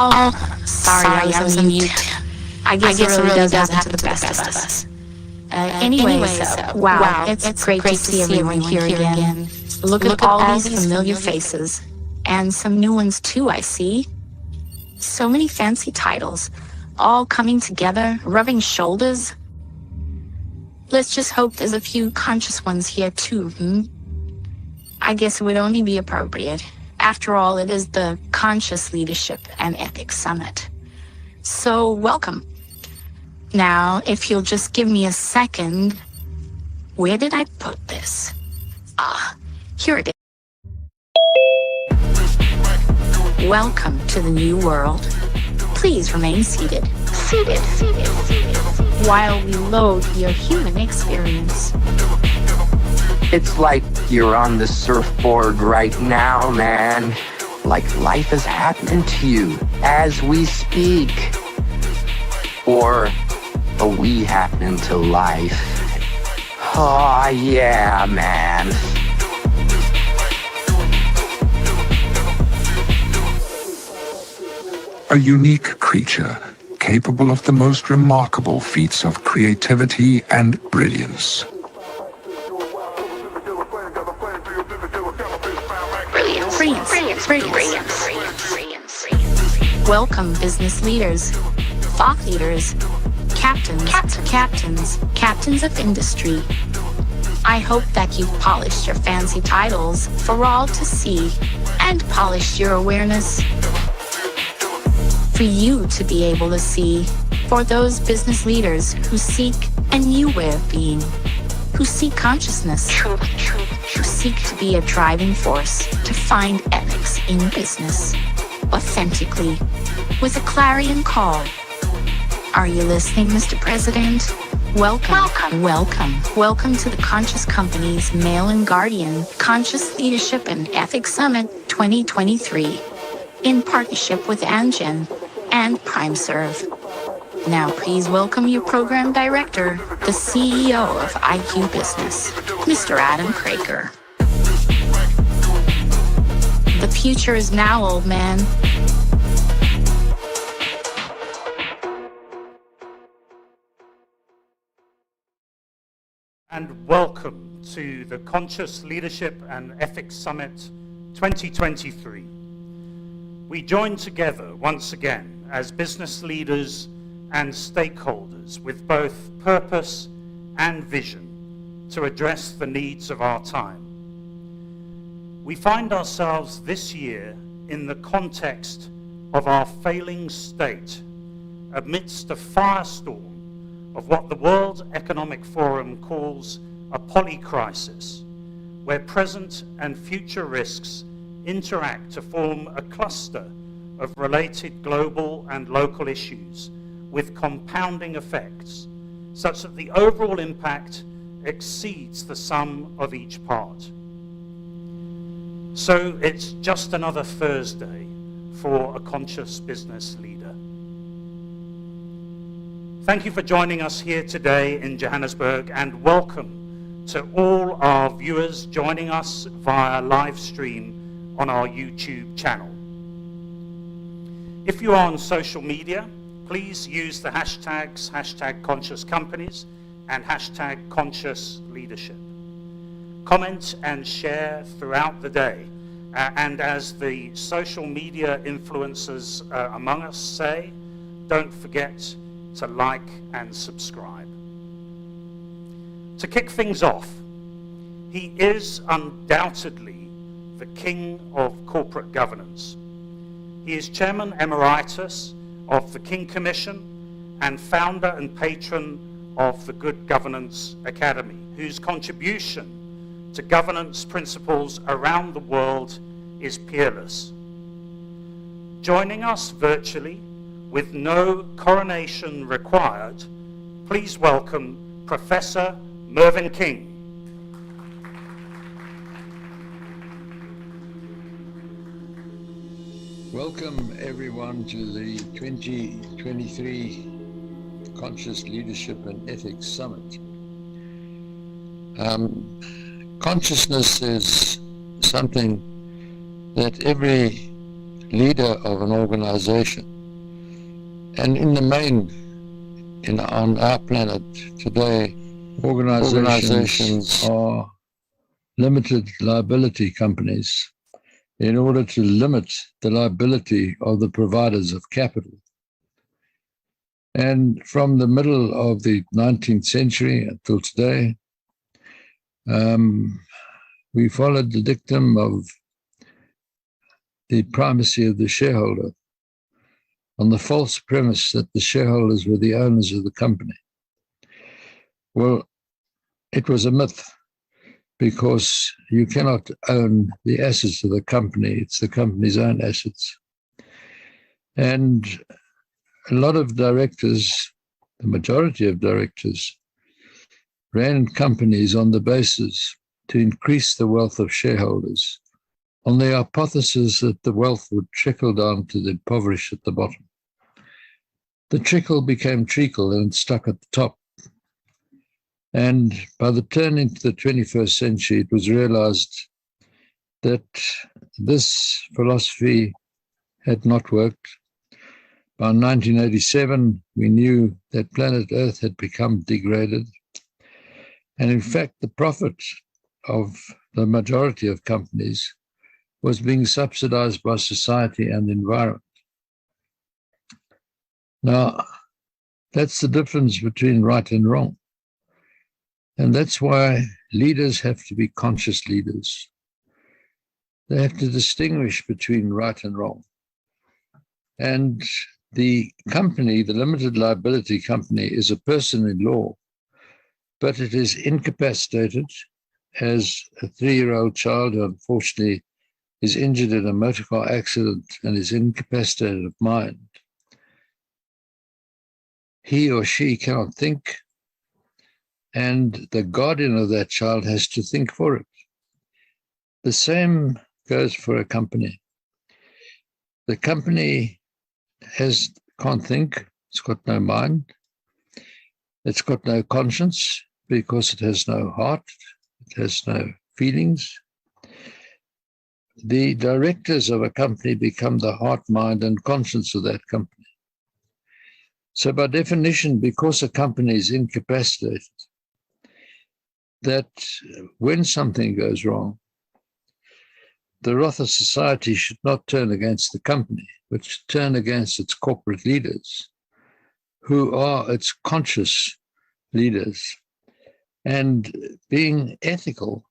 Oh, sorry, I was on mute. I guess it really does happen to the best of us. Anyways, wow, it's great to see everyone here again. Look at all these familiar faces. And some new ones too, I see. So many fancy titles, all coming together, rubbing shoulders. Let's just hope there's a few conscious ones here too, I guess it would only be appropriate. After all, it is the Conscious Leadership and Ethics Summit. So, welcome. Now, if you'll just give me a second, where did I put this? Here it is. Welcome to the new world. Please remain seated. Seated. While we load your human experience. It's like you're on the surfboard right now, man. Like life is happening to you as we speak. Or are we happening to life? Oh, yeah, man. A unique creature, capable of the most remarkable feats of creativity and brilliance. Welcome, business leaders, thought leaders, captains of industry. I hope that you've polished your fancy titles for all to see and polished your awareness for you to be able to see. For those business leaders who seek a new way of being, who seek consciousness, who seek to be a driving force to find ethics in business, authentically, with a clarion call. Are you listening, Mr. President? Welcome to the Conscious Company's Mail and Guardian Conscious Leadership and Ethics Summit 2023, in partnership with Amgen and PrimeServe. Now please welcome your program director, the CEO of IQ Business, Mr. Adam Craker. The future is now, old man. And welcome to the Conscious Leadership and Ethics Summit 2023. We join together once again as business leaders and stakeholders with both purpose and vision to address the needs of our time. We find ourselves this year in the context of our failing state amidst a firestorm of what the World Economic Forum calls a polycrisis, where present and future risks interact to form a cluster of related global and local issues with compounding effects, such that the overall impact exceeds the sum of each part. So it's just another Thursday for a conscious business leader. Thank you for joining us here today in Johannesburg, and welcome to all our viewers joining us via live stream on our YouTube channel. If you are on social media, please use the hashtags #ConsciousCompanies and #ConsciousLeadership. Comment and share throughout the day. And as the social media influencers among us say, don't forget to like and subscribe. To kick things off, he is undoubtedly the king of corporate governance. He is Chairman Emeritus of the King Commission and founder and patron of the Good Governance Academy, whose contribution to governance principles around the world is peerless. Joining us virtually, with no coronation required, please welcome Professor Mervin King. Welcome everyone to the 2023 Conscious Leadership and Ethics Summit. Consciousness is something that every leader of an organization. And in the main, on our planet today, organizations are limited liability companies in order to limit the liability of the providers of capital. And from the middle of the 19th century until today, we followed the dictum of the primacy of the shareholder on the false premise that the shareholders were the owners of the company. Well, it was a myth, because you cannot own the assets of the company. It's the company's own assets. And a lot of directors, the majority of directors, ran companies on the basis to increase the wealth of shareholders, on the hypothesis that the wealth would trickle down to the impoverished at the bottom. The trickle became treacle and stuck at the top. And by the turn into the 21st century, it was realized that this philosophy had not worked. By 1987, we knew that planet Earth had become degraded. And in fact, the profit of the majority of companies was being subsidized by society and the environment. Now, that's the difference between right and wrong. And that's why leaders have to be conscious leaders. They have to distinguish between right and wrong. And the company, the limited liability company, is a person in law, but it is incapacitated as a 3-year-old child who unfortunately is injured in a motor car accident and is incapacitated of mind. He or she cannot think, and the guardian of that child has to think for it. The same goes for a company. The company can't think, it's got no mind, it's got no conscience because it has no heart, it has no feelings. The directors of a company become the heart, mind, and conscience of that company. So by definition, because a company is incapacitated, that when something goes wrong, the wrath of society should not turn against the company, but should turn against its corporate leaders, who are its conscious leaders. And being ethical,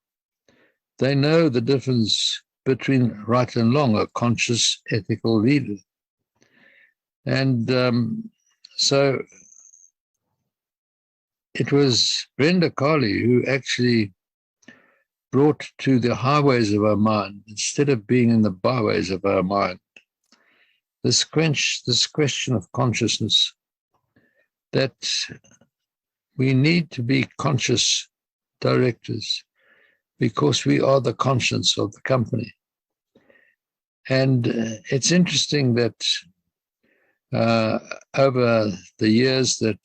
they know the difference between right and wrong, a conscious, ethical leader. And so it was Brenda who actually brought to the highways of our mind, instead of being in the byways of our mind, this question of consciousness, that we need to be conscious directors because we are the conscience of the company. And it's interesting that over the years that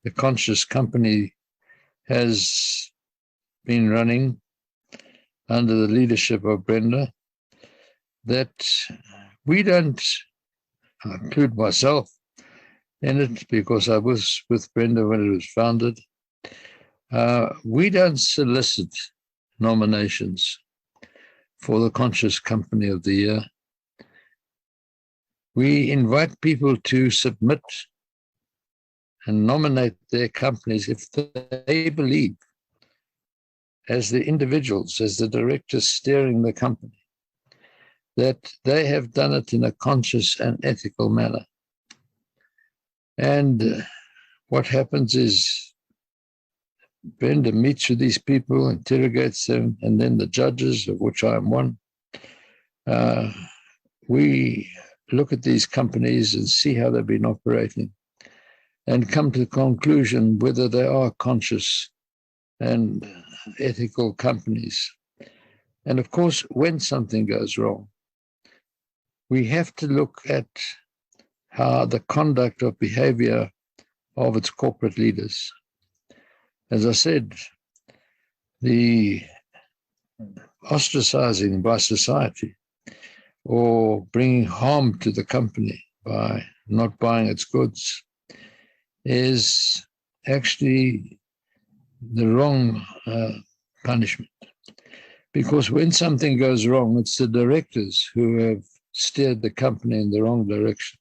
the conscious company has been running under the leadership of Brenda, that we don't, I include myself in it because I was with Brenda when it was founded, we don't solicit nominations for the Conscious Company of the Year. We invite people to submit and nominate their companies if they believe, as the individuals, as the directors steering the company, that they have done it in a conscious and ethical manner. And what happens is Brenda meets with these people, interrogates them, and then the judges, of which I am one, we look at these companies and see how they've been operating and come to the conclusion whether they are conscious and ethical companies. And of course, when something goes wrong, we have to look at how the conduct of behavior of its corporate leaders. As I said, the ostracizing by society or bringing harm to the company by not buying its goods is actually the wrong punishment. Because when something goes wrong, it's the directors who have steered the company in the wrong direction.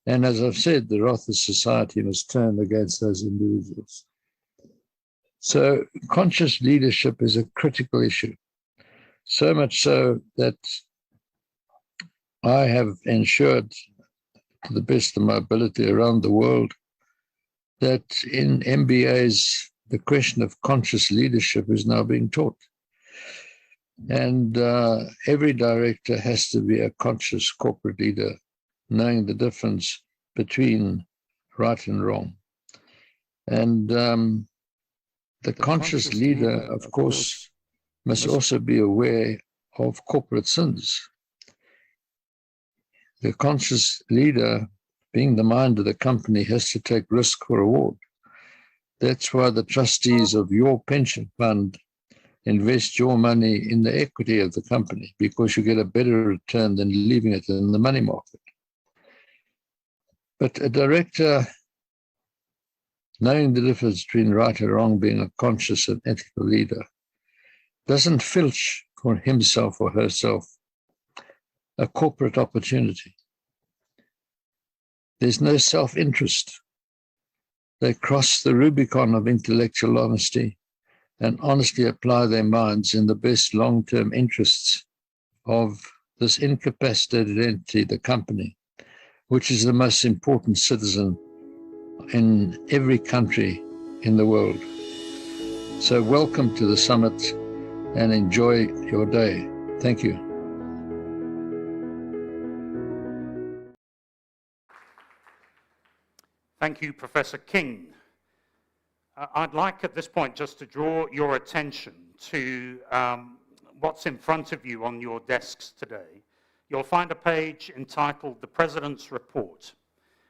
And as I've said, the wrath of society must turn against those individuals. So conscious leadership is a critical issue, so much so that I have ensured, to the best of my ability around the world, that in MBAs, the question of conscious leadership is now being taught. And every director has to be a conscious corporate leader, knowing the difference between right and wrong. And the conscious leader, of course, must also be aware of corporate sins. The conscious leader, being the mind of the company, has to take risk for reward. That's why the trustees of your pension fund invest your money in the equity of the company, because you get a better return than leaving it in the money market. But a director, knowing the difference between right and wrong, being a conscious and ethical leader, doesn't filch for himself or herself a corporate opportunity. There's no self-interest. They cross the Rubicon of intellectual honesty and honestly apply their minds in the best long-term interests of this incapacitated entity, the company, which is the most important citizen in every country in the world. So welcome to the summit and enjoy your day. Thank you. Thank you, Professor King. I'd like at this point just to draw your attention to what's in front of you on your desks today. You'll find a page entitled The President's Report.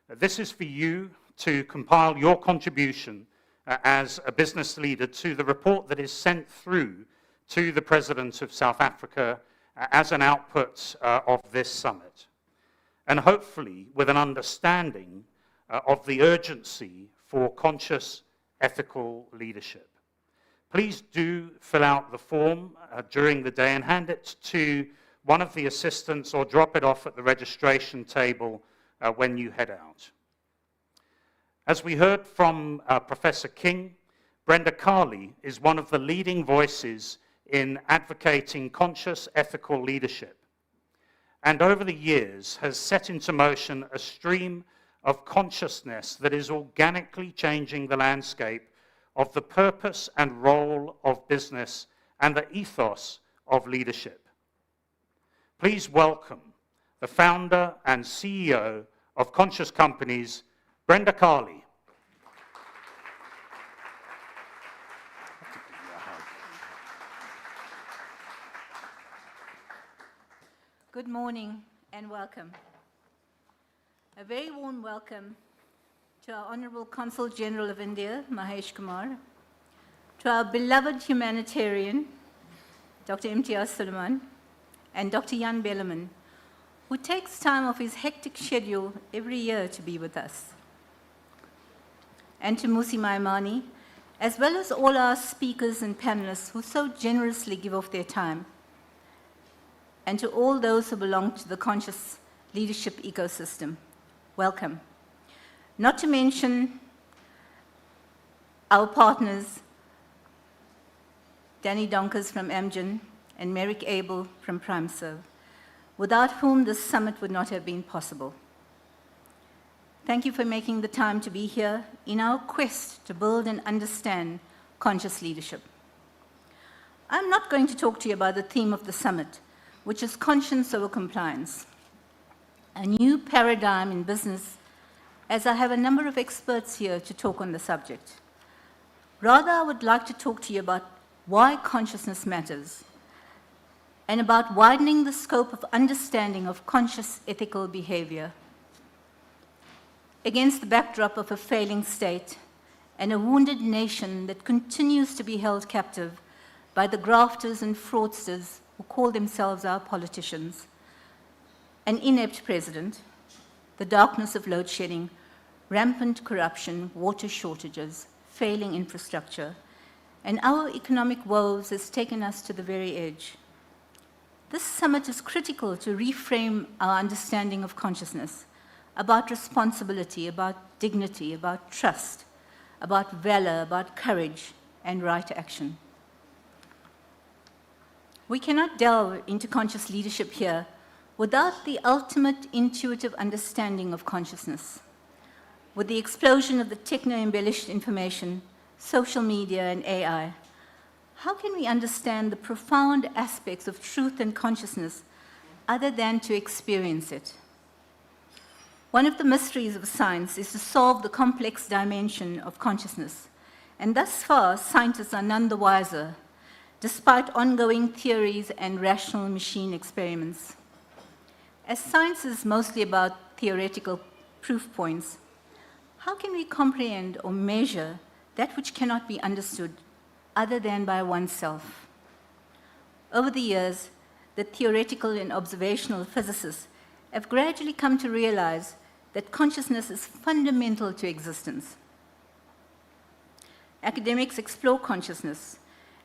This is for you to compile your contribution as a business leader to the report that is sent through to the President of South Africa as an output of this summit. And hopefully with an understanding of the urgency for conscious ethical leadership. Please do fill out the form during the day and hand it to one of the assistants or drop it off at the registration table when you head out. As we heard from Professor King, Brenda Carley is one of the leading voices in advocating conscious ethical leadership, and over the years has set into motion a stream of consciousness that is organically changing the landscape of the purpose and role of business and the ethos of leadership. Please welcome the founder and CEO of Conscious Companies, Brenda Carley. Good morning and welcome. A very warm welcome to our Honorable Consul General of India, Mahesh Kumar, to our beloved humanitarian, Dr. Imtiaz Suleiman, and Dr. Jan Bellaman, who takes time off his hectic schedule every year to be with us, and to Musi Maimane, as well as all our speakers and panelists who so generously give of their time, and to all those who belong to the conscious leadership ecosystem. Welcome. Not to mention our partners, Danny Duncas from Amgen and Merrick Abel from PrimeServe, without whom this summit would not have been possible. Thank you for making the time to be here in our quest to build and understand conscious leadership. I'm not going to talk to you about the theme of the summit, which is conscience over compliance, a new paradigm in business, as I have a number of experts here to talk on the subject. Rather, I would like to talk to you about why consciousness matters and about widening the scope of understanding of conscious ethical behavior. Against the backdrop of a failing state and a wounded nation that continues to be held captive by the grafters and fraudsters who call themselves our politicians, an inept president, the darkness of load shedding, rampant corruption, water shortages, failing infrastructure, and our economic woes has taken us to the very edge. This summit is critical to reframe our understanding of consciousness, about responsibility, about dignity, about trust, about valor, about courage, and right action. We cannot delve into conscious leadership here without the ultimate intuitive understanding of consciousness. With the explosion of the techno-embellished information, social media, and AI, how can we understand the profound aspects of truth and consciousness other than to experience it? One of the mysteries of science is to solve the complex dimension of consciousness, and thus far, scientists are none the wiser, despite ongoing theories and rational machine experiments. As science is mostly about theoretical proof points, how can we comprehend or measure that which cannot be understood other than by oneself? Over the years, the theoretical and observational physicists have gradually come to realize that consciousness is fundamental to existence. Academics explore consciousness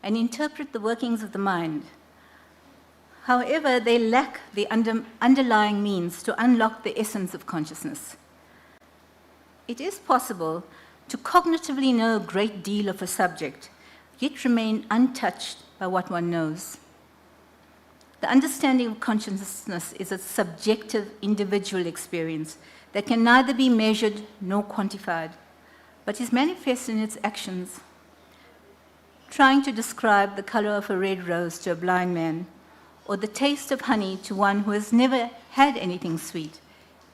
and interpret the workings of the mind. However, they lack the underlying means to unlock the essence of consciousness. It is possible to cognitively know a great deal of a subject, yet remain untouched by what one knows. The understanding of consciousness is a subjective, individual experience that can neither be measured nor quantified, but is manifest in its actions. Trying to describe the color of a red rose to a blind man, or the taste of honey to one who has never had anything sweet,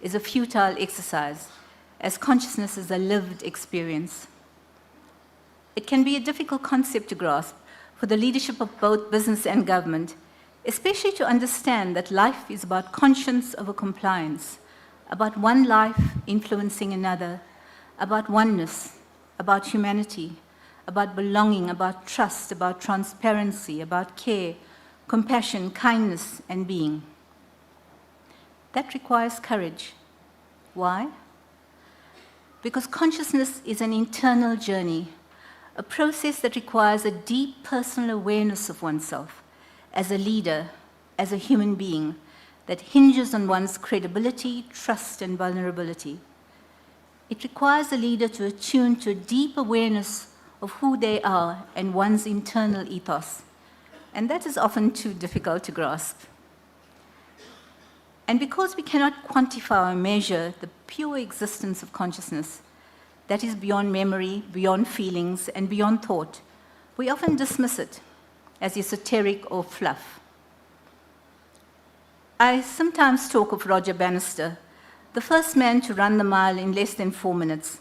is a futile exercise, as consciousness is a lived experience. It can be a difficult concept to grasp for the leadership of both business and government, especially to understand that life is about conscience over compliance, about one life influencing another, about oneness, about humanity, about belonging, about trust, about transparency, about care, compassion, kindness, and being. That requires courage. Why? Because consciousness is an internal journey, a process that requires a deep personal awareness of oneself as a leader, as a human being, that hinges on one's credibility, trust, and vulnerability. It requires a leader to attune to a deep awareness of who they are and one's internal ethos, and that is often too difficult to grasp. And because we cannot quantify or measure the pure existence of consciousness, that is beyond memory, beyond feelings, and beyond thought, we often dismiss it as esoteric or fluff. I sometimes talk of Roger Bannister, the first man to run the mile in less than 4 minutes,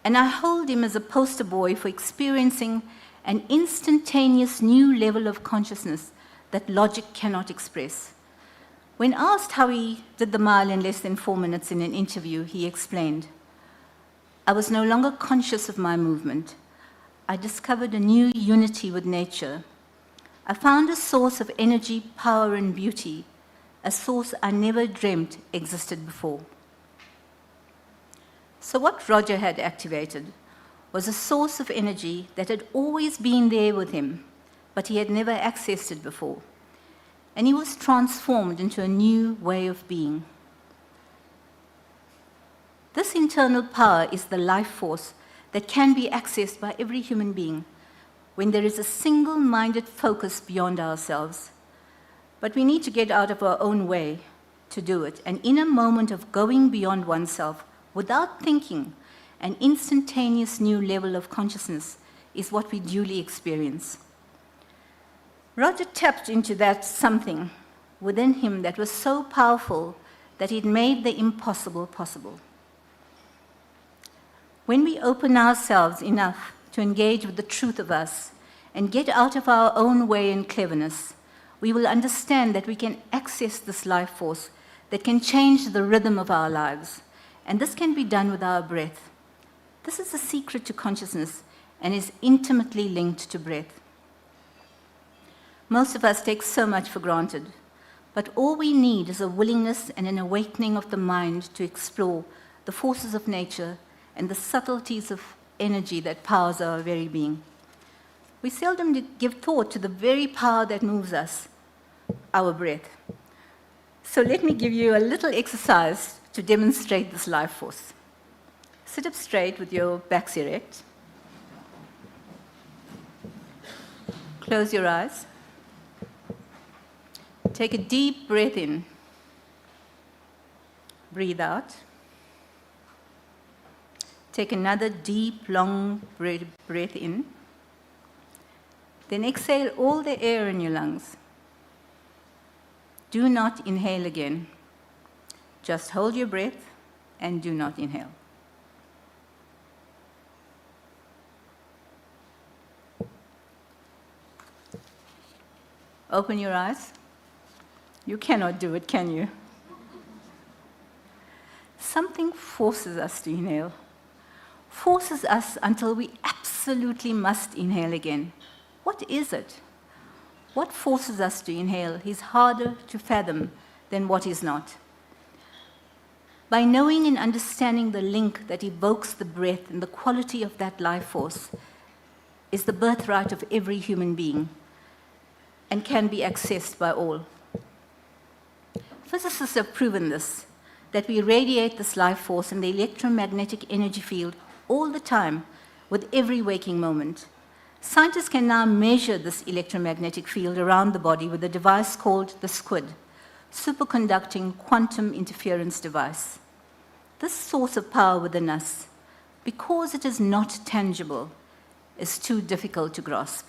and I hold him as a poster boy for experiencing an instantaneous new level of consciousness that logic cannot express. When asked how he did the mile in less than 4 minutes in an interview, he explained, "I was no longer conscious of my movement. I discovered a new unity with nature. I found a source of energy, power, and beauty, a source I never dreamt existed before." So what Roger had activated was a source of energy that had always been there with him, but he had never accessed it before. And he was transformed into a new way of being. This internal power is the life force that can be accessed by every human being when there is a single-minded focus beyond ourselves. But we need to get out of our own way to do it. And in a moment of going beyond oneself, without thinking, an instantaneous new level of consciousness is what we duly experience. Roger tapped into that something within him that was so powerful that it made the impossible possible. When we open ourselves enough to engage with the truth of us and get out of our own way and cleverness, we will understand that we can access this life force that can change the rhythm of our lives. And this can be done with our breath. This is the secret to consciousness and is intimately linked to breath. Most of us take so much for granted. But all we need is a willingness and an awakening of the mind to explore the forces of nature and the subtleties of energy that powers our very being. We seldom give thought to the very power that moves us, our breath. So let me give you a little exercise to demonstrate this life force. Sit up straight with your backs erect. Close your eyes. Take a deep breath in. Breathe out. Take another deep, long breath in. Then exhale all the air in your lungs. Do not inhale again. Just hold your breath and do not inhale. Open your eyes. You cannot do it, can you? Something forces us to inhale. Forces us until we absolutely must inhale again. What is it? What forces us to inhale is harder to fathom than what is not. By knowing and understanding the link that evokes the breath and the quality of that life force is the birthright of every human being and can be accessed by all. Physicists have proven this, that we radiate this life force in the electromagnetic energy field all the time with every waking moment. Scientists can now measure this electromagnetic field around the body with a device called the SQUID, superconducting quantum interference device. This source of power within us, because it is not tangible, is too difficult to grasp.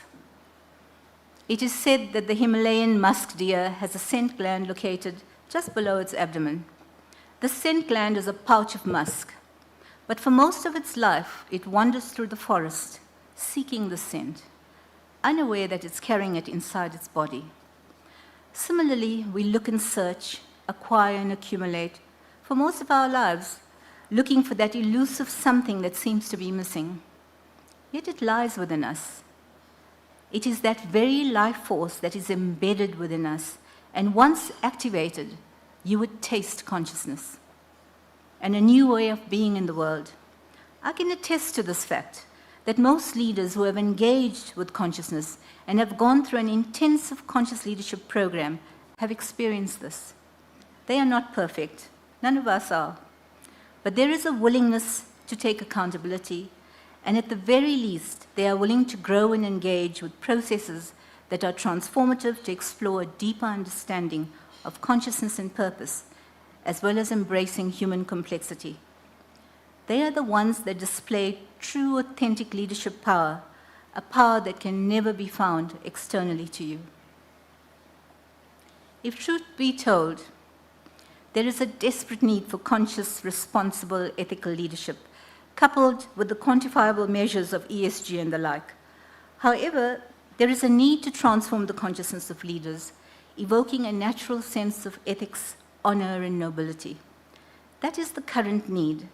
It is said that the Himalayan musk deer has a scent gland located just below its abdomen. The scent gland is a pouch of musk, but for most of its life, it wanders through the forest, seeking the scent, unaware that it's carrying it inside its body. Similarly, we look and search, acquire and accumulate for most of our lives, looking for that elusive something that seems to be missing. Yet it lies within us. It is that very life force that is embedded within us, and once activated, you would taste consciousness and a new way of being in the world. I can attest to this fact, that most leaders who have engaged with consciousness and have gone through an intensive conscious leadership program have experienced this. They are not perfect. None of us are. But there is a willingness to take accountability, and at the very least, they are willing to grow and engage with processes that are transformative to explore a deeper understanding of consciousness and purpose, as well as embracing human complexity. They are the ones that display true, authentic leadership power, a power that can never be found externally to you. If truth be told, there is a desperate need for conscious, responsible, ethical leadership, coupled with the quantifiable measures of ESG and the like. However, there is a need to transform the consciousness of leaders, evoking a natural sense of ethics, honor, and nobility. That is the current need.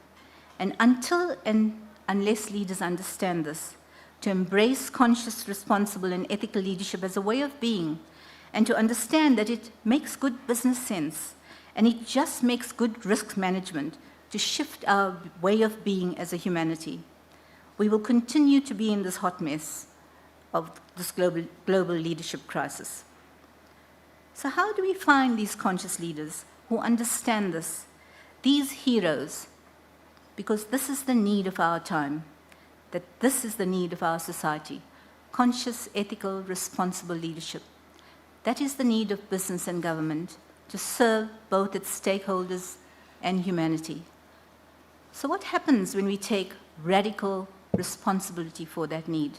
And until and unless leaders understand this, to embrace conscious, responsible, and ethical leadership as a way of being, and to understand that it makes good business sense, and it just makes good risk management to shift our way of being as a humanity, we will continue to be in this hot mess of this global leadership crisis. So how do we find these conscious leaders who understand this, these heroes? Because this is the need of our time, that this is the need of our society, conscious, ethical, responsible leadership. That is the need of business and government to serve both its stakeholders and humanity. So what happens when we take radical responsibility for that need?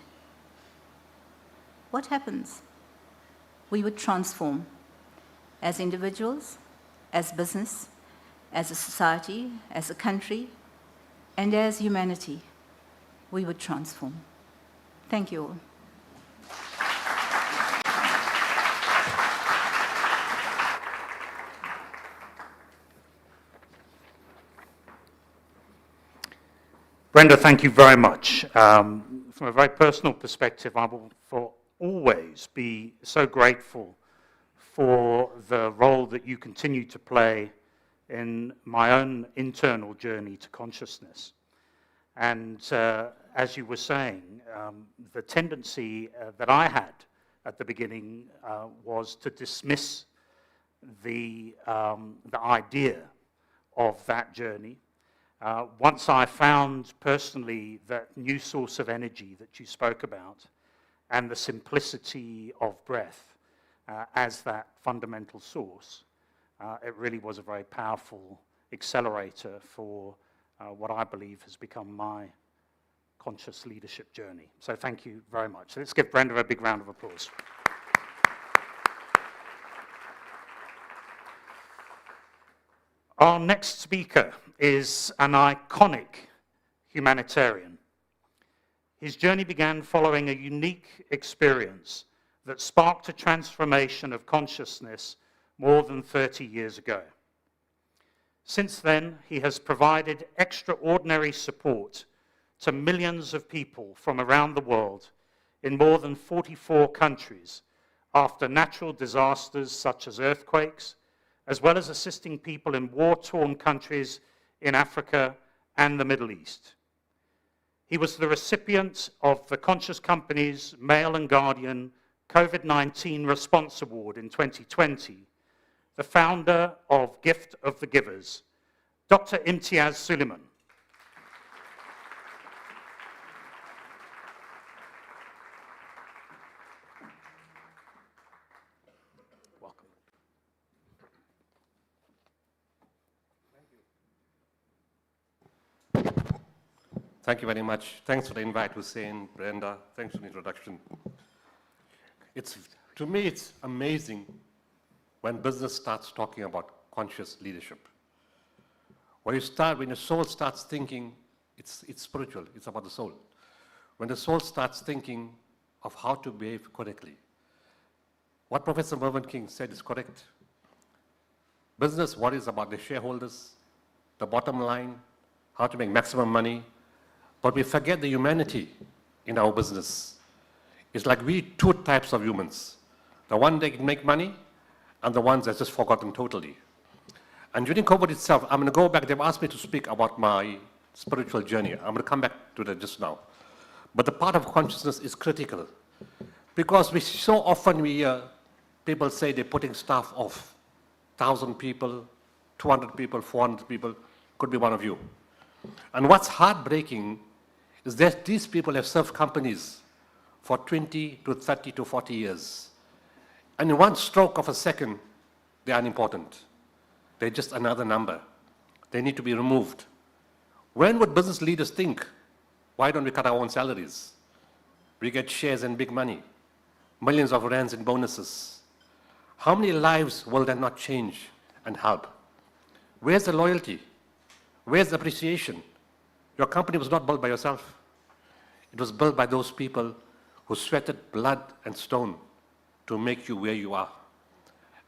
What happens? We would transform as individuals, as business, as a society, as a country, and as humanity. We would transform. Thank you all. Brenda, thank you very much. From a very personal perspective, I will always be so grateful for the role that you continue to play in my own internal journey to consciousness. And as you were saying, the tendency that I had at the beginning was to dismiss the idea of that journey. Once I found personally that new source of energy that you spoke about and the simplicity of breath as that fundamental source, it really was a very powerful accelerator for what I believe has become my conscious leadership journey. So thank you very much. So let's give Brenda a big round of applause. Our next speaker is an iconic humanitarian. His journey began following a unique experience that sparked a transformation of consciousness more than 30 years ago. Since then, he has provided extraordinary support to millions of people from around the world in more than 44 countries after natural disasters such as earthquakes, as well as assisting people in war-torn countries in Africa and the Middle East. He was the recipient of the Conscious Company's Mail and Guardian COVID-19 Response Award in 2020, the founder of Gift of the Givers, Dr. Imtiaz Suleiman. Welcome. Thank you very much. Thanks for the invite, Hussein, Brenda. Thanks for the introduction. To me, it's amazing when business starts talking about conscious leadership. When your soul starts thinking, it's spiritual, it's about the soul. When the soul starts thinking of how to behave correctly. What Professor Mervin King said is correct. Business worries about the shareholders, the bottom line, how to make maximum money, but we forget the humanity in our business. It's like we two types of humans. The one that can make money and the ones that's just forgotten totally. And during COVID itself, I'm going to go back. They've asked me to speak about my spiritual journey. I'm going to come back to that just now. But the part of consciousness is critical because so often we hear people say they're putting staff off. 1,000 people, 200 people, 400 people, could be one of you. And what's heartbreaking is that these people have served companies for 20 to 30 to 40 years. And in one stroke of a second, they're unimportant. They're just another number. They need to be removed. When would business leaders think, why don't we cut our own salaries? We get shares and big money, millions of rands in bonuses. How many lives will that not change and help? Where's the loyalty? Where's the appreciation? Your company was not built by yourself. It was built by those people who sweated blood and stone to make you where you are.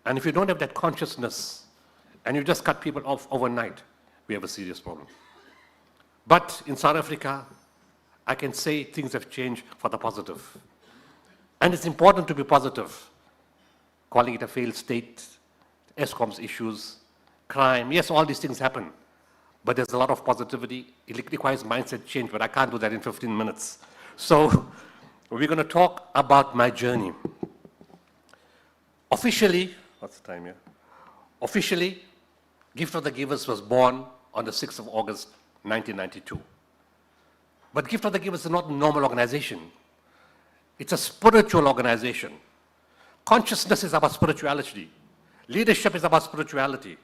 And if you don't have that consciousness and you just cut people off overnight, we have a serious problem. But in South Africa, I can say things have changed for the positive. And it's important to be positive. Calling it a failed state, ESCOM's issues, crime, yes, all these things happen. But there's a lot of positivity. It requires mindset change, but I can't do that in 15 minutes. So we're going to talk about my journey. Officially, what's the time here? Officially, Gift of the Givers was born on the 6th of August, 1992. But Gift of the Givers is not a normal organization. It's a spiritual organization. Consciousness is about spirituality. Leadership is about spirituality.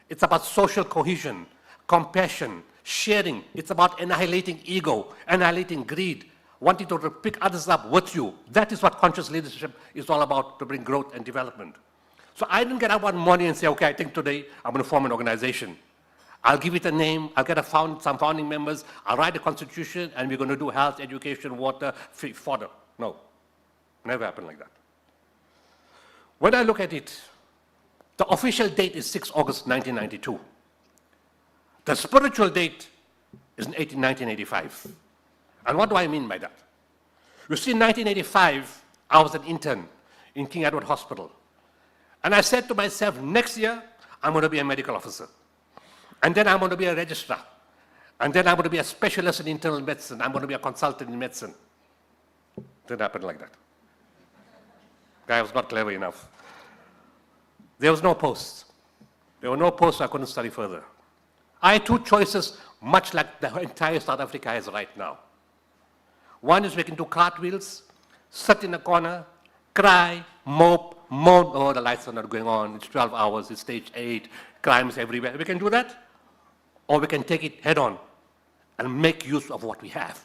It's about social cohesion, compassion, sharing. It's about annihilating ego, annihilating greed, wanting to pick others up with you. That is what conscious leadership is all about, to bring growth and development. So I didn't get up one morning and say, okay, I think today I'm going to form an organization. I'll give it a name, I'll get some founding members, I'll write a constitution, and we're going to do health, education, water, fodder. No, never happened like that. When I look at it, the official date is 6 August 1992. The spiritual date is in 1985. And what do I mean by that? You see, in 1985, I was an intern in King Edward Hospital. And I said to myself, next year, I'm going to be a medical officer. And then I'm going to be a registrar. And then I'm going to be a specialist in internal medicine. I'm going to be a consultant in medicine. Didn't happen like that. Guy was not clever enough. There was no post. There were no posts, so I couldn't study further. I had two choices, much like the entire South Africa has right now. One is we can do cartwheels, sit in a corner, cry, mope, moan, oh, the lights are not going on, it's 12 hours, it's stage 8, crimes everywhere. We can do that, or we can take it head on and make use of what we have.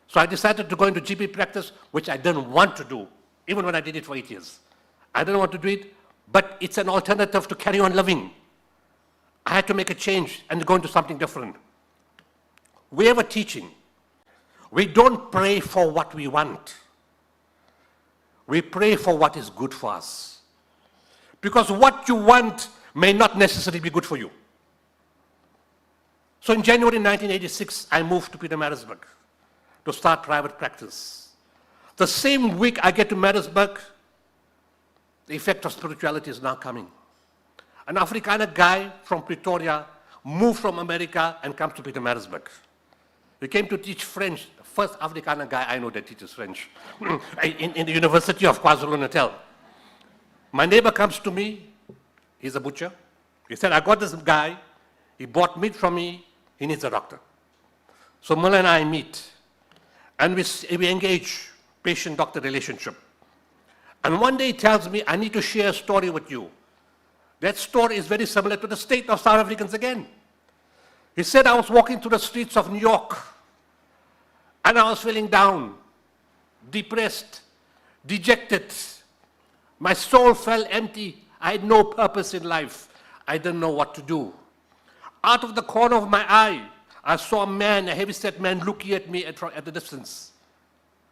So I decided to go into GP practice, which I didn't want to do, even when I did it for 8 years. I didn't want to do it, but it's an alternative to carry on living. I had to make a change and go into something different. We have a teaching. We don't pray for what we want. We pray for what is good for us. Because what you want may not necessarily be good for you. So in January 1986, I moved to Peter Marais to start private practice. The same week I get to Marais, the effect of spirituality is now coming. An Afrikaner guy from Pretoria moved from America and comes to Peter Marais. He came to teach French, the first Afrikaner guy I know that teaches French, in the University of KwaZulu-Natal. My neighbor comes to me, he's a butcher. He said, I got this guy, he bought meat from me, he needs a doctor. So Mullah and I meet, and we engage patient-doctor relationship. And one day he tells me, I need to share a story with you. That story is very similar to the state of South Africans again. He said, I was walking through the streets of New York, and I was feeling down, depressed, dejected. My soul felt empty. I had no purpose in life. I didn't know what to do. Out of the corner of my eye, I saw a man, a heavy-set man, looking at me at the distance.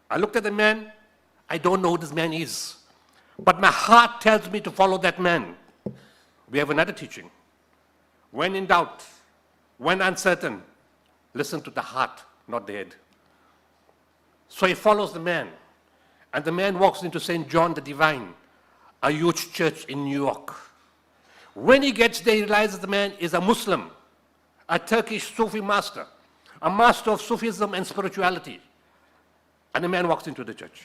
I looked at the man. I don't know who this man is. But my heart tells me to follow that man. We have another teaching. When in doubt, when uncertain, listen to the heart, not the head. So he follows the man. And the man walks into St. John the Divine, a huge church in New York. When he gets there, he realizes the man is a Muslim, a Turkish Sufi master, a master of Sufism and spirituality. And the man walks into the church.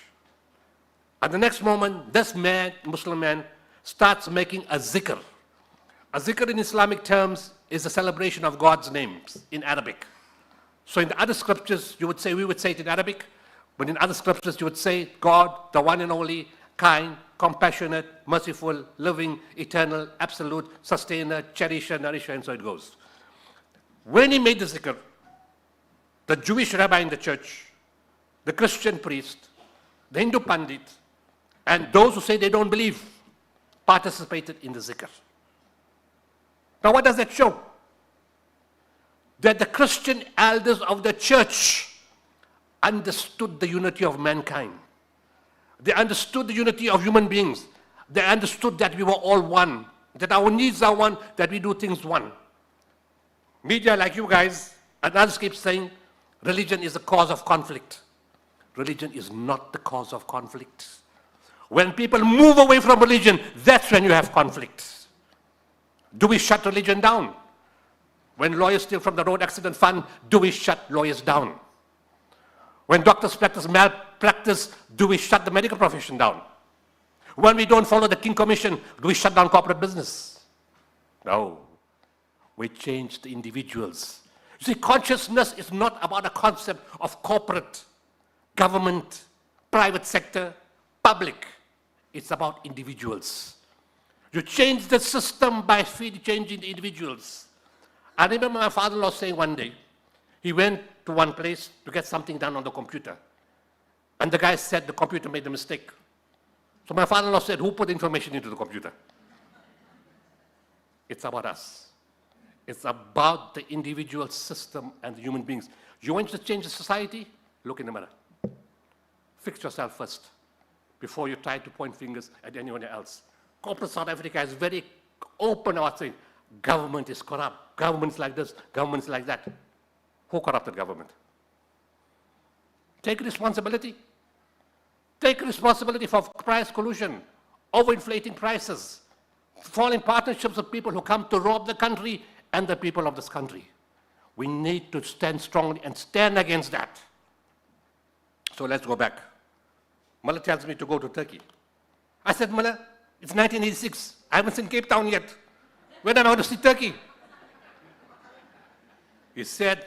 At the next moment, this man, Muslim man, starts making a zikr. A zikr in Islamic terms is a celebration of God's names in Arabic. So in the other scriptures, we would say it in Arabic, but in other scriptures, you would say God, the one and only, kind, compassionate, merciful, living, eternal, absolute, sustainer, cherisher, nourisher, and so it goes. When he made the zikr, the Jewish rabbi in the church, the Christian priest, the Hindu pandit, and those who say they don't believe, participated in the zikr. Now what does that show? That the Christian elders of the church understood the unity of mankind. They understood the unity of human beings. They understood that we were all one, that our needs are one, that we do things one. Media like you guys and others keep saying religion is the cause of conflict. Religion is not the cause of conflict. When people move away from religion, that's when you have conflict. Do we shut religion down? When lawyers steal from the road accident fund, do we shut lawyers down? When doctors practice malpractice, do we shut the medical profession down? When we don't follow the King Commission, do we shut down corporate business? No. We change the individuals. You see, consciousness is not about a concept of corporate, government, private sector, public. It's about individuals. You change the system by changing the individuals. I remember my father-in-law saying one day, he went to one place to get something done on the computer. And the guy said the computer made a mistake. So my father-in-law said, who put information into the computer? It's about us. It's about the individual system and the human beings. You want to change the society? Look in the mirror. Fix yourself first before you try to point fingers at anyone else. Corporate South Africa is very open about saying, government is corrupt, government's like this, government's like that. Who corrupted government? Take responsibility. Take responsibility for price collusion, overinflating prices, falling partnerships with people who come to rob the country and the people of this country. We need to stand strongly and stand against that. So let's go back. Mullah tells me to go to Turkey. I said, Mullah, it's 1986. I haven't seen Cape Town yet. When am I going to see Turkey? He said,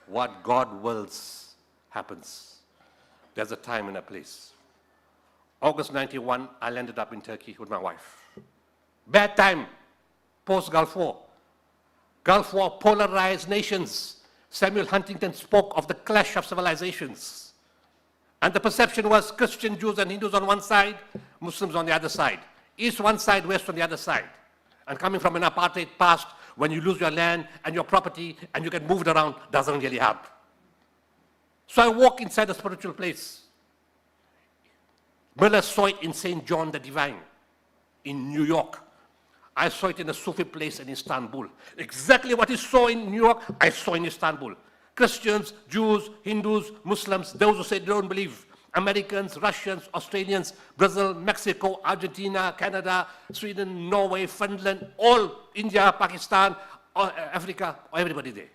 what God wills happens. There's a time and a place. August 91, I landed up in Turkey with my wife. Bad time, post-Gulf War. Gulf War polarized nations. Samuel Huntington spoke of the clash of civilizations. And the perception was Christian, Jews, and Hindus on one side, Muslims on the other side. East one side, West on the other side. And coming from an apartheid past, when you lose your land and your property and you get moved around, doesn't really help. So I walk inside a spiritual place. Miller saw it in St. John the Divine in New York. I saw it in a Sufi place in Istanbul. Exactly what he saw in New York, I saw in Istanbul. Christians, Jews, Hindus, Muslims, those who say they don't believe, Americans, Russians, Australians, Brazil, Mexico, Argentina, Canada, Sweden, Norway, Finland, all India, Pakistan, Africa, everybody there.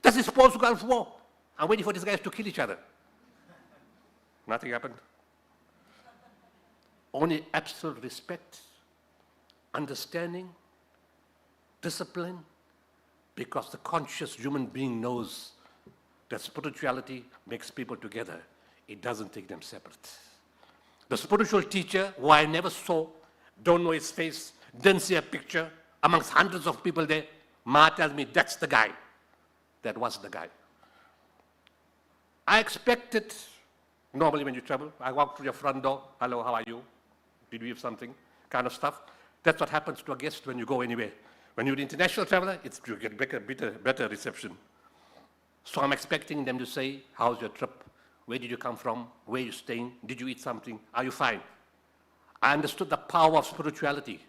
This is post-Gulf War. I'm waiting for these guys to kill each other. Nothing happened. Only absolute respect, understanding, discipline, because the conscious human being knows that spirituality makes people together. It doesn't take them separate. The spiritual teacher, who I never saw, don't know his face, didn't see a picture, amongst hundreds of people there, Ma tells me, that's the guy. That was the guy. I expected, normally when you travel, I walk through your front door, hello, how are you? Did you have something? Kind of stuff. That's what happens to a guest when you go anywhere. When you're an international traveler, you get better reception. So I'm expecting them to say, how's your trip? Where did you come from? Where are you staying? Did you eat something? Are you fine? I understood the power of spirituality.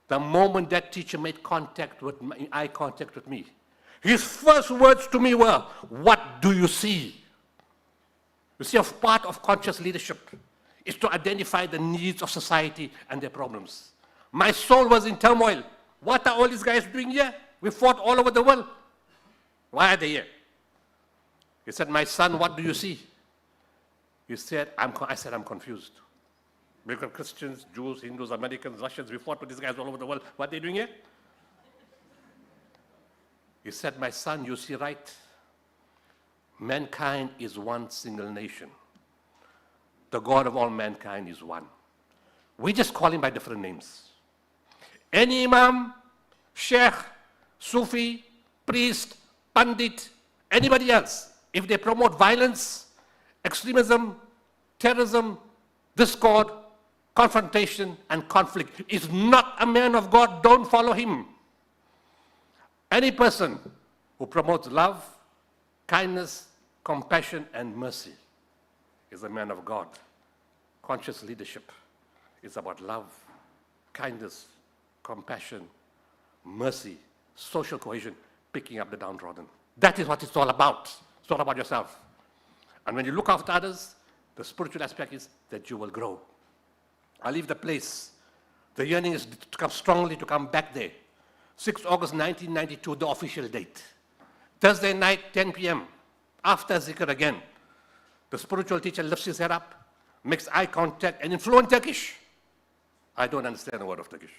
The moment that teacher made eye contact with me, his first words to me were, what do you see? You see, a part of conscious leadership is to identify the needs of society and their problems. My soul was in turmoil. What are all these guys doing here? We fought all over the world. Why are they here? He said, my son, what do you see? He said, I said, I'm confused. Because Christians, Jews, Hindus, Americans, Russians, we fought with these guys all over the world. What are they doing here? He said, my son, you see right. Mankind is one single nation. The God of all mankind is one. We just call him by different names. Any imam, sheikh, Sufi, priest, pandit, anybody else, if they promote violence, extremism, terrorism, discord, confrontation, and conflict, is not a man of God, don't follow him. Any person who promotes love, kindness, compassion, and mercy is a man of God. Conscious leadership is about love, kindness, compassion, mercy, social cohesion, picking up the downtrodden. That is what it's all about. It's all about yourself. And when you look after others, the spiritual aspect is that you will grow. I leave the place. The yearning is to come strongly to come back there. 6 August 1992, the official date. Thursday night, 10 p.m., after zikr again. The spiritual teacher lifts his head up, makes eye contact, and in fluent Turkish. I don't understand a word of Turkish.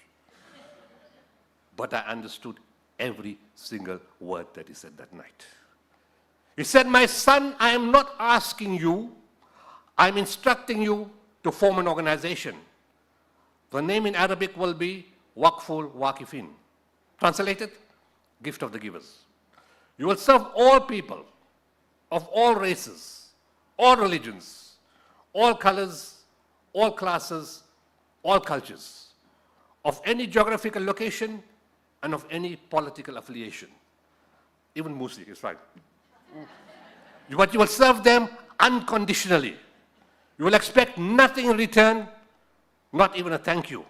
But I understood every single word that he said that night. He said, my son, I am not asking you, I'm instructing you to form an organization. The name in Arabic will be Waqful Waqifin. Translated, gift of the givers. You will serve all people of all races, all religions, all colors, all classes, all cultures, of any geographical location and of any political affiliation. Even Musi is right. But you will serve them unconditionally. You will expect nothing in return, not even a thank you.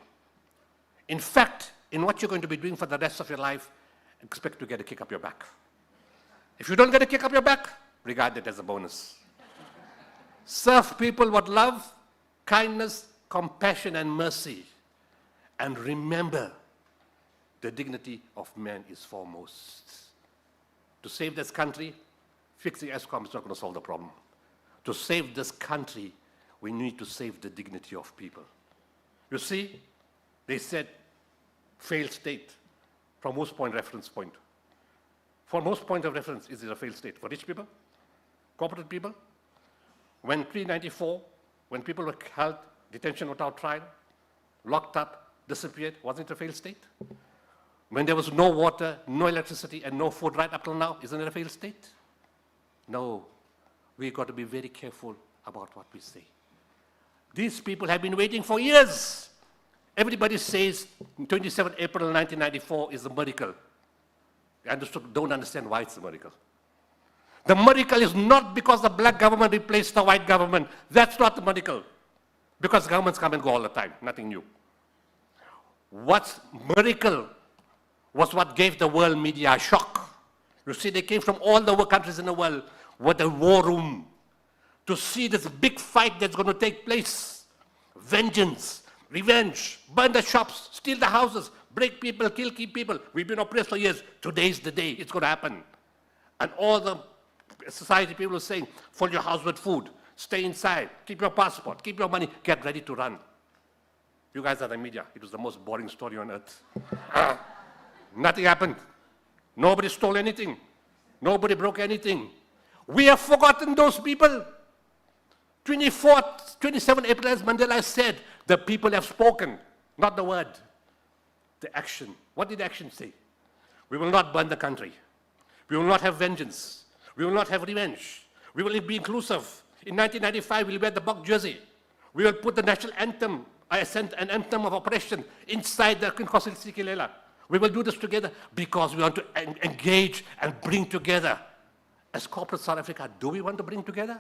In fact, in what you're going to be doing for the rest of your life, expect to get a kick up your back. If you don't get a kick up your back, regard it as a bonus. Serve people with love, kindness, compassion and mercy, and remember the dignity of man is foremost. To save this country, fixing ESCOM is not going to solve the problem. To save this country, we need to save the dignity of people. You see, they said failed state. From whose point, reference point? For most point of reference, is it a failed state? For rich people? Corporate people? When pre-94, when people were held, detention without trial, locked up, disappeared, wasn't it a failed state? When there was no water, no electricity, and no food right up till now, isn't it a failed state? No. We've got to be very careful about what we say. These people have been waiting for years. Everybody says 27 April 1994 is a miracle. I don't understand why it's a miracle. The miracle is not because the black government replaced the white government. That's not the miracle. Because governments come and go all the time, nothing new. What's miracle was what gave the world media a shock. You see, they came from all the countries in the world with a war room to see this big fight that's going to take place. Vengeance, revenge, burn the shops, steal the houses, break people, kill people. We've been oppressed for years. Today's the day. It's going to happen. And all the society people are saying, fill your house with food, stay inside, keep your passport, keep your money, get ready to run. You guys are the media. It was the most boring story on earth. Nothing happened. Nobody stole anything. Nobody broke anything. We have forgotten those people. 27 April, as Mandela said, the people have spoken, not the word. The action. What did the action say? We will not burn the country. We will not have vengeance. We will not have revenge. We will be inclusive. In 1995, we'll wear the Bok jersey. We will put the national anthem, an anthem of oppression, inside the Constitution Kilela. We will do this together because we want to engage and bring together. As corporate South Africa, do we want to bring together?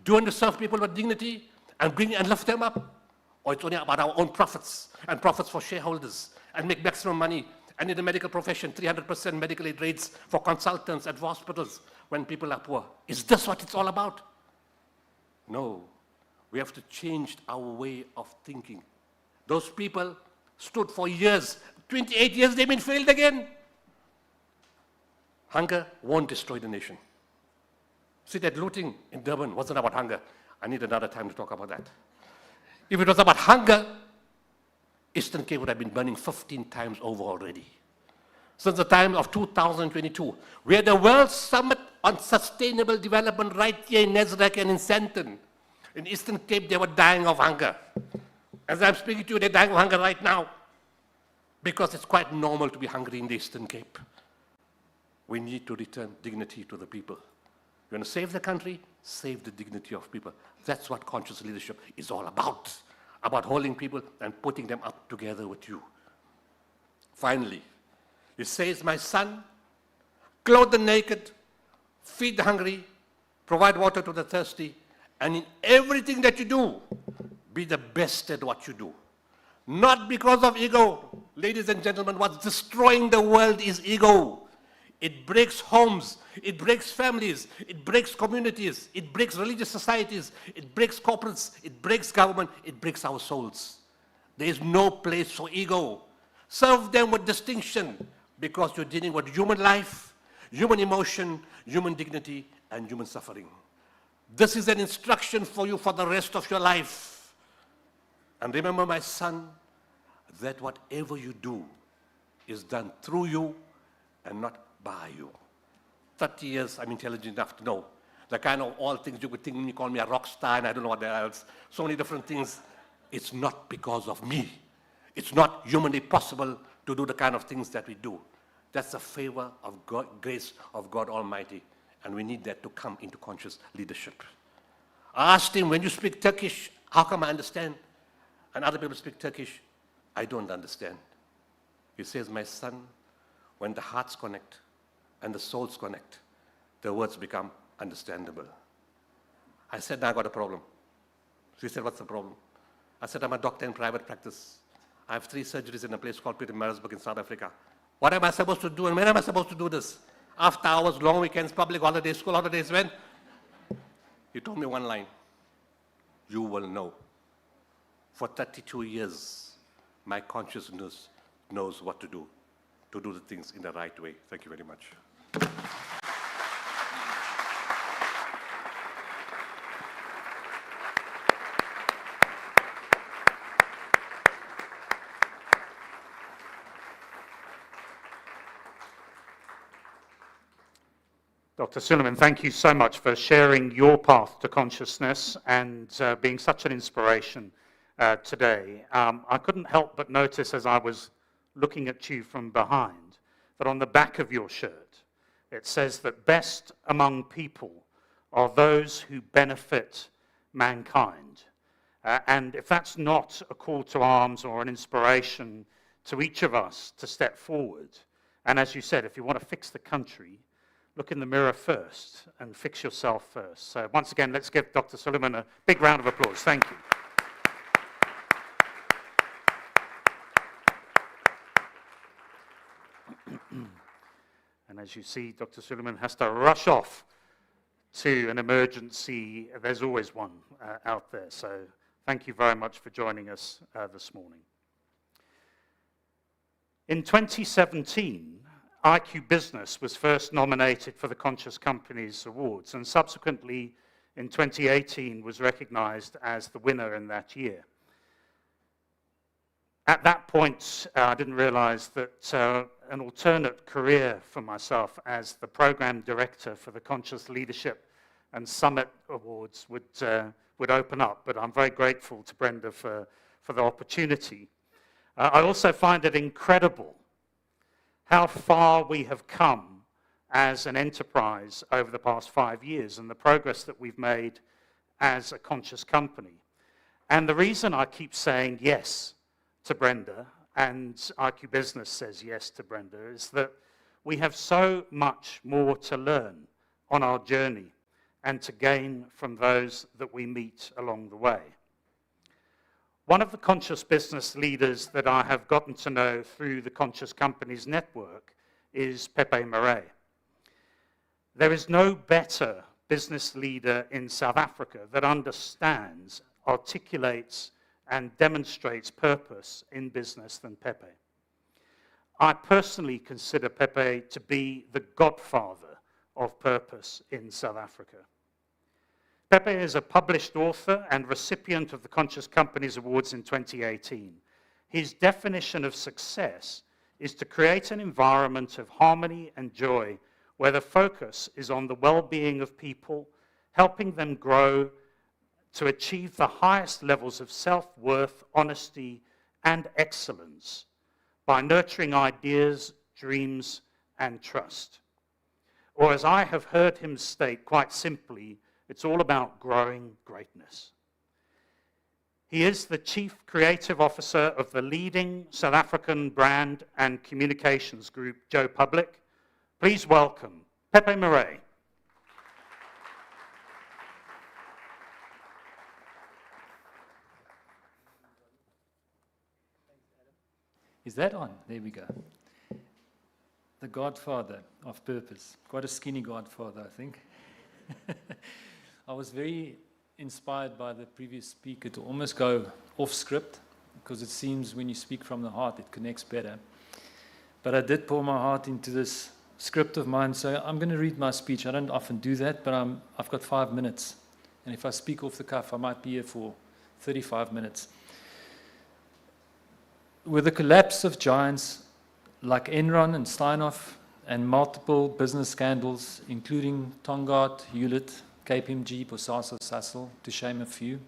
Do we want to serve people with dignity and bring and lift them up? Or it's only about our own profits and profits for shareholders and make maximum money? And in the medical profession, 300% medical aid rates for consultants at hospitals when people are poor. Is this what it's all about? No. We have to change our way of thinking. Those people stood for years. 28 years they've been failed again. Hunger won't destroy the nation. See, that looting in Durban wasn't about hunger. I need another time to talk about that. If it was about hunger, Eastern Cape would have been burning 15 times over already. Since the time of 2022, we had the World Summit on Sustainable Development right here in Nasrec and in Sandton. In Eastern Cape, they were dying of hunger. As I'm speaking to you, they're dying of hunger right now. Because it's quite normal to be hungry in the Eastern Cape. We need to return dignity to the people. You want to save the country? Save the dignity of people. That's what conscious leadership is all about holding people and putting them up together with you. Finally, it says, my son, clothe the naked, feed the hungry, provide water to the thirsty, and in everything that you do, be the best at what you do. Not because of ego. Ladies and gentlemen, what's destroying the world is ego. It breaks homes, it breaks families, it breaks communities, it breaks religious societies, it breaks corporates, it breaks government, it breaks our souls. There is no place for ego. Serve them with distinction because you're dealing with human life, human emotion, human dignity, and human suffering. This is an instruction for you for the rest of your life. And remember, my son, that whatever you do is done through you and not by you. 30 years, I'm intelligent enough to know the kind of all things you could think, you call me a rock star and I don't know what else, so many different things. It's not because of me. It's not humanly possible to do the kind of things that we do. That's a favor of God, grace of God Almighty, and we need that to come into conscious leadership. I asked him, when you speak Turkish, how come I understand? And other people speak Turkish, I don't understand. He says, my son, when the hearts connect and the souls connect, the words become understandable. I said, now I got a problem. She said, what's the problem? I said, I'm a doctor in private practice. I have 3 surgeries in a place called Pepe Marais in South Africa. What am I supposed to do and when am I supposed to do this? After hours, long weekends, public holidays, school holidays, when? He told me one line, you will know. For 32 years, my consciousness knows what to do the things in the right way. Thank you very much. Dr. Suleiman, thank you so much for sharing your path to consciousness and being such an inspiration today. I couldn't help but notice as I was looking at you from behind that on the back of your shirt it says that best among people are those who benefit mankind. And if that's not a call to arms or an inspiration to each of us to step forward, and as you said, if you want to fix the country, look in the mirror first and fix yourself first. So once again, let's give Dr. Suleiman a big round of applause. Thank you. And as you see, Dr. Suleiman has to rush off to an emergency. There's always one out there. So thank you very much for joining us this morning. In 2017, IQ Business was first nominated for the Conscious Companies Awards, and subsequently in 2018 was recognized as the winner in that year. At that point, I didn't realize that an alternate career for myself as the program director for the Conscious Leadership and Summit Awards would open up, but I'm very grateful to Brenda for the opportunity. I also find it incredible how far we have come as an enterprise over the past 5 years and the progress that we've made as a conscious company. And the reason I keep saying yes to Brenda, and IQ Business says yes to Brenda, is that we have so much more to learn on our journey and to gain from those that we meet along the way. One of the conscious business leaders that I have gotten to know through the Conscious Companies Network is Pepe Marais. There is no better business leader in South Africa that understands, articulates, and demonstrates purpose in business than Pepe. I personally consider Pepe to be the godfather of purpose in South Africa. Pepe is a published author and recipient of the Conscious Companies Awards in 2018. His definition of success is to create an environment of harmony and joy where the focus is on the well-being of people, helping them grow to achieve the highest levels of self-worth, honesty, and excellence by nurturing ideas, dreams, and trust. Or as I have heard him state quite simply, it's all about growing greatness. He is the Chief Creative Officer of the leading South African brand and communications group, Joe Public. Please welcome Pepe Marais. Is that on? There we go. The godfather of purpose. Quite a skinny godfather, I think. I was very inspired by the previous speaker to almost go off script, because it seems when you speak from the heart, it connects better. But I did pour my heart into this script of mine, so I'm going to read my speech. I don't often do that, but I've got 5 minutes. And if I speak off the cuff, I might be here for 35 minutes. With the collapse of giants like Enron and Steinhoff and multiple business scandals, including Tongaat, Hewlett, KPMG, Bosasa, Sasol, to shame a few,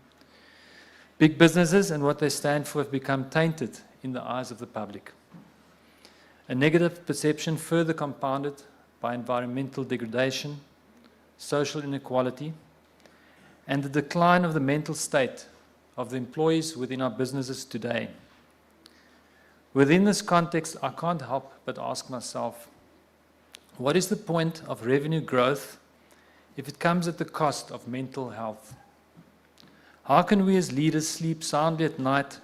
big businesses and what they stand for have become tainted in the eyes of the public. A negative perception further compounded by environmental degradation, social inequality, and the decline of the mental state of the employees within our businesses today. Within this context, I can't help but ask myself, what is the point of revenue growth if it comes at the cost of mental health? How can we as leaders sleep soundly at night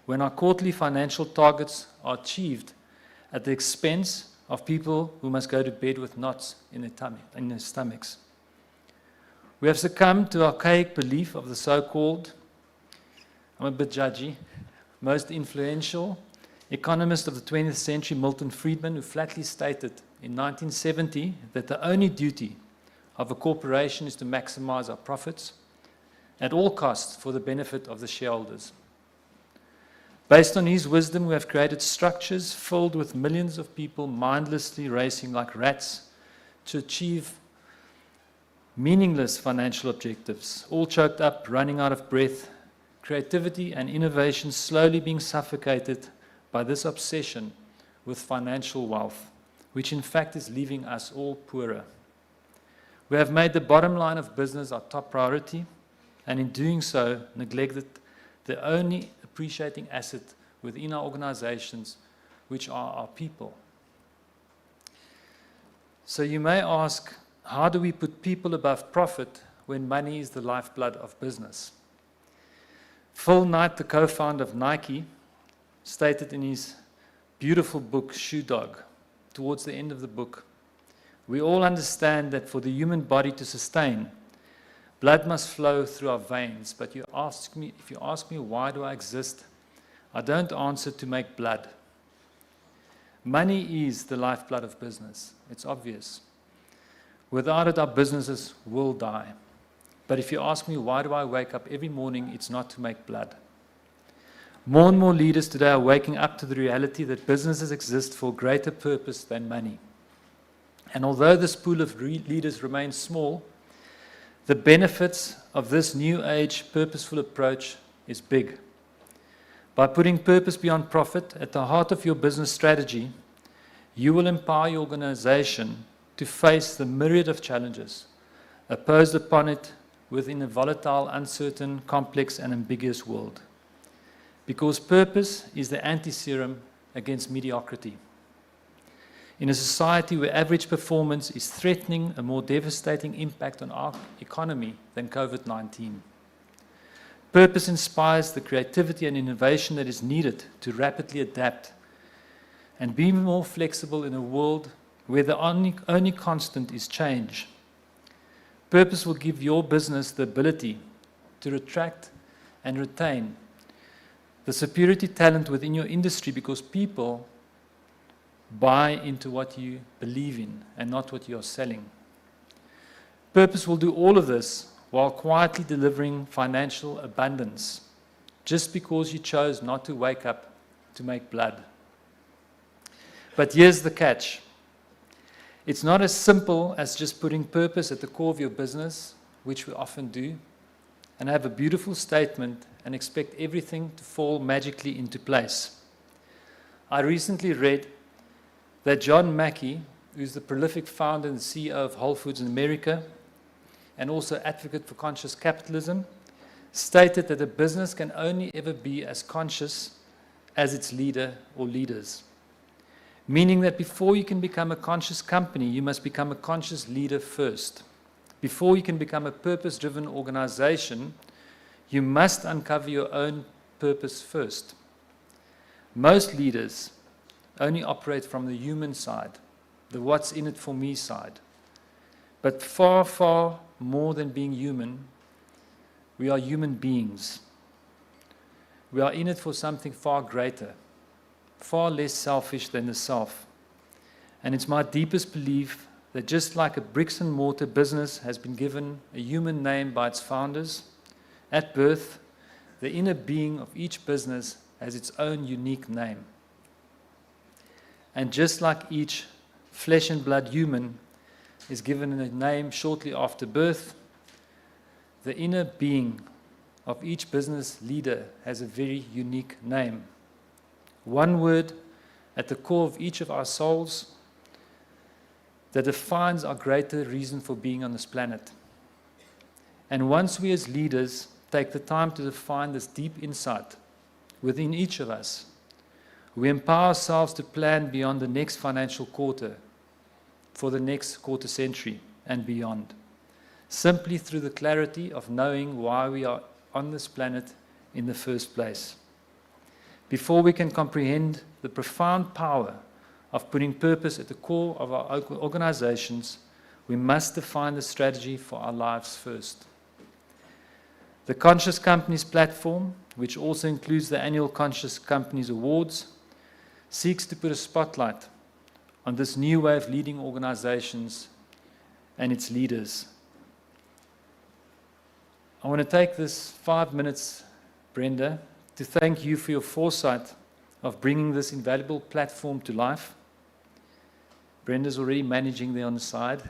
when our quarterly financial targets are achieved at the expense of people who must go to bed with knots in their stomachs? We have succumbed to archaic belief of the so-called, I'm a bit judgy, most influential economist of the 20th century, Milton Friedman, who flatly stated in 1970 that the only duty of a corporation is to maximize our profits at all costs for the benefit of the shareholders. Based on his wisdom, we have created structures filled with millions of people mindlessly racing like rats to achieve meaningless financial objectives, all choked up, running out of breath, creativity and innovation slowly being suffocated by this obsession with financial wealth, which in fact is leaving us all poorer. We have made the bottom line of business our top priority, and in doing so, neglected the only appreciating asset within our organizations, which are our people. So you may ask, how do we put people above profit when money is the lifeblood of business? Phil Knight, the co-founder of Nike, stated in his beautiful book, Shoe Dog, towards the end of the book, we all understand that for the human body to sustain, blood must flow through our veins. But if you ask me why do I exist, I don't answer to make blood. Money is the lifeblood of business. It's obvious. Without it, our businesses will die. But if you ask me why do I wake up every morning, it's not to make blood. More and more leaders today are waking up to the reality that businesses exist for a greater purpose than money. And although this pool of leaders remains small, the benefits of this new age purposeful approach is big. By putting purpose beyond profit at the heart of your business strategy, you will empower your organization to face the myriad of challenges opposed upon it within a volatile, uncertain, complex, and ambiguous world. Because purpose is the anti-serum against mediocrity. In a society where average performance is threatening a more devastating impact on our economy than COVID-19. Purpose inspires the creativity and innovation that is needed to rapidly adapt and be more flexible in a world where the only constant is change. Purpose will give your business the ability to attract and retain the superiority talent within your industry, because people buy into what you believe in and not what you are selling. Purpose will do all of this while quietly delivering financial abundance, just because you chose not to wake up to make blood. But here's the catch. It's not as simple as just putting purpose at the core of your business, which we often do, and have a beautiful statement and expect everything to fall magically into place. I recently read that John Mackey, who's the prolific founder and CEO of Whole Foods in America, and also advocate for conscious capitalism, stated that a business can only ever be as conscious as its leader or leaders. Meaning that before you can become a conscious company, you must become a conscious leader first. Before you can become a purpose-driven organization, you must uncover your own purpose first. Most leaders only operate from the human side, the what's in it for me side. But far, far more than being human, we are human beings. We are in it for something far greater, far less selfish than the self. And it's my deepest belief that just like a bricks and mortar business has been given a human name by its founders, at birth, the inner being of each business has its own unique name. And just like each flesh and blood human is given a name shortly after birth, the inner being of each business leader has a very unique name. One word at the core of each of our souls that defines our greater reason for being on this planet. And once we as leaders take the time to define this deep insight within each of us, we empower ourselves to plan beyond the next financial quarter, for the next quarter century and beyond, simply through the clarity of knowing why we are on this planet in the first place. Before we can comprehend the profound power of putting purpose at the core of our organizations, we must define the strategy for our lives first. The Conscious Companies platform which also includes the annual Conscious Companies Awards, seeks to put a spotlight on this new way of leading organizations and its leaders. I want to take this 5 minutes, Brenda, to thank you for your foresight of bringing this invaluable platform to life. Brenda's already managing there on the side.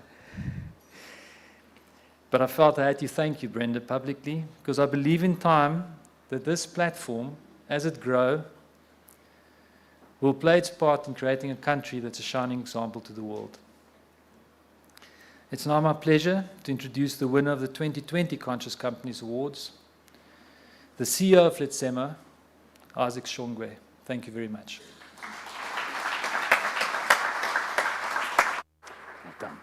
But I felt I had to thank you, Brenda, publicly, because I believe in time that this platform, as it grows, will play its part in creating a country that's a shining example to the world. It's now my pleasure to introduce the winner of the 2020 Conscious Companies Awards, the CEO of Letsema, Isaac Shongwe. Thank you very much. Well done.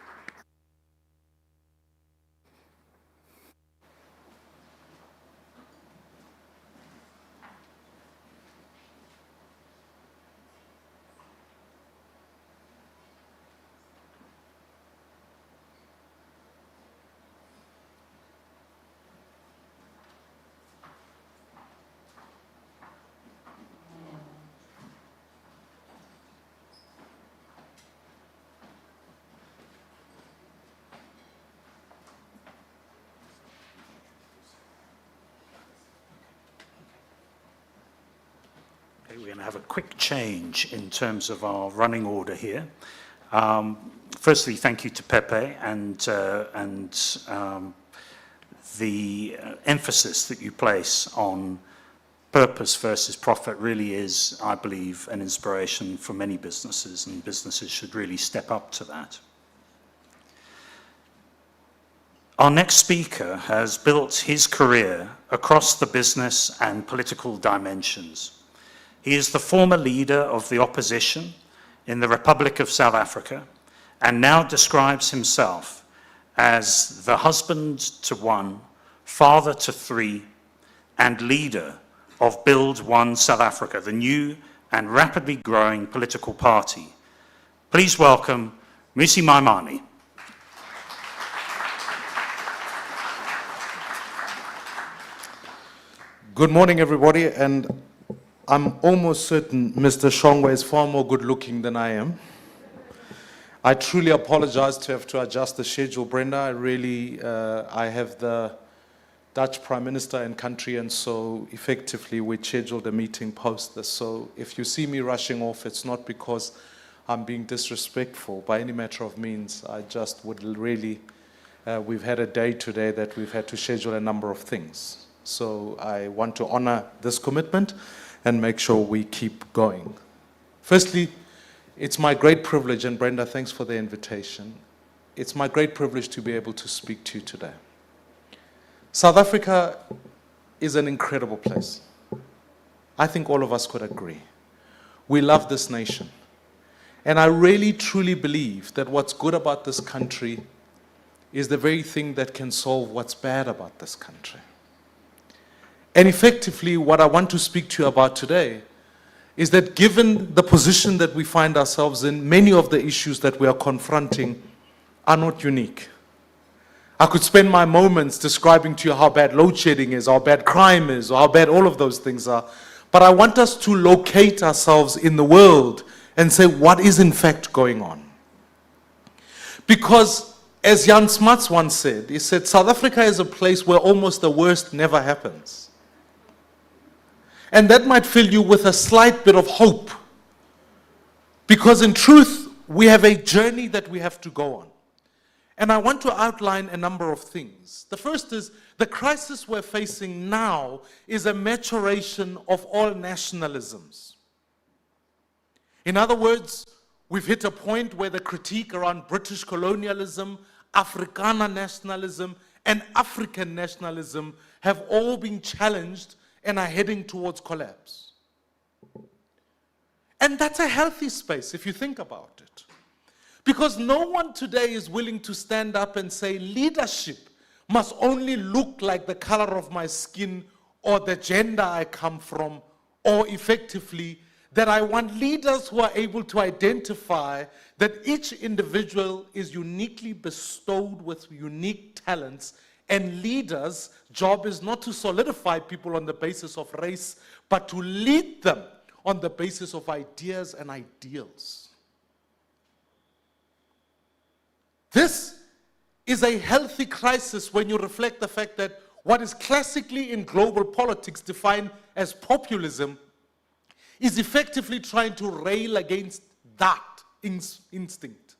We're going to have a quick change in terms of our running order here. Firstly, thank you to Pepe and the emphasis that you place on purpose versus profit really is, I believe, an inspiration for many businesses, and businesses should really step up to that. Our next speaker has built his career across the business and political dimensions. He is the former leader of the opposition in the Republic of South Africa and now describes himself as the husband to one, father to three, and leader of Build One South Africa, the new and rapidly growing political party. Please welcome Musi Maimane. Good morning, everybody, and I'm almost certain Mr. Shongwe is far more good-looking than I am. I truly apologize to have to adjust the schedule, Brenda. I have the Dutch Prime Minister in country, and so effectively we scheduled a meeting post this. So if you see me rushing off, it's not because I'm being disrespectful by any matter of means. I just would really, we've had a day today that we've had to schedule a number of things. So I want to honor this commitment and make sure we keep going. Firstly, it's my great privilege, and Brenda, thanks for the invitation. It's my great privilege to be able to speak to you today. South Africa is an incredible place. I think all of us could agree. We love this nation. And I really, truly believe that what's good about this country is the very thing that can solve what's bad about this country. And effectively, what I want to speak to you about today is that given the position that we find ourselves in, many of the issues that we are confronting are not unique. I could spend my moments describing to you how bad load shedding is, how bad crime is, or how bad all of those things are. But I want us to locate ourselves in the world and say, what is in fact going on? Because as Jan Smuts once said, he said, South Africa is a place where almost the worst never happens. And that might fill you with a slight bit of hope. Because in truth, we have a journey that we have to go on. And I want to outline a number of things. The first is, the crisis we're facing now is a maturation of all nationalisms. In other words, we've hit a point where the critique around British colonialism, Afrikaner nationalism, and African nationalism have all been challenged and are heading towards collapse. And that's a healthy space if you think about it. Because no one today is willing to stand up and say leadership must only look like the color of my skin or the gender I come from, or effectively that I want leaders who are able to identify that each individual is uniquely bestowed with unique talents And leaders' job is not to solidify people on the basis of race, but to lead them on the basis of ideas and ideals. This is a healthy crisis when you reflect the fact that what is classically in global politics defined as populism is effectively trying to rail against that instinct.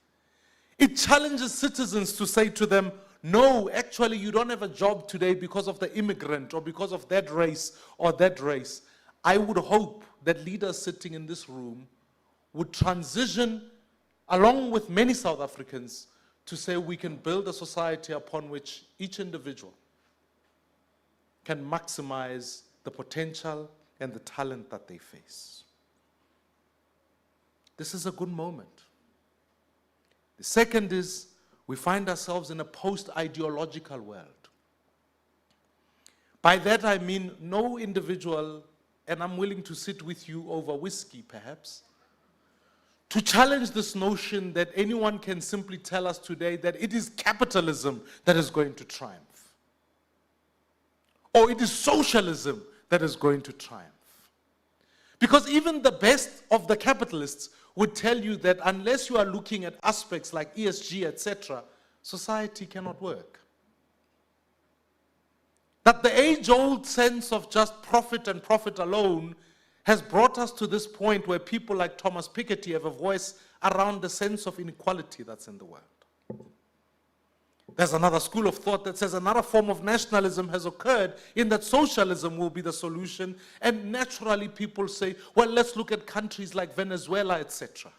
It challenges citizens to say to them, no, actually you don't have a job today because of the immigrant or because of that race or that race. I would hope that leaders sitting in this room would transition, along with many South Africans, to say we can build a society upon which each individual can maximize the potential and the talent that they face. This is a good moment. The second is we find ourselves in a post-ideological world. By that I mean no individual, and I'm willing to sit with you over whiskey perhaps, to challenge this notion that anyone can simply tell us today that it is capitalism that is going to triumph, or it is socialism that is going to triumph. Because even the best of the capitalists would tell you that unless you are looking at aspects like ESG, etc., society cannot work. That the age-old sense of just profit and profit alone has brought us to this point where people like Thomas Piketty have a voice around the sense of inequality that's in the world. There's another school of thought that says another form of nationalism has occurred in that socialism will be the solution, and naturally people say, well, let's look at countries like Venezuela, etc.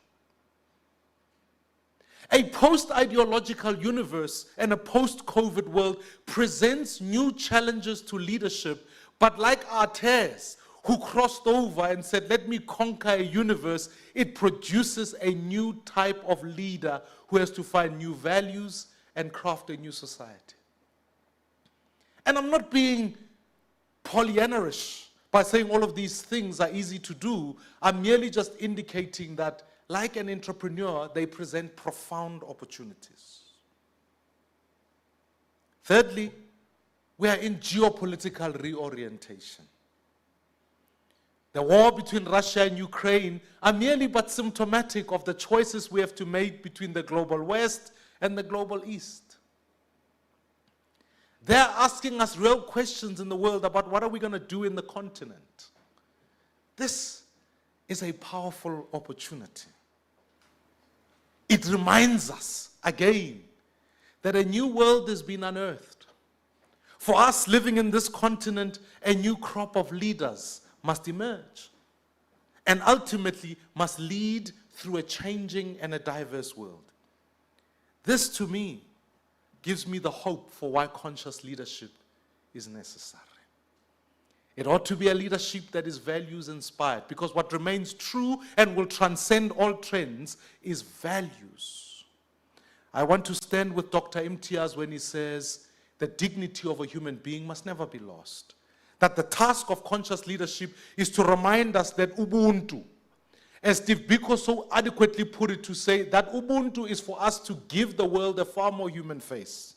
A post-ideological universe and a post-COVID world presents new challenges to leadership, but like Artes, who crossed over and said, let me conquer a universe, it produces a new type of leader who has to find new values and craft a new society. And I'm not being Pollyanna-ish by saying all of these things are easy to do. I'm merely just indicating that, like an entrepreneur, they present profound opportunities. Thirdly, we are in geopolitical reorientation. The war between Russia and Ukraine are merely but symptomatic of the choices we have to make between the global West and the global East. They're asking us real questions in the world about what are we going to do in the continent. This is a powerful opportunity. It reminds us, again, that a new world has been unearthed. For us living in this continent, a new crop of leaders must emerge and ultimately must lead through a changing and a diverse world. This, to me, gives me the hope for why conscious leadership is necessary. It ought to be a leadership that is values-inspired, because what remains true and will transcend all trends is values. I want to stand with Dr. Imtiaz when he says the dignity of a human being must never be lost. That the task of conscious leadership is to remind us that Ubuntu, as Steve Biko so adequately put it, to say that Ubuntu is for us to give the world a far more human face.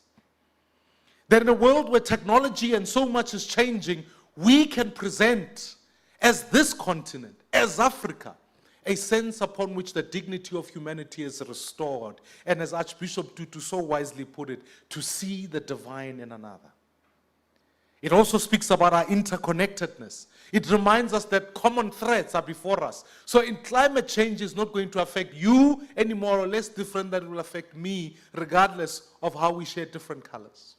That in a world where technology and so much is changing, we can present, as this continent, as Africa, a sense upon which the dignity of humanity is restored. And as Archbishop Tutu so wisely put it, to see the divine in another. It also speaks about our interconnectedness. It reminds us that common threats are before us. So in climate change is not going to affect you any more or less different than it will affect me, regardless of how we share different colors.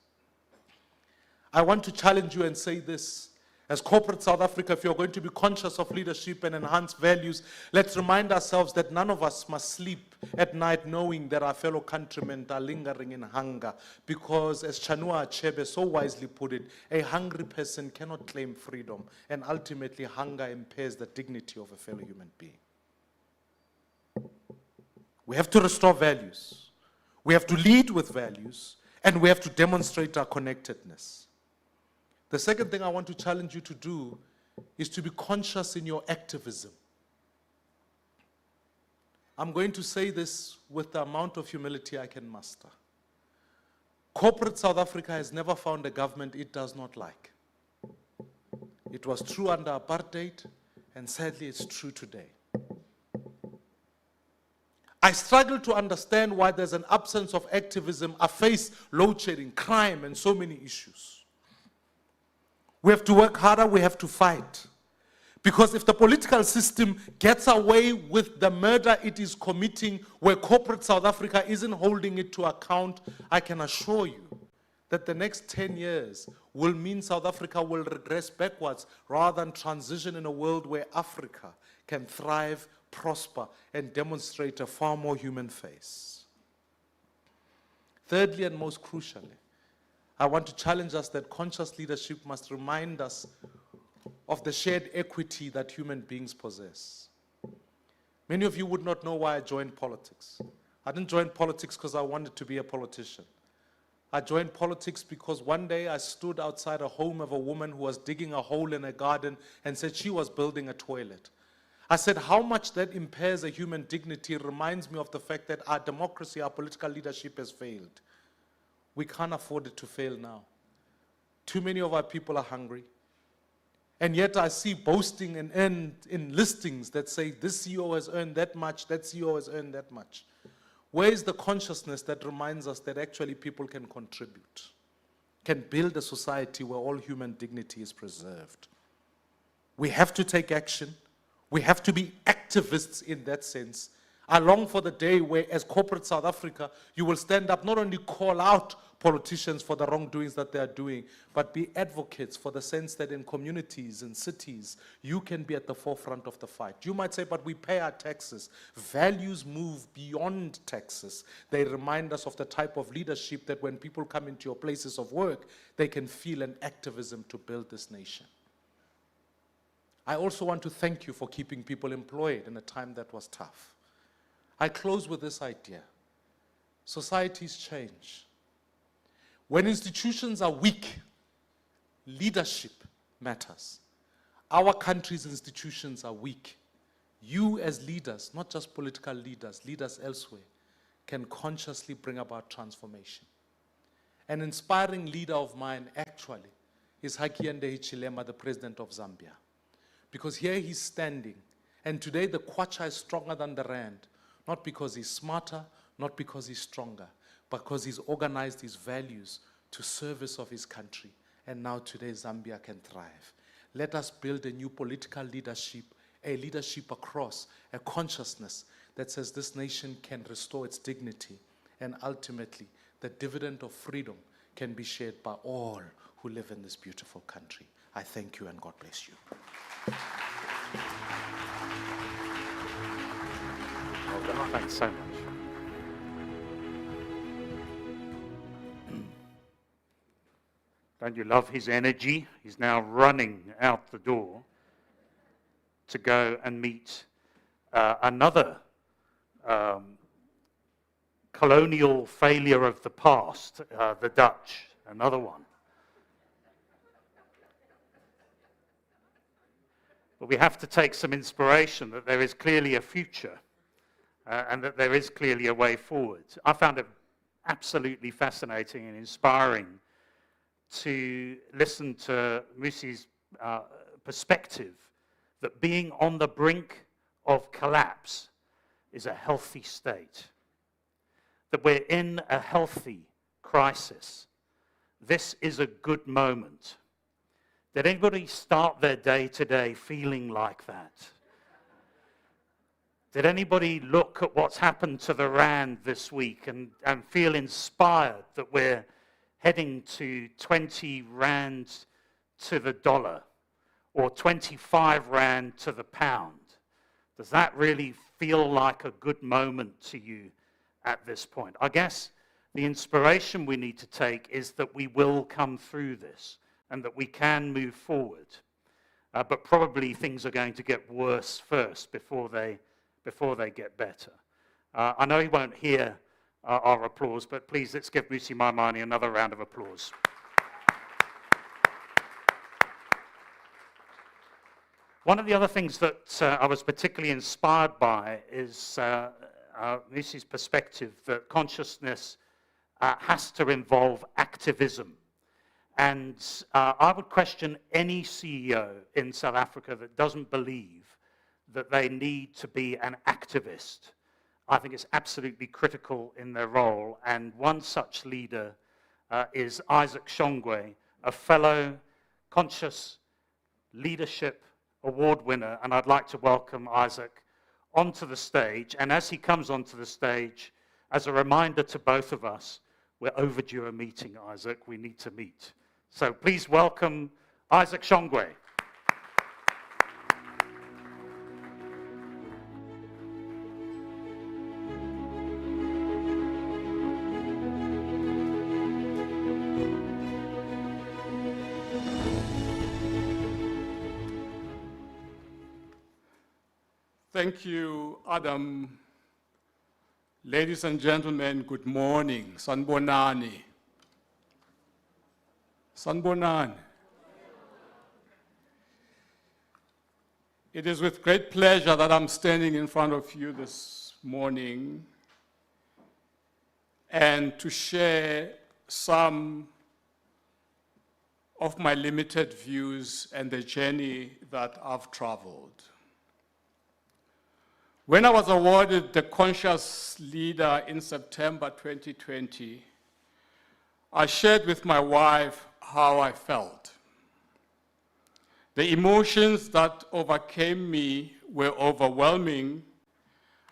I want to challenge you and say this. As corporate South Africa, if you're going to be conscious of leadership and enhance values, let's remind ourselves that none of us must sleep at night knowing that our fellow countrymen are lingering in hunger. Because as Chanua Achebe so wisely put it, a hungry person cannot claim freedom, and ultimately hunger impairs the dignity of a fellow human being. We have to restore values. We have to lead with values, and we have to demonstrate our connectedness. The second thing I want to challenge you to do is to be conscious in your activism. I'm going to say this with the amount of humility I can muster. Corporate South Africa has never found a government it does not like. It was true under apartheid, and sadly it's true today. I struggle to understand why there's an absence of activism. I face load shedding, crime, and so many issues. We have to work harder, we have to fight. Because if the political system gets away with the murder it is committing, where corporate South Africa isn't holding it to account, I can assure you that the next 10 years will mean South Africa will regress backwards rather than transition in a world where Africa can thrive, prosper, and demonstrate a far more human face. Thirdly, and most crucially, I want to challenge us that conscious leadership must remind us of the shared equity that human beings possess. Many of you would not know why I joined politics. I didn't join politics because I wanted to be a politician. I joined politics because one day I stood outside a home of a woman who was digging a hole in a garden and said she was building a toilet. I said how much that impairs a human dignity reminds me of the fact that our democracy, our political leadership has failed. We can't afford it to fail now. Too many of our people are hungry. And yet I see boasting and in listings that say this CEO has earned that much, that CEO has earned that much. Where is the consciousness that reminds us that actually people can contribute, can build a society where all human dignity is preserved? We have to take action. We have to be activists in that sense. I long for the day where, as corporate South Africa, you will stand up, not only call out politicians for the wrongdoings that they are doing, but be advocates for the sense that in communities and cities, you can be at the forefront of the fight. You might say, but we pay our taxes. Values move beyond taxes. They remind us of the type of leadership that when people come into your places of work, they can feel an activism to build this nation. I also want to thank you for keeping people employed in a time that was tough. I close with this idea. Societies change. When institutions are weak, leadership matters. Our country's institutions are weak. You as leaders, not just political leaders, leaders elsewhere, can consciously bring about transformation. An inspiring leader of mine, actually, is Hakainde Hichilema, the president of Zambia. Because here he's standing, and today the kwacha is stronger than the rand, not because he's smarter, not because he's stronger, but because he's organized his values to service of his country. And now today Zambia can thrive. Let us build a new political leadership, a leadership across, a consciousness that says this nation can restore its dignity, and ultimately the dividend of freedom can be shared by all who live in this beautiful country. I thank you and God bless you. Thanks so much. Don't you love his energy? He's now running out the door to go and meet another colonial failure of the past, the Dutch, another one. But we have to take some inspiration that there is clearly a future and that there is clearly a way forward. I found it absolutely fascinating and inspiring to listen to Musi's perspective that being on the brink of collapse is a healthy state, that we're in a healthy crisis. This is a good moment. Did anybody start their day today feeling like that? Did anybody look at what's happened to the rand this week and feel inspired that we're heading to 20 rand to the dollar or 25 rand to the pound? Does that really feel like a good moment to you at this point? I guess the inspiration we need to take is that we will come through this and that we can move forward. But probably things are going to get worse first before they get better. I know he won't hear our applause, but please let's give Musi Maimane another round of applause. One of the other things that I was particularly inspired by is Musi's perspective that consciousness has to involve activism. And I would question any CEO in South Africa that doesn't believe that they need to be an activist. I think it's absolutely critical in their role. And one such leader is Isaac Shongwe, a fellow Conscious Leadership Award winner. And I'd like to welcome Isaac onto the stage. And as he comes onto the stage, as a reminder to both of us, we're overdue a meeting, Isaac. We need to meet. So please welcome Isaac Shongwe. Thank you, Adam. Ladies and gentlemen, good morning. Sanbonani. Sanbonani. It is with great pleasure that I'm standing in front of you this morning and to share some of my limited views and the journey that I've traveled. When I was awarded the Conscious Leader in September 2020, I shared with my wife how I felt. The emotions that overcame me were overwhelming.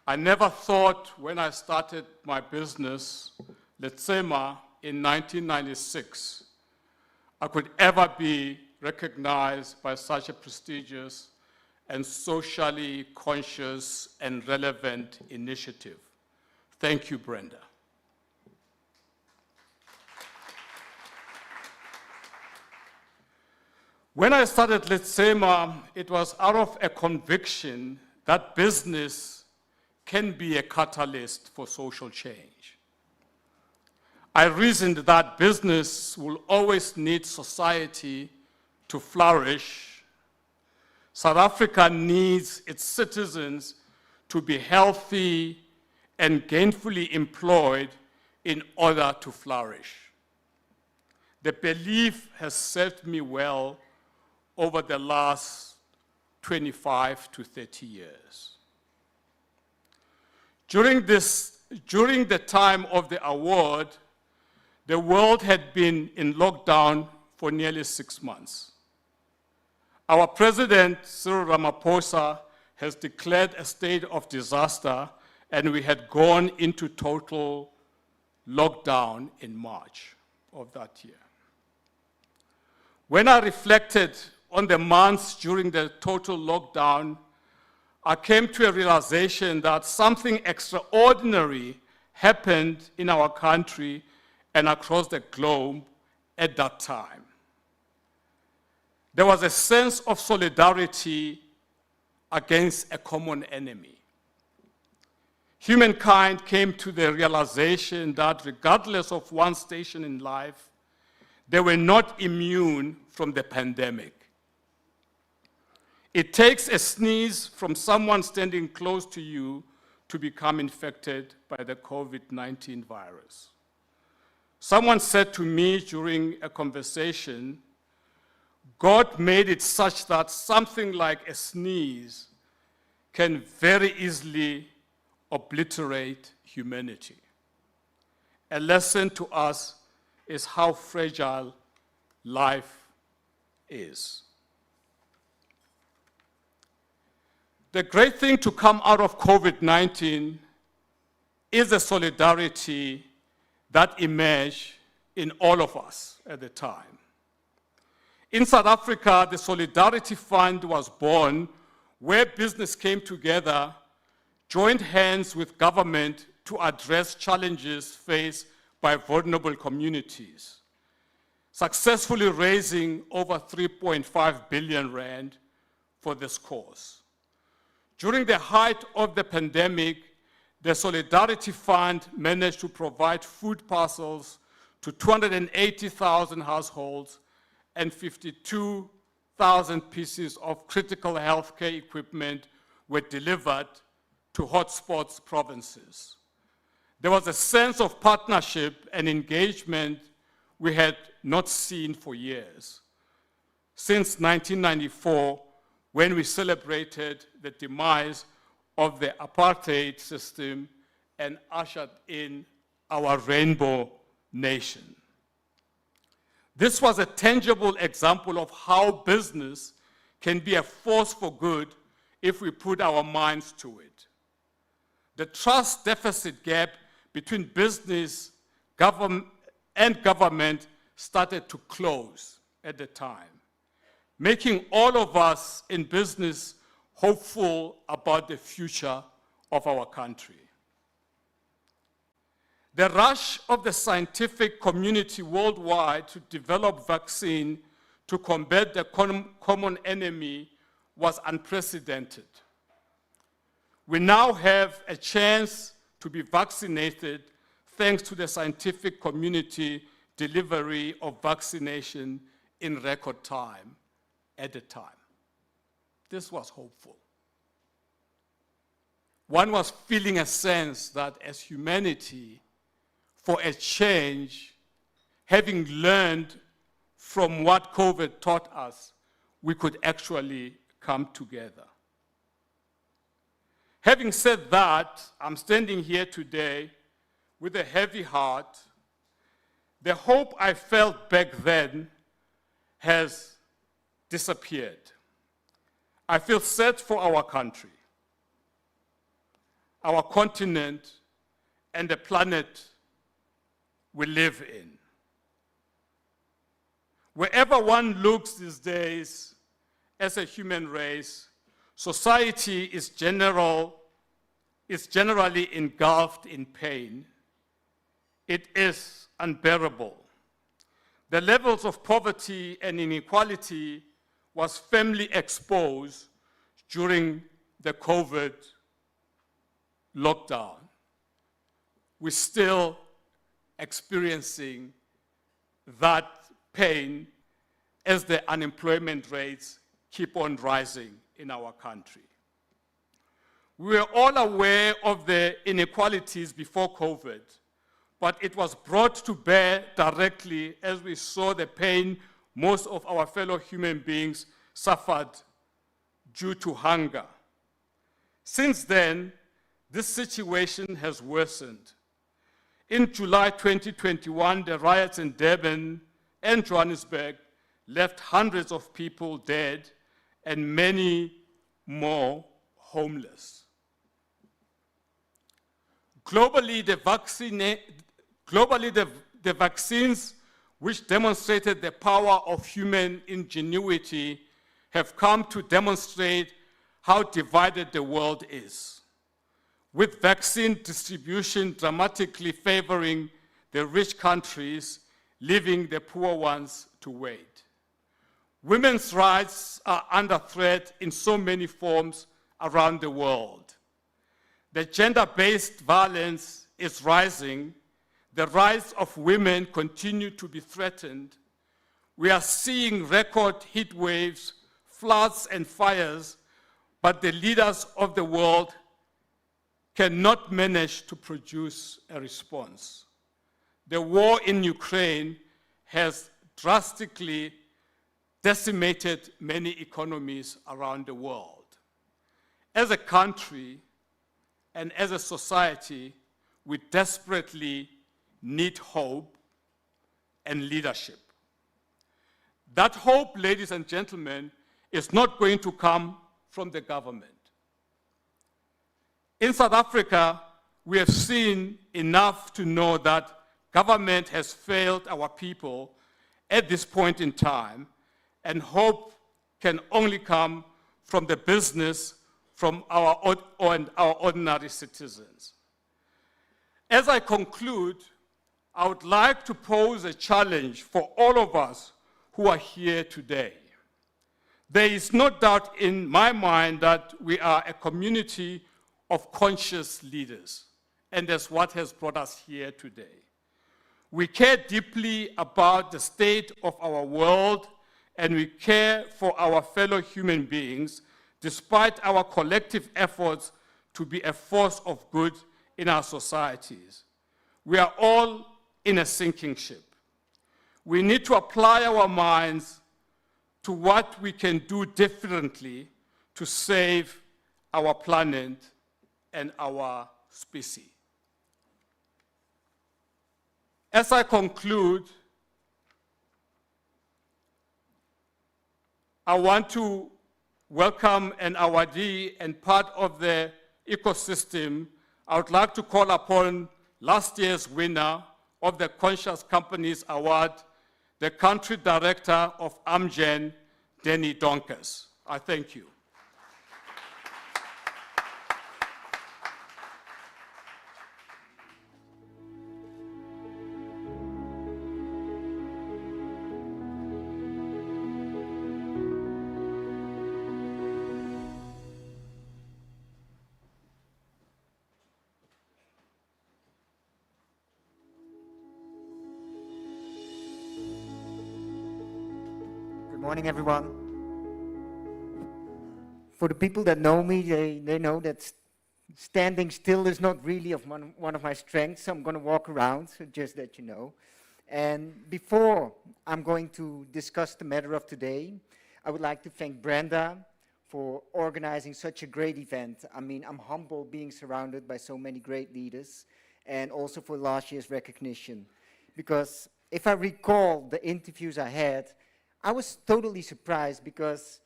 I never thought when I started my business, Letsema, in 1996, I could ever be recognized by such a prestigious and socially conscious and relevant initiative. Thank you, Brenda. When I started Letsema, it was out of a conviction that business can be a catalyst for social change. I reasoned that business will always need society to flourish. South Africa needs its citizens to be healthy and gainfully employed in order to flourish. The belief has served me well over the last 25 to 30 years. During the time of the award, the world had been in lockdown for nearly 6 months. Our President, Cyril Ramaphosa, has declared a state of disaster, and we had gone into total lockdown in March of that year. When I reflected on the months during the total lockdown, I came to a realization that something extraordinary happened in our country and across the globe at that time. There was a sense of solidarity against a common enemy. Humankind came to the realization that regardless of one's station in life, they were not immune from the pandemic. It takes a sneeze from someone standing close to you to become infected by the COVID-19 virus. Someone said to me during a conversation, God made it such that something like a sneeze can very easily obliterate humanity. A lesson to us is how fragile life is. The great thing to come out of COVID-19 is the solidarity that emerged in all of us at the time. In South Africa, the Solidarity Fund was born, where business came together, joined hands with government to address challenges faced by vulnerable communities, successfully raising over 3.5 billion rand for this cause. During the height of the pandemic, the Solidarity Fund managed to provide food parcels to 280,000 households and 52,000 pieces of critical healthcare equipment were delivered to hotspots provinces. There was a sense of partnership and engagement we had not seen for years, since 1994, when we celebrated the demise of the apartheid system and ushered in our rainbow nation. This was a tangible example of how business can be a force for good if we put our minds to it. The trust deficit gap between business and government started to close at the time, making all of us in business hopeful about the future of our country. The rush of the scientific community worldwide to develop vaccine to combat the common enemy was unprecedented. We now have a chance to be vaccinated thanks to the scientific community delivery of vaccination in record time at the time. This was hopeful. One was feeling a sense that as humanity, for a change, having learned from what COVID taught us, we could actually come together. Having said that, I'm standing here today with a heavy heart. The hope I felt back then has disappeared. I feel sad for our country, our continent, and the planet we live in. Wherever one looks these days as a human race, society is generally engulfed in pain. It is unbearable. The levels of poverty and inequality was firmly exposed during the COVID lockdown. We're still experiencing that pain as the unemployment rates keep on rising in our country. We were all aware of the inequalities before COVID, but it was brought to bear directly as we saw the pain most of our fellow human beings suffered due to hunger. Since then, this situation has worsened. In July 2021, the riots in Durban and Johannesburg left hundreds of people dead and many more homeless. Globally, the vaccines which demonstrated the power of human ingenuity have come to demonstrate how divided the world is, with vaccine distribution dramatically favoring the rich countries, leaving the poor ones to wait. Women's rights are under threat in so many forms around the world. The gender-based violence is rising. The rights of women continue to be threatened. We are seeing record heat waves, floods, and fires, but the leaders of the world cannot manage to produce a response. The war in Ukraine has drastically decimated many economies around the world. As a country and as a society, we desperately need hope and leadership. That hope, ladies and gentlemen, is not going to come from the government. In South Africa, we have seen enough to know that government has failed our people at this point in time, and hope can only come from the business, from our ordinary citizens. As I conclude, I would like to pose a challenge for all of us who are here today. There is no doubt in my mind that we are a community of conscious leaders, and that's what has brought us here today. We care deeply about the state of our world, and we care for our fellow human beings, despite our collective efforts to be a force of good in our societies. We are all in a sinking ship. We need to apply our minds to what we can do differently to save our planet and our species. As I conclude, I want to welcome an awardee and part of the ecosystem. I would like to call upon last year's winner of the Conscious Companies Award, the country director of Amgen, Duncas. I thank you. Good morning, everyone. For the people that know me, they know that standing still is not really one of my strengths. So I'm going to walk around, so just that you know. And before I'm going to discuss the matter of today, I would like to thank Brenda for organizing such a great event. I mean, I'm humbled being surrounded by so many great leaders, and also for last year's recognition. Because if I recall the interviews I had, I was totally surprised, because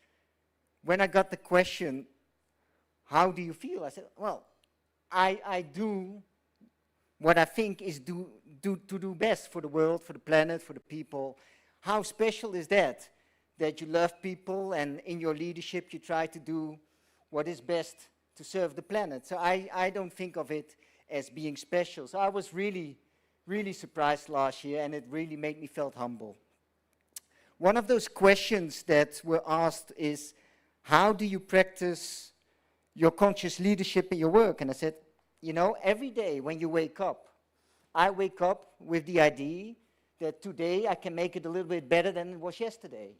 when I got the question, how do you feel? I said, well, I do what I think is to do best for the world, for the planet, for the people. How special is that? That you love people, and in your leadership you try to do what is best to serve the planet. So I don't think of it as being special. So I was really, really surprised last year, and it really made me feel humble. One of those questions that were asked is, how do you practice your conscious leadership in your work? And I said, you know, every day when you wake up, I wake up with the idea that today I can make it a little bit better than it was yesterday.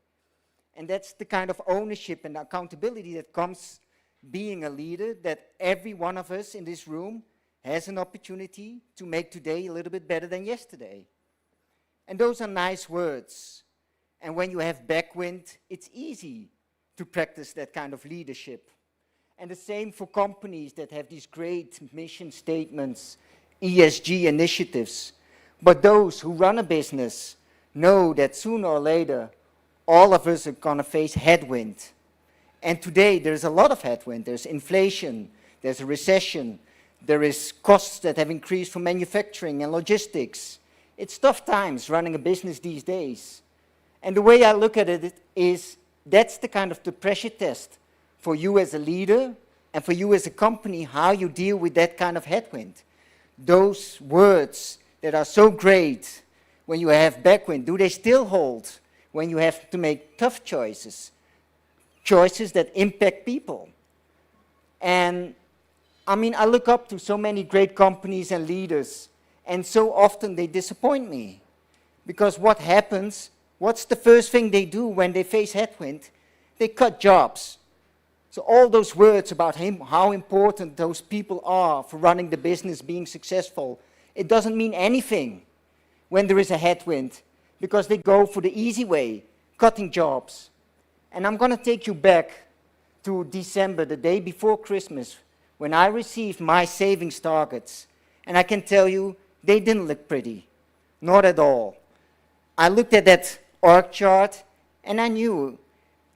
And that's the kind of ownership and accountability that comes being a leader, that every one of us in this room has an opportunity to make today a little bit better than yesterday. And those are nice words. And when you have backwind, it's easy to practice that kind of leadership. And the same for companies that have these great mission statements, ESG initiatives. But those who run a business know that sooner or later, all of us are going to face headwind. And today, there's a lot of headwind. There's inflation, there's a recession, there is costs that have increased for manufacturing and logistics. It's tough times running a business these days. And the way I look at it is, that's the kind of the pressure test for you as a leader and for you as a company, how you deal with that kind of headwind. Those words that are so great when you have backwind, do they still hold when you have to make tough choices? Choices that impact people. And I mean, I look up to so many great companies and leaders, and so often they disappoint me. Because what happens, what's the first thing they do when they face headwind? They cut jobs. So all those words about how important those people are for running the business, being successful, it doesn't mean anything when there is a headwind, because they go for the easy way, cutting jobs. And I'm going to take you back to December, the day before Christmas, when I received my savings targets. And I can tell you, they didn't look pretty, not at all. I looked at that org chart, and I knew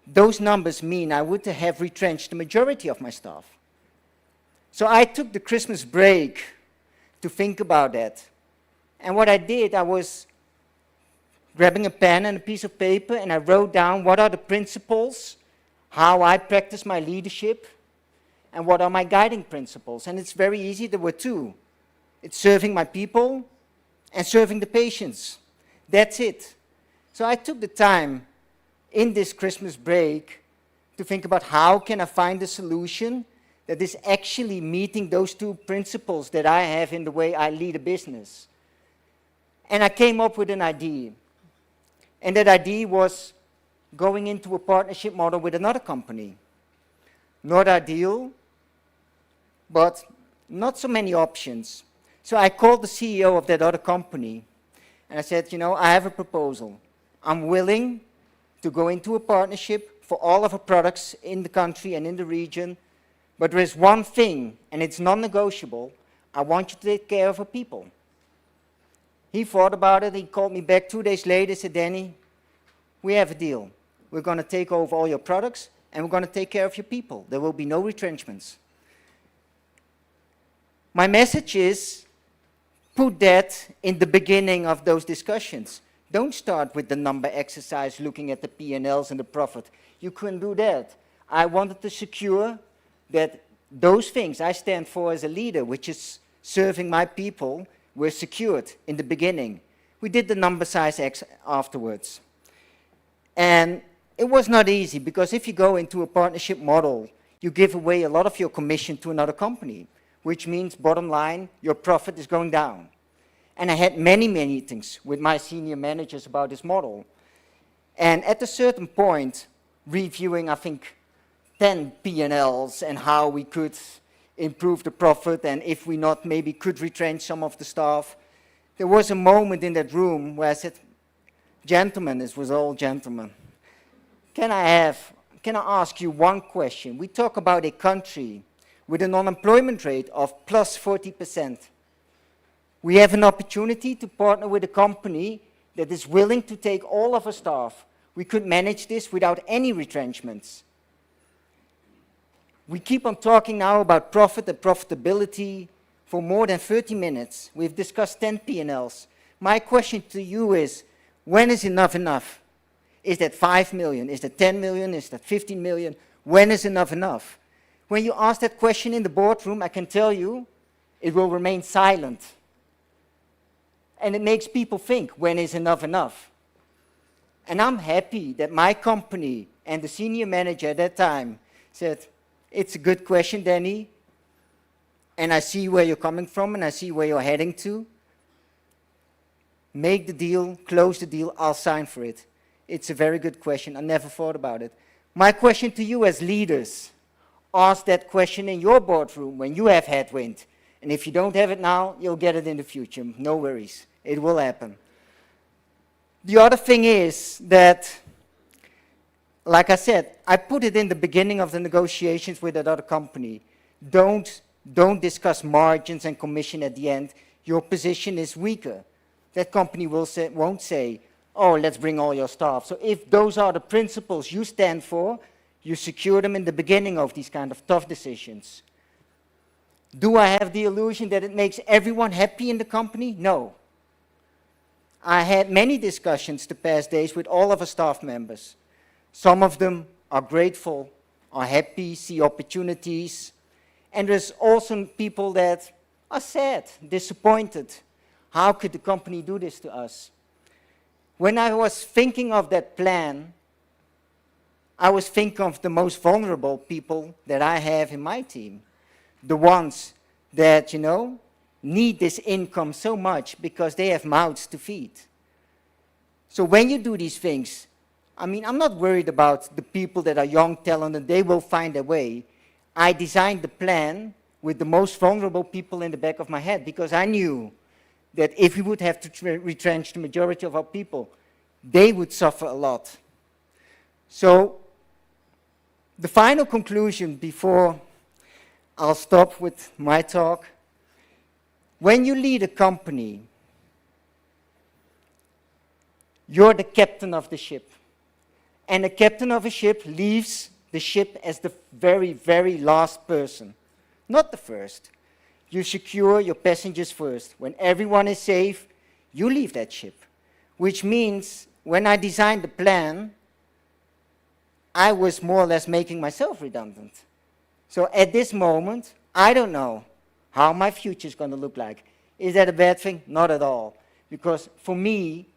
those numbers mean I would have retrenched the majority of my staff. So I took the Christmas break to think about that. And what I did, I was grabbing a pen and a piece of paper, and I wrote down what are the principles, how I practice my leadership, and what are my guiding principles. And it's very easy, there were two. It's serving my people and serving the patients. That's it. So I took the time in this Christmas break to think about how can I find a solution that is actually meeting those two principles that I have in the way I lead a business. And I came up with an idea. And that idea was going into a partnership model with another company. Not ideal, but not so many options. So I called the CEO of that other company, and I said, you know, I have a proposal. I'm willing to go into a partnership for all of our products in the country and in the region, but there is one thing, and it's non-negotiable. I want you to take care of our people. He thought about it. He called me back 2 days later, said, Danny, we have a deal. We're going to take over all your products, and we're going to take care of your people. There will be no retrenchments. My message is, put that in the beginning of those discussions. Don't start with the number exercise, looking at the P&Ls and the profit. You couldn't do that. I wanted to secure that those things I stand for as a leader, which is serving my people, were secured in the beginning. We did the number size afterwards. And it was not easy, because if you go into a partnership model, you give away a lot of your commission to another company, which means, bottom line, your profit is going down. And I had many meetings with my senior managers about this model. And at a certain point, reviewing, I think, 10 P&Ls and how we could improve the profit, and if we not maybe could retrench some of the staff, there was a moment in that room where I said, gentlemen, this was all gentlemen, can I ask you one question? We talk about a country with an unemployment rate of plus 40%. We have an opportunity to partner with a company that is willing to take all of our staff. We could manage this without any retrenchments. We keep on talking now about profit and profitability for more than 30 minutes. We've discussed 10 P&Ls. My question to you is, when is enough enough? Is that 5 million? Is that 10 million? Is that 15 million? When is enough enough? When you ask that question in the boardroom, I can tell you, it will remain silent. And it makes people think, when is enough enough? And I'm happy that my company and the senior manager at that time said, it's a good question, Danny, and I see where you're coming from, and I see where you're heading to. Make the deal, close the deal, I'll sign for it. It's a very good question. I never thought about it. My question to you as leaders, ask that question in your boardroom when you have headwind. And if you don't have it now, you'll get it in the future. No worries. It will happen. The other thing is that, like I said, I put it in the beginning of the negotiations with that other company. Don't discuss margins and commission at the end. Your position is weaker. That company won't say, oh, let's bring all your staff. So if those are the principles you stand for, you secure them in the beginning of these kind of tough decisions. Do I have the illusion that it makes everyone happy in the company? No. I had many discussions the past days with all of our staff members. Some of them are grateful, are happy, see opportunities. And there's also people that are sad, disappointed. How could the company do this to us? When I was thinking of that plan, I was thinking of the most vulnerable people that I have in my team. The ones that, need this income so much because they have mouths to feed. So when you do these things, I'm not worried about the people that are young, talented, they will find a way. I designed the plan with the most vulnerable people in the back of my head because I knew that if we would have to retrench the majority of our people, they would suffer a lot. So the final conclusion before I'll stop with my talk, when you lead a company, you're the captain of the ship. And the captain of a ship leaves the ship as the very, very last person, not the first. You secure your passengers first. When everyone is safe, you leave that ship. Which means when I designed the plan, I was more or less making myself redundant. So at this moment, I don't know how my future is going to look like. Is that a bad thing? Not at all. Because for me,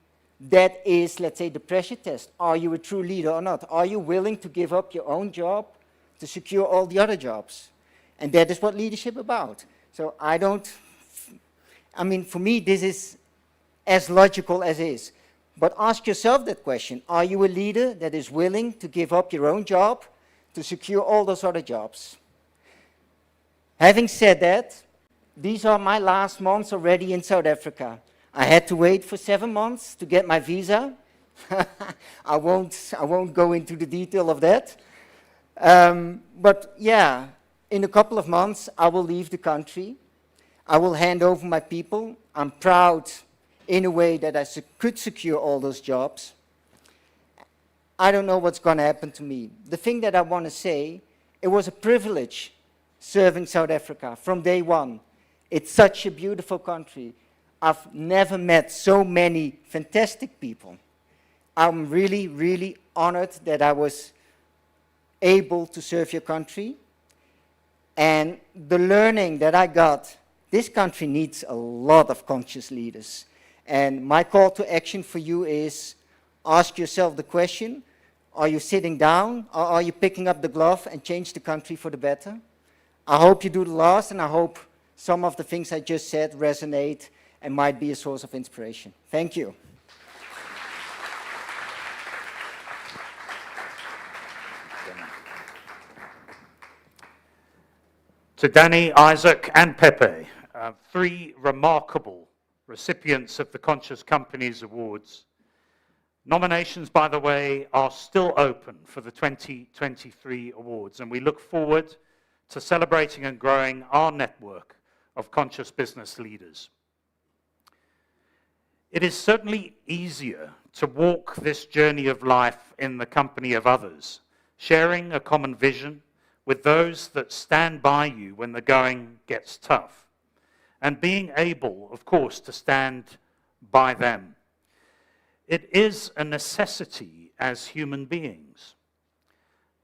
that is, let's say, the pressure test. Are you a true leader or not? Are you willing to give up your own job to secure all the other jobs? And that is what leadership is about. So for me, this is as logical as is. But ask yourself that question. Are you a leader that is willing to give up your own job to secure all those other jobs? Having said that, these are my last months already in South Africa. I had to wait for 7 months to get my visa. I won't go into the detail of that. But yeah, in a couple of months, I will leave the country. I will hand over my people. I'm proud in a way that I could secure all those jobs. I don't know what's going to happen to me. The thing that I want to say, it was a privilege serving South Africa from day one. It's such a beautiful country. I've never met so many fantastic people. I'm really, really honored that I was able to serve your country. And the learning that I got, this country needs a lot of conscious leaders. And my call to action for you is, ask yourself the question, are you sitting down or are you picking up the glove and change the country for the better? I hope you do the last, and I hope some of the things I just said resonate and might be a source of inspiration. Thank you. To Danny, Isaac, and Pepe, three remarkable recipients of the Conscious Companies Awards. Nominations, by the way, are still open for the 2023 awards, and we look forward to celebrating and growing our network of conscious business leaders. It is certainly easier to walk this journey of life in the company of others, sharing a common vision with those that stand by you when the going gets tough, and being able, of course, to stand by them. It is a necessity as human beings.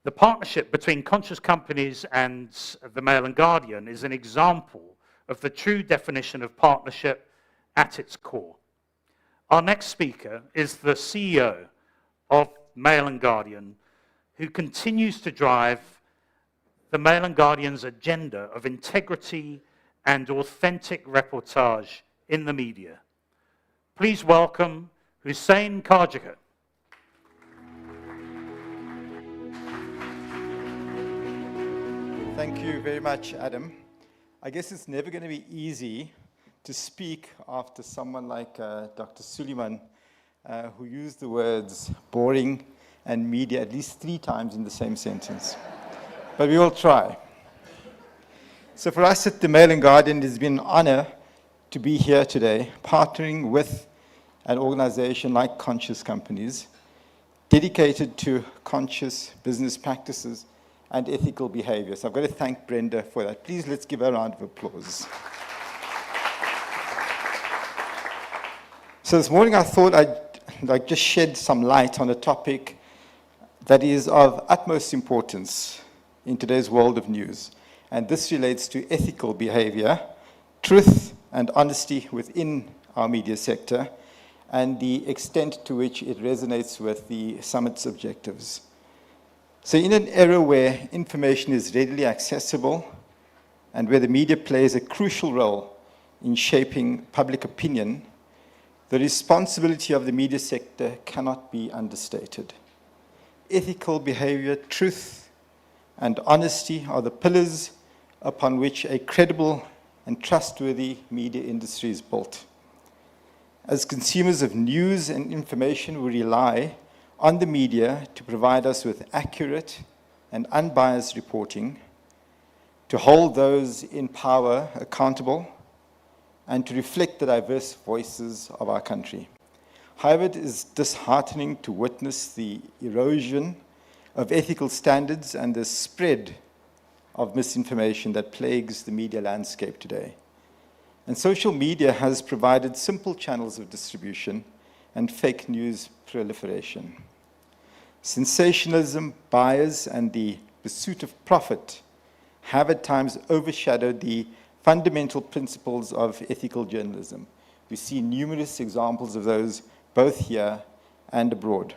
The partnership between Conscious Companies and the Mail and Guardian is an example of the true definition of partnership at its core. Our next speaker is the CEO of Mail and Guardian, who continues to drive the Mail and Guardian's agenda of integrity and authentic reportage in the media. Please welcome Hussein Karjika. Thank you very much, Adam. I guess it's never going to be easy to speak after someone like Dr. Suleiman, who used the words boring and media at least 3 times in the same sentence. But we will try. So for us at the Mail and Guardian, it has been an honor to be here today, partnering with an organization like Conscious Companies, dedicated to conscious business practices and ethical behavior. So I've got to thank Brenda for that. Please, let's give her a round of applause. So this morning I thought I'd just shed some light on a topic that is of utmost importance in today's world of news. And this relates to ethical behavior, truth and honesty within our media sector, and the extent to which it resonates with the summit's objectives. So in an era where information is readily accessible and where the media plays a crucial role in shaping public opinion, the responsibility of the media sector cannot be understated. Ethical behavior, truth, and honesty are the pillars upon which a credible and trustworthy media industry is built. As consumers of news and information, we rely on the media to provide us with accurate and unbiased reporting, to hold those in power accountable, and to reflect the diverse voices of our country. However, it is disheartening to witness the erosion of ethical standards and the spread of misinformation that plagues the media landscape today. And social media has provided simple channels of distribution and fake news proliferation. Sensationalism, bias, and the pursuit of profit have at times overshadowed the fundamental principles of ethical journalism. We see numerous examples of those both here and abroad.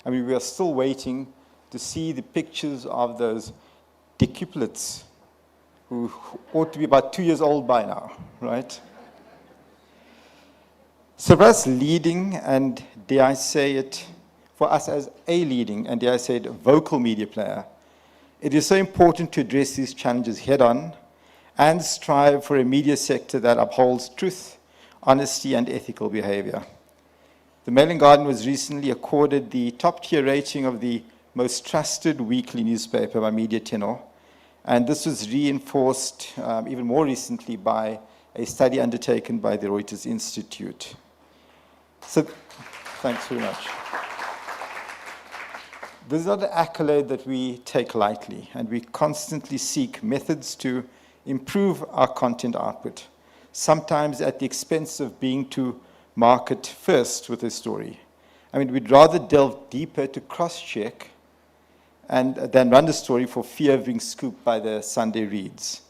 I mean, we are still waiting to see the pictures of those decuplets who ought to be about 2 years old by now, right? So for us leading, and dare I say it, for us as a leading, and dare I say it, vocal media player, it is so important to address these challenges head on and strive for a media sector that upholds truth, honesty, and ethical behavior. The Mail and Guardian was recently accorded the top-tier rating of the most trusted weekly newspaper by Media Tenor, and this was reinforced even more recently by a study undertaken by the Reuters Institute. So, thanks very much. This is not an accolade that we take lightly, and we constantly seek methods to improve our content output, sometimes at the expense of being too market first with a story. I mean, we'd rather delve deeper to cross-check than run the story for fear of being scooped by the Sunday reads.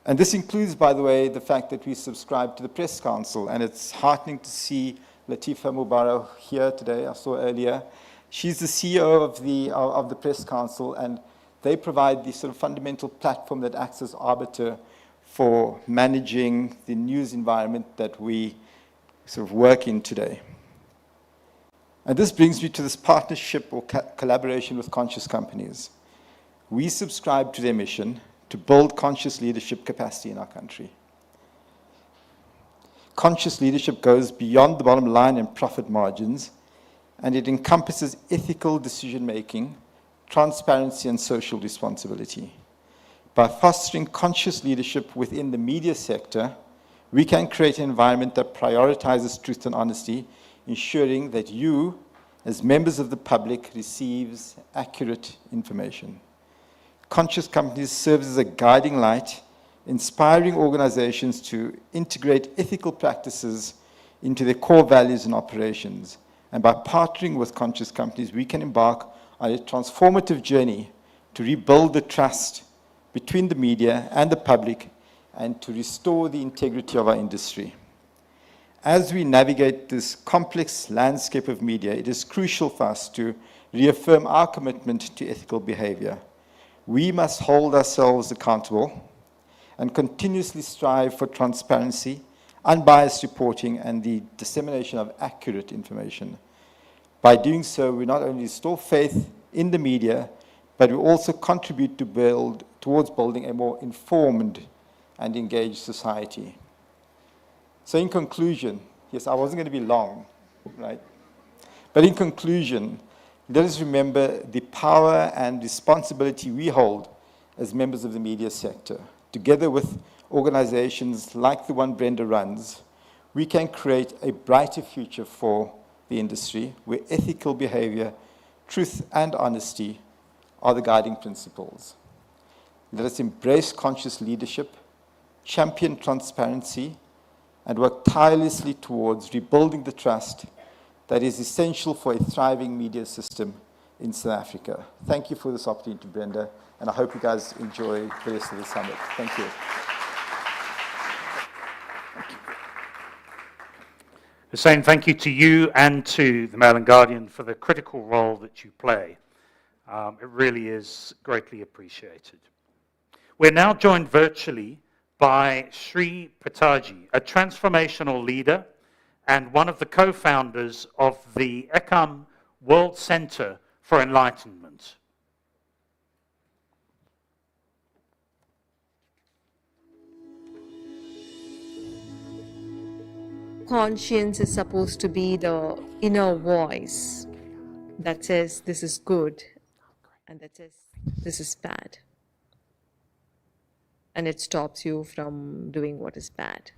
And this includes, by the way, the fact that we subscribe to the Press Council, and it's heartening to see Latifa Mubarak here today, I saw earlier. She's the CEO of the Press Council, and they provide the sort of fundamental platform that acts as arbiter for managing the news environment that we sort of work in today. And this brings me to this partnership or collaboration with conscious companies. We subscribe to their mission to build conscious leadership capacity in our country. Conscious leadership goes beyond the bottom line and profit margins, and it encompasses ethical decision-making, transparency, and social responsibility. By fostering conscious leadership within the media sector, we can create an environment that prioritizes truth and honesty, ensuring that you, as members of the public, receives accurate information. Conscious companies serve as a guiding light, inspiring organizations to integrate ethical practices into their core values and operations. And by partnering with conscious companies, we can embark on a transformative journey to rebuild the trust between the media and the public and to restore the integrity of our industry. As we navigate this complex landscape of media, it is crucial for us to reaffirm our commitment to ethical behavior. We must hold ourselves accountable and continuously strive for transparency, unbiased reporting, and the dissemination of accurate information. By doing so, we not only restore faith in the media, but we also contribute towards building a more informed and engaged society. So in conclusion, yes, I wasn't going to be long, right? But in conclusion, let us remember the power and responsibility we hold as members of the media sector. Together with organizations like the one Brenda runs, we can create a brighter future for the industry where ethical behavior, truth, and honesty are the guiding principles. Let us embrace conscious leadership, champion transparency, and work tirelessly towards rebuilding the trust that is essential for a thriving media system in South Africa. Thank you for this opportunity, Brenda, and I hope you guys enjoy the rest of the summit. Thank you. Hussein, thank you to you and to the Mail and Guardian for the critical role that you play. It really is greatly appreciated. We're now joined virtually by Sri Pataji, a transformational leader and one of the co-founders of the Ekam World Center for Enlightenment. Conscience is supposed to be the inner voice that says this is good and that says this is bad. And it stops you from doing what is bad.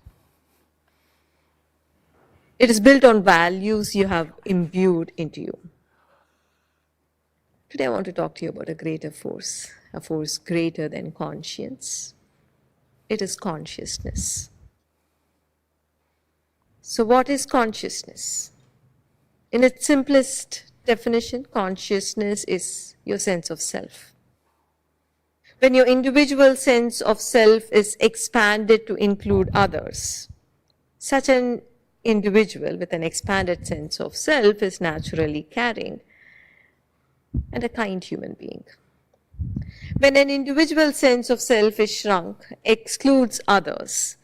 It is built on values you have imbued into you. Today I want to talk to you about a greater force, a force greater than conscience. It is consciousness. So what is consciousness? In its simplest definition, consciousness is your sense of self. When your individual sense of self is expanded to include others, such an individual with an expanded sense of self is naturally caring and a kind human being. When an individual sense of self is shrunk, excludes others,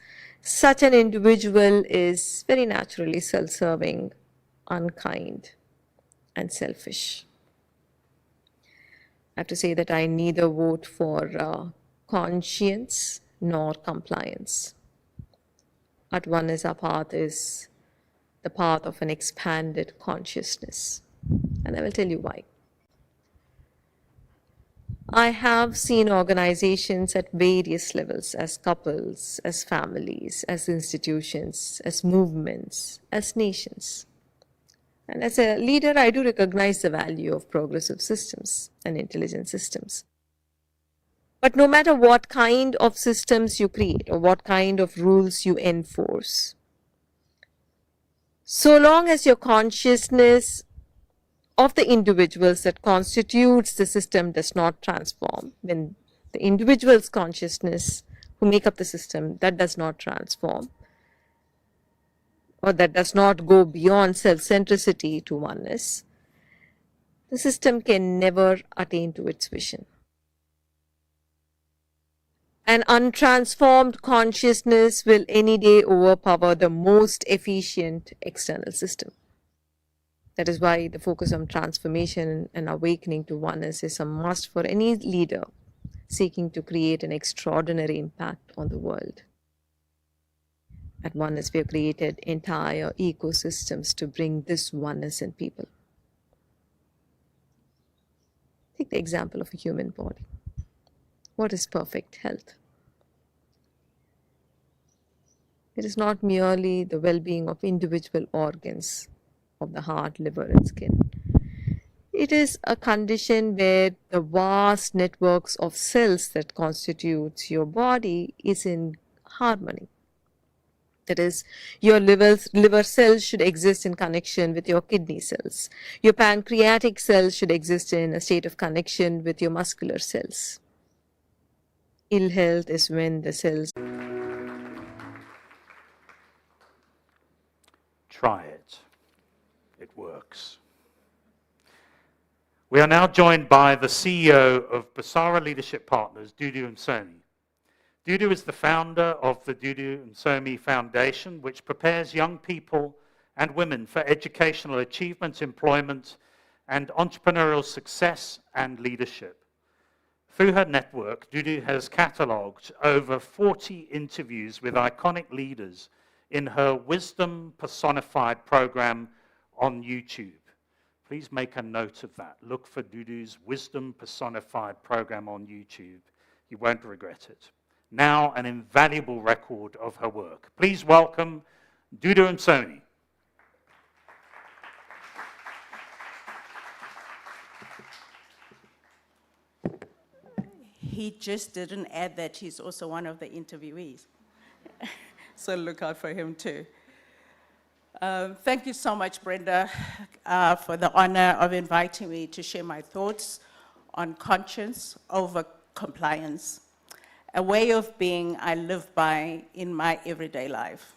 such an individual is very naturally self-serving, unkind, and selfish. I have to say that I neither vote for conscience nor compliance. At oneness, our path is the path of an expanded consciousness. And I will tell you why. I have seen organizations at various levels, as couples, as families, as institutions, as movements, as nations. And as a leader, I do recognize the value of progressive systems and intelligent systems. But no matter what kind of systems you create or what kind of rules you enforce, so long as your consciousness of the individuals that constitutes the system does not transform, when the individual's consciousness who make up the system, that does not transform, or that does not go beyond self-centricity to oneness, the system can never attain to its vision. An untransformed consciousness will any day overpower the most efficient external system. That is why the focus on transformation and awakening to oneness is a must for any leader seeking to create an extraordinary impact on the world. At Oneness, we have created entire ecosystems to bring this oneness in people. Take the example of a human body. What is perfect health? It is not merely the well-being of individual organs of the heart, liver, and skin. It is a condition where the vast networks of cells that constitutes your body is in harmony. That is, your liver cells should exist in connection with your kidney cells. Your pancreatic cells should exist in a state of connection with your muscular cells. Ill health is when the cells... Try it. It works. We are now joined by the CEO of Busara Leadership Partners, Dudu Msomi. Dudu is the founder of the Dudu Msomi Foundation, which prepares young people and women for educational achievement, employment, and entrepreneurial success and leadership. Through her network, Dudu has catalogued over 40 interviews with iconic leaders in her Wisdom Personified program on YouTube. Please make a note of that. Look for Dudu's Wisdom Personified program on YouTube. You won't regret it. Now, an invaluable record of her work. Please welcome Dudu Msomi. He just didn't add that he's also one of the interviewees. So look out for him too. Thank you so much, Brenda, for the honor of inviting me to share my thoughts on conscience over compliance, a way of being I live by in my everyday life.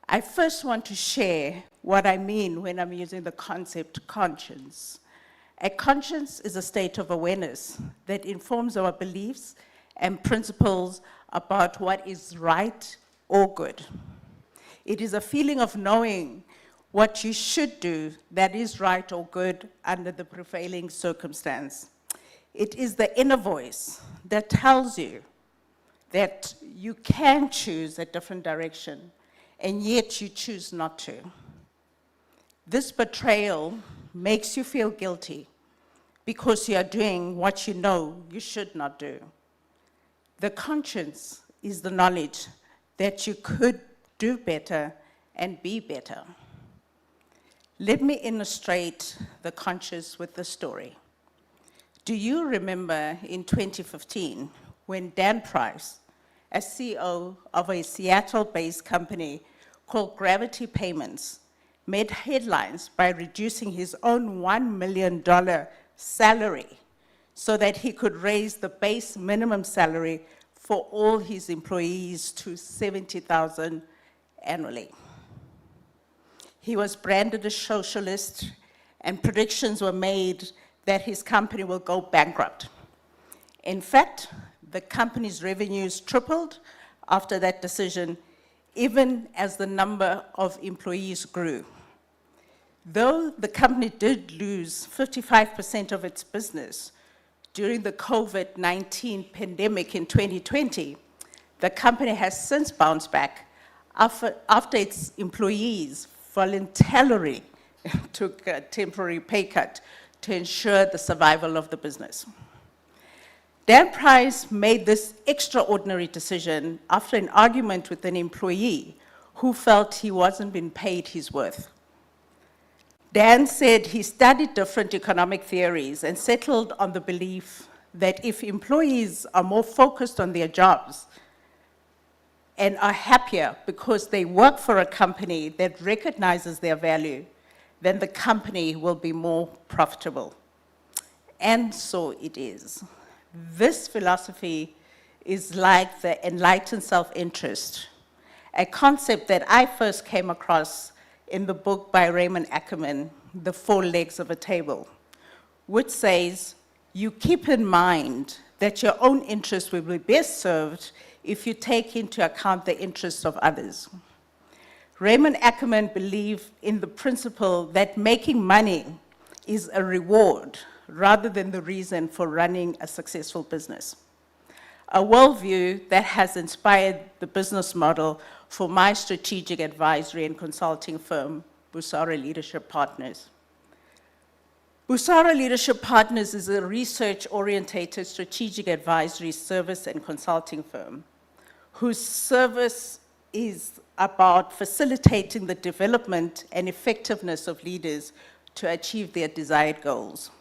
I first want to share what I mean when I'm using the concept conscience. A conscience is a state of awareness that informs our beliefs and principles about what is right or good. It is a feeling of knowing what you should do that is right or good under the prevailing circumstance. It is the inner voice that tells you that you can choose a different direction, and yet you choose not to. This betrayal makes you feel guilty because you are doing what you know you should not do. The conscience is the knowledge that you could do better and be better. Let me illustrate the conscious with the story. Do you remember in 2015 when Dan Price, a CEO of a Seattle-based company called Gravity Payments, made headlines by reducing his own $1 million salary so that he could raise the base minimum salary for all his employees to $70,000 annually? He was branded a socialist, and predictions were made that his company will go bankrupt. In fact, the company's revenues tripled after that decision, even as the number of employees grew. Though the company did lose 55% of its business during the COVID-19 pandemic in 2020, The company has since bounced back after its employees voluntarily took a temporary pay cut to ensure the survival of the business. Dan Price made this extraordinary decision after an argument with an employee who felt he wasn't being paid his worth. Dan said he studied different economic theories and settled on the belief that if employees are more focused on their jobs and are happier because they work for a company that recognizes their value, then the company will be more profitable. And so it is. This philosophy is like the enlightened self-interest, a concept that I first came across in the book by Raymond Ackerman, The Four Legs of a Table, which says, you keep in mind that your own interests will be best served if you take into account the interests of others. Raymond Ackerman believed in the principle that making money is a reward rather than the reason for running a successful business. A worldview that has inspired the business model for my strategic advisory and consulting firm, Busara Leadership Partners. Busara Leadership Partners is a research-orientated strategic advisory service and consulting firm whose service is about facilitating the development and effectiveness of leaders to achieve their desired goals.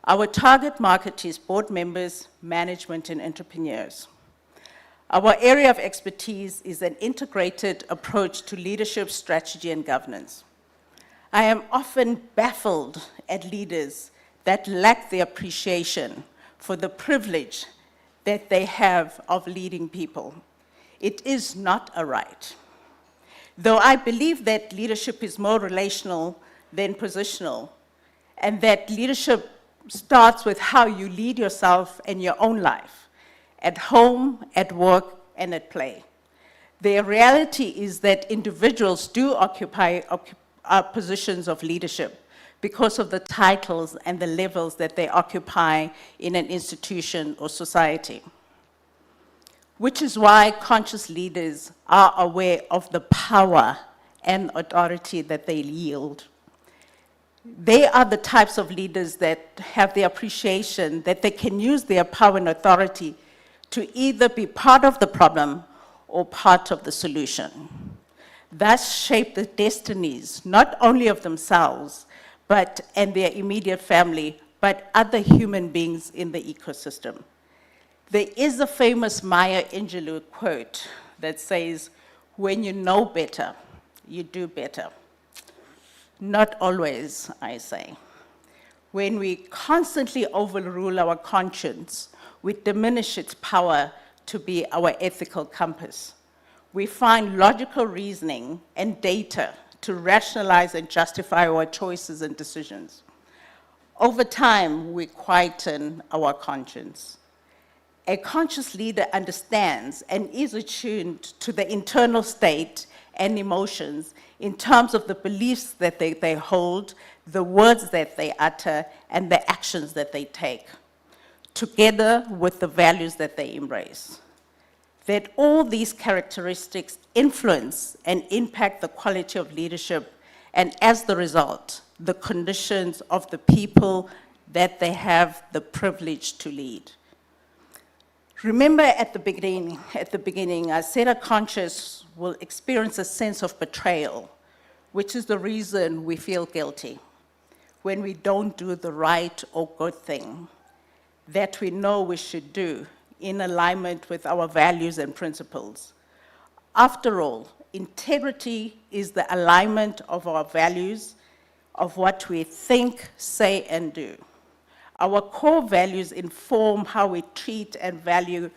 Our target market is board members, management, and entrepreneurs. Our area of expertise is an integrated approach to leadership, strategy, and governance. I am often baffled at leaders that lack the appreciation for the privilege that they have of leading people. It is not a right. Though I believe that leadership is more relational than positional, and that leadership starts with how you lead yourself and your own life, at home, at work, and at play. The reality is that individuals do occupy positions of leadership because of the titles and the levels that they occupy in an institution or society. Which is why conscious leaders are aware of the power and authority that they yield. They are the types of leaders that have the appreciation that they can use their power and authority to either be part of the problem or part of the solution. Thus shape the destinies, not only of themselves, and their immediate family, but other human beings in the ecosystem. There is a famous Maya Angelou quote that says, when you know better, you do better. Not always, I say. When we constantly overrule our conscience, we diminish its power to be our ethical compass. We find logical reasoning and data to rationalize and justify our choices and decisions. Over time, we quieten our conscience. A conscious leader understands and is attuned to the internal state and emotions in terms of the beliefs that they hold, the words that they utter, and the actions that they take, together with the values that they embrace. That all these characteristics influence and impact the quality of leadership, and as the result, the conditions of the people that they have the privilege to lead. Remember at the beginning, I said a conscious will experience a sense of betrayal, which is the reason we feel guilty when we don't do the right or good thing that we know we should do in alignment with our values and principles. After all, integrity is the alignment of our values, of what we think, say, and do. Our core values inform how we treat and value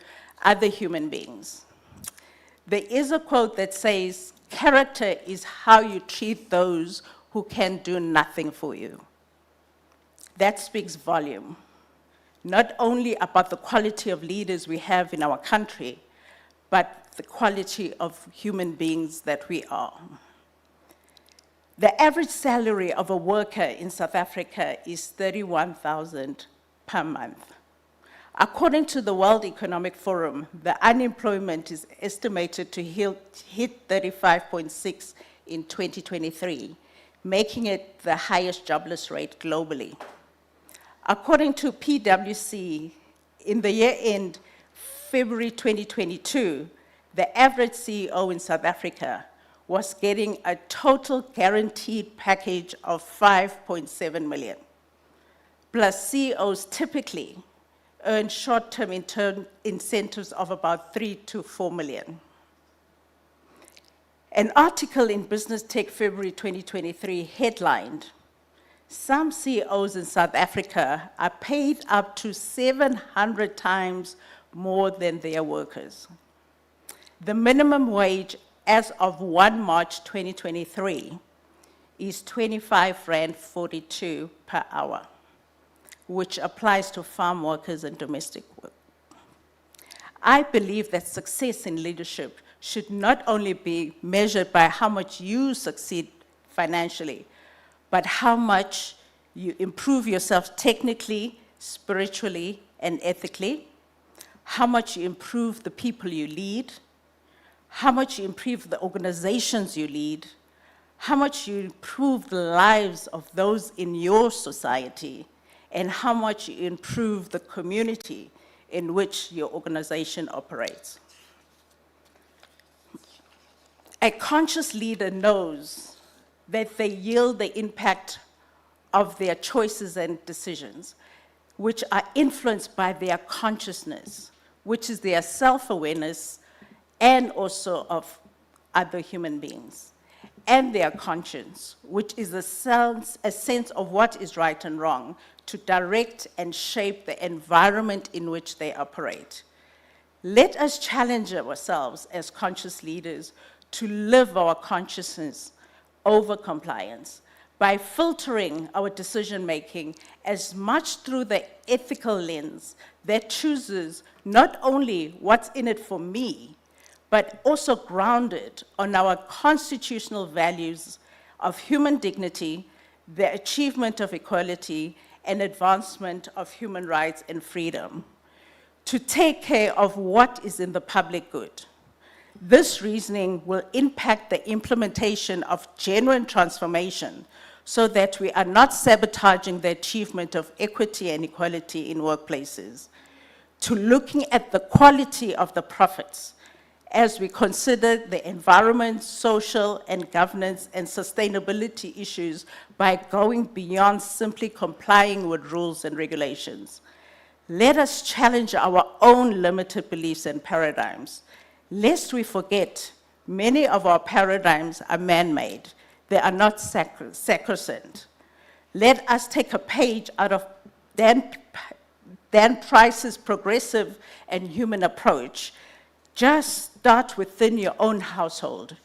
other human beings. There is a quote that says, character is how you treat those who can do nothing for you. That speaks volume, not only about the quality of leaders we have in our country, but the quality of human beings that we are. The average salary of a worker in South Africa is 31,000 per month. According to the World Economic Forum, the unemployment is estimated to hit 35.6 in 2023, making it the highest jobless rate globally. According to PwC, in the year end February 2022, the average CEO in South Africa was getting a total guaranteed package of 5.7 million. Plus CEOs typically earn short-term incentives of about 3 to 4 million. An article in Business Tech February 2023 headlined, "Some CEOs in South Africa are paid up to 700 times more than their workers." The minimum wage as of 1 March 2023 is 25.42 Rand per hour, which applies to farm workers and domestic work. I believe that success in leadership should not only be measured by how much you succeed financially, but how much you improve yourself technically, spiritually, and ethically, how much you improve the people you lead, how much you improve the organizations you lead, how much you improve the lives of those in your society, and how much you improve the community in which your organization operates. A conscious leader knows that they yield the impact of their choices and decisions, which are influenced by their consciousness, which is their self-awareness and also of other human beings, and their conscience, which is a sense of what is right and wrong, to direct and shape the environment in which they operate. Let us challenge ourselves as conscious leaders to live our consciousness over compliance by filtering our decision-making as much through the ethical lens that chooses not only what's in it for me, but also grounded on our constitutional values of human dignity, the achievement of equality, and advancement of human rights and freedom, to take care of what is in the public good. This reasoning will impact the implementation of genuine transformation so that we are not sabotaging the achievement of equity and equality in workplaces, to looking at the quality of the profits as we consider the environment, social and governance and sustainability issues by going beyond simply complying with rules and regulations. Let us challenge our own limited beliefs and paradigms. Lest we forget, many of our paradigms are man-made. They are not sacrosanct. Let us take a page out of Dan Price's progressive and human approach. Just start within your own household.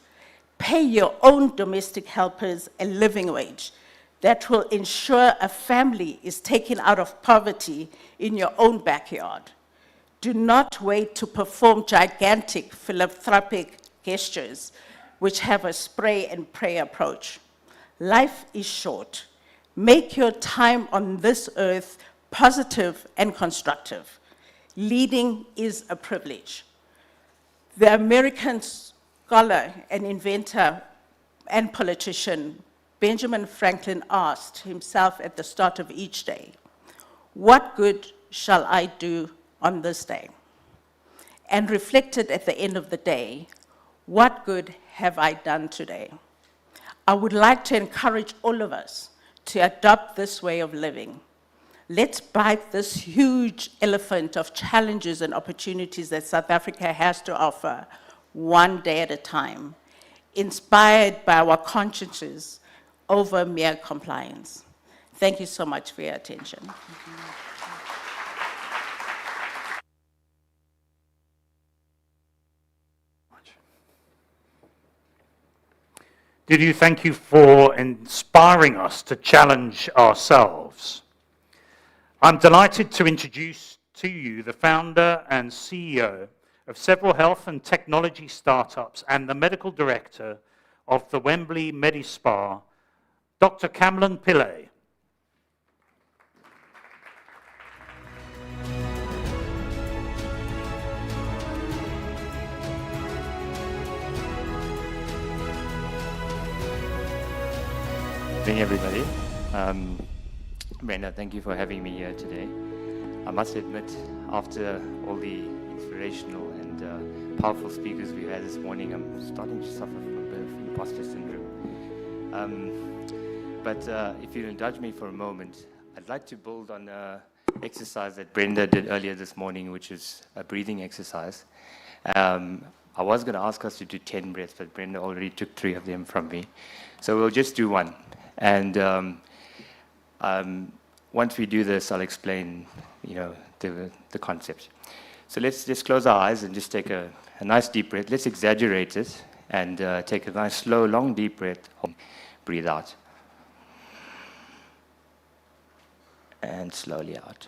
Pay your own domestic helpers a living wage that will ensure a family is taken out of poverty in your own backyard. Do not wait to perform gigantic philanthropic gestures which have a spray and pray approach. Life is short. Make your time on this earth positive and constructive. Leading is a privilege. The American scholar and inventor and politician Benjamin Franklin asked himself at the start of each day, "What good shall I do on this day?" And reflected at the end of the day, "What good have I done today?" I would like to encourage all of us to adopt this way of living. Let's bite this huge elephant of challenges and opportunities that South Africa has to offer, one day at a time, inspired by our consciences over mere compliance. Thank you so much for your attention. Dudu, thank you for inspiring us to challenge ourselves. I'm delighted to introduce to you the founder and CEO of several health and technology startups and the medical director of the Wembley Medispa, Dr. Kamlan Pillai. evening, everybody. Brenda, thank you for having me here today. I must admit, after all the inspirational and powerful speakers we had this morning, I'm starting to suffer from a bit of imposter syndrome. But if you'll indulge me for a moment, I'd like to build on an exercise that Brenda did earlier this morning, which is a breathing exercise. I was going to ask us to do 10 breaths, but Brenda already took 3 of them from me. So we'll just do 1. And once we do this, I'll explain, the concept. So let's just close our eyes and just take a nice deep breath. Let's exaggerate it and take a nice slow, long, deep breath. Breathe out. And slowly out.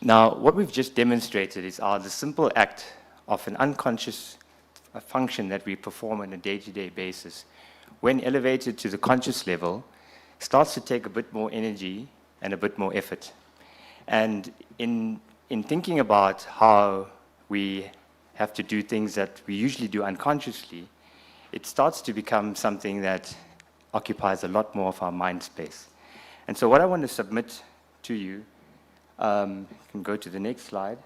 Now, what we've just demonstrated is the simple act of an unconscious function that we perform on a day-to-day basis, when elevated to the conscious level, starts to take a bit more energy and a bit more effort. And in thinking about how we have to do things that we usually do unconsciously, it starts to become something that occupies a lot more of our mind space. And so what I want to submit to you, you can go to the next slide.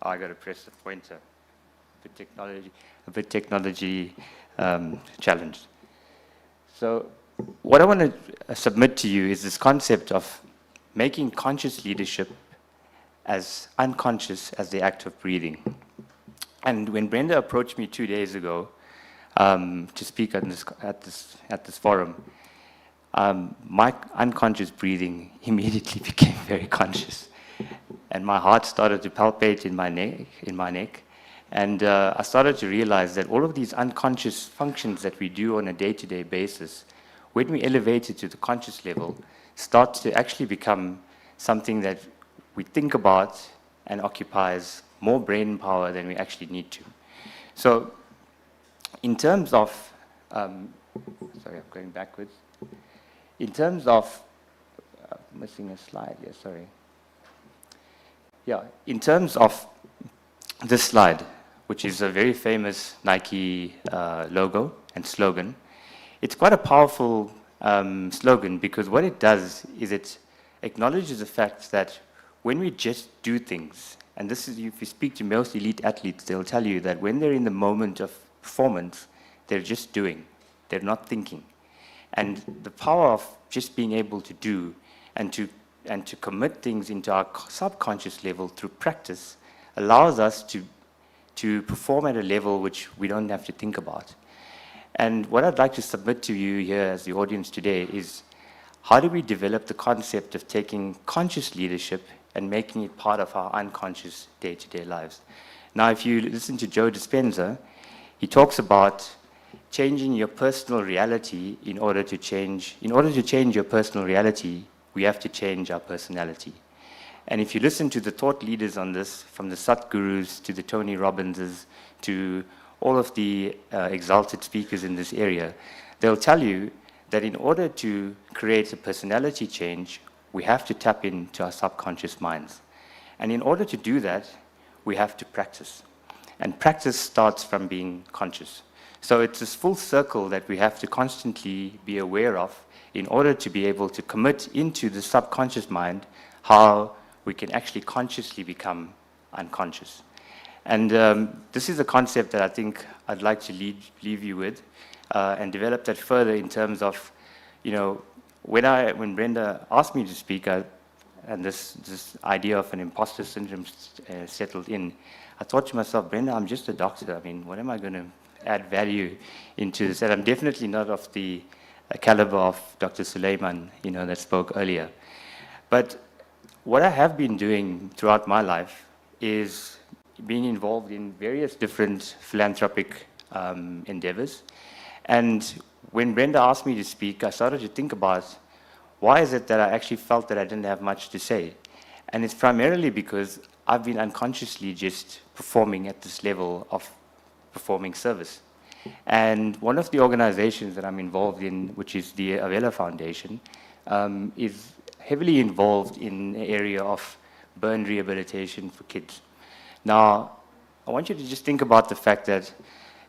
Oh, I got to press the pointer. A bit technology challenged. So what I want to submit to you is this concept of making conscious leadership as unconscious as the act of breathing. And when Brenda approached me 2 days ago to speak at this forum, my unconscious breathing immediately became very conscious. And my heart started to palpate in my neck. And I started to realize that all of these unconscious functions that we do on a day-to-day basis, when we elevate it to the conscious level, start to actually become something that we think about and occupies more brain power than we actually need to. So in terms of, sorry, I'm going backwards. In terms of, missing a slide here, sorry. Yeah, in terms of this slide, which is a very famous Nike logo and slogan, it's quite a powerful slogan, because what it does is it acknowledges the fact that when we just do things, and this is, if you speak to most elite athletes, they'll tell you that when they're in the moment of performance, they're just doing, they're not thinking. And the power of just being able to do and to commit things into our subconscious level through practice allows us to perform at a level which we don't have to think about. And what I'd like to submit to you here as the audience today is, how do we develop the concept of taking conscious leadership and making it part of our unconscious day-to-day lives? Now, if you listen to Joe Dispenza, he talks about changing your personal reality in order to change your personal reality, we have to change our personality. And if you listen to the thought leaders on this, from the Satgurus to the Tony Robbinses to all of the exalted speakers in this area, they'll tell you that in order to create a personality change, we have to tap into our subconscious minds. And in order to do that, we have to practice. And practice starts from being conscious. So it's this full circle that we have to constantly be aware of in order to be able to commit into the subconscious mind how we can actually consciously become unconscious. And this is a concept that I think I'd like to leave you with and develop that further in terms of, when Brenda asked me to speak, and this idea of an imposter syndrome settled in, I thought to myself, Brenda, I'm just a doctor. I mean, what am I going to add value into this? And I'm definitely not of the caliber of Dr. Suleiman, that spoke earlier. But what I have been doing throughout my life is being involved in various different philanthropic endeavors. And when Brenda asked me to speak, I started to think about, why is it that I actually felt that I didn't have much to say? And it's primarily because I've been unconsciously just performing at this level of performing service. And one of the organizations that I'm involved in, which is the Avella Foundation, is heavily involved in the area of burn rehabilitation for kids. Now, I want you to just think about the fact that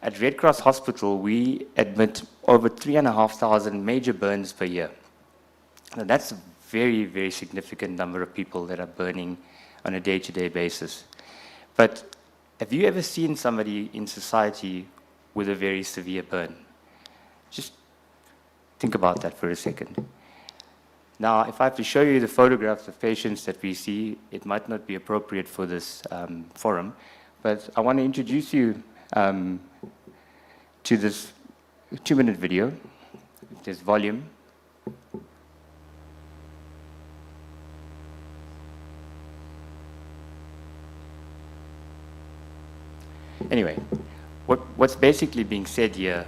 At Red Cross Hospital, we admit over 3,500 major burns per year. Now, that's a very, very significant number of people that are burning on a day-to-day basis. But have you ever seen somebody in society with a very severe burn? Just think about that for a second. Now, if I have to show you the photographs of patients that we see, it might not be appropriate for this forum, but I want to introduce you to this 2-minute video. There's volume. Anyway, what's basically being said here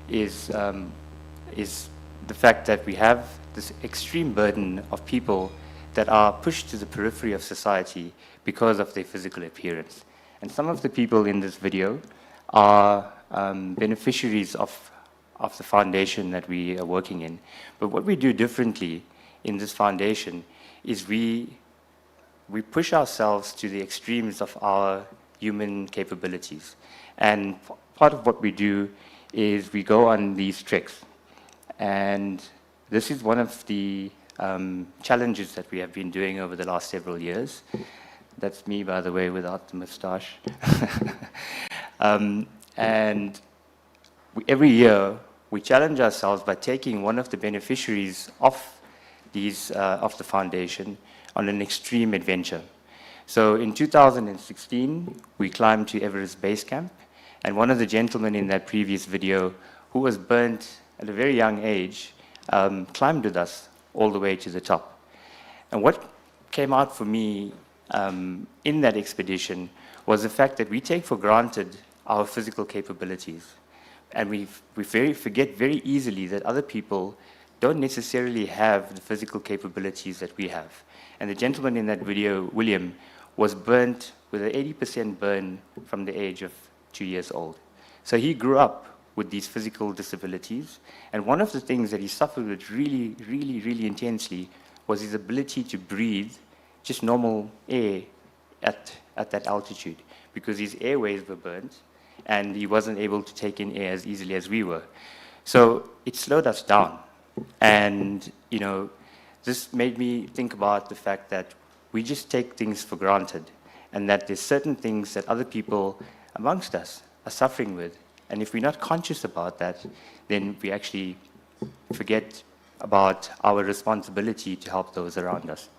is the fact that we have this extreme burden of people that are pushed to the periphery of society because of their physical appearance. And some of the people in this video are beneficiaries of the foundation that we are working in. But what we do differently in this foundation is we push ourselves to the extremes of our human capabilities. And part of what we do is we go on these treks. And this is one of the challenges that we have been doing over the last several years. That's me, by the way, without the moustache. And every year, we challenge ourselves by taking one of the beneficiaries of the foundation on an extreme adventure. So in 2016, we climbed to Everest Base Camp, and one of the gentlemen in that previous video, who was burnt at a very young age, climbed with us all the way to the top. And what came out for me in that expedition was the fact that we take for granted our physical capabilities. And we forget very easily that other people don't necessarily have the physical capabilities that we have. And the gentleman in that video, William, was burnt with an 80% burn from the age of 2 years old. So he grew up with these physical disabilities. And one of the things that he suffered with really, really, really intensely was his ability to breathe just normal air at that altitude, because his airways were burnt and he wasn't able to take in air as easily as we were. So it slowed us down. And, you know, this made me think about the fact that we just take things for granted, and that there's certain things that other people amongst us are suffering with. And if we're not conscious about that, then we actually forget about our responsibility to help those around us.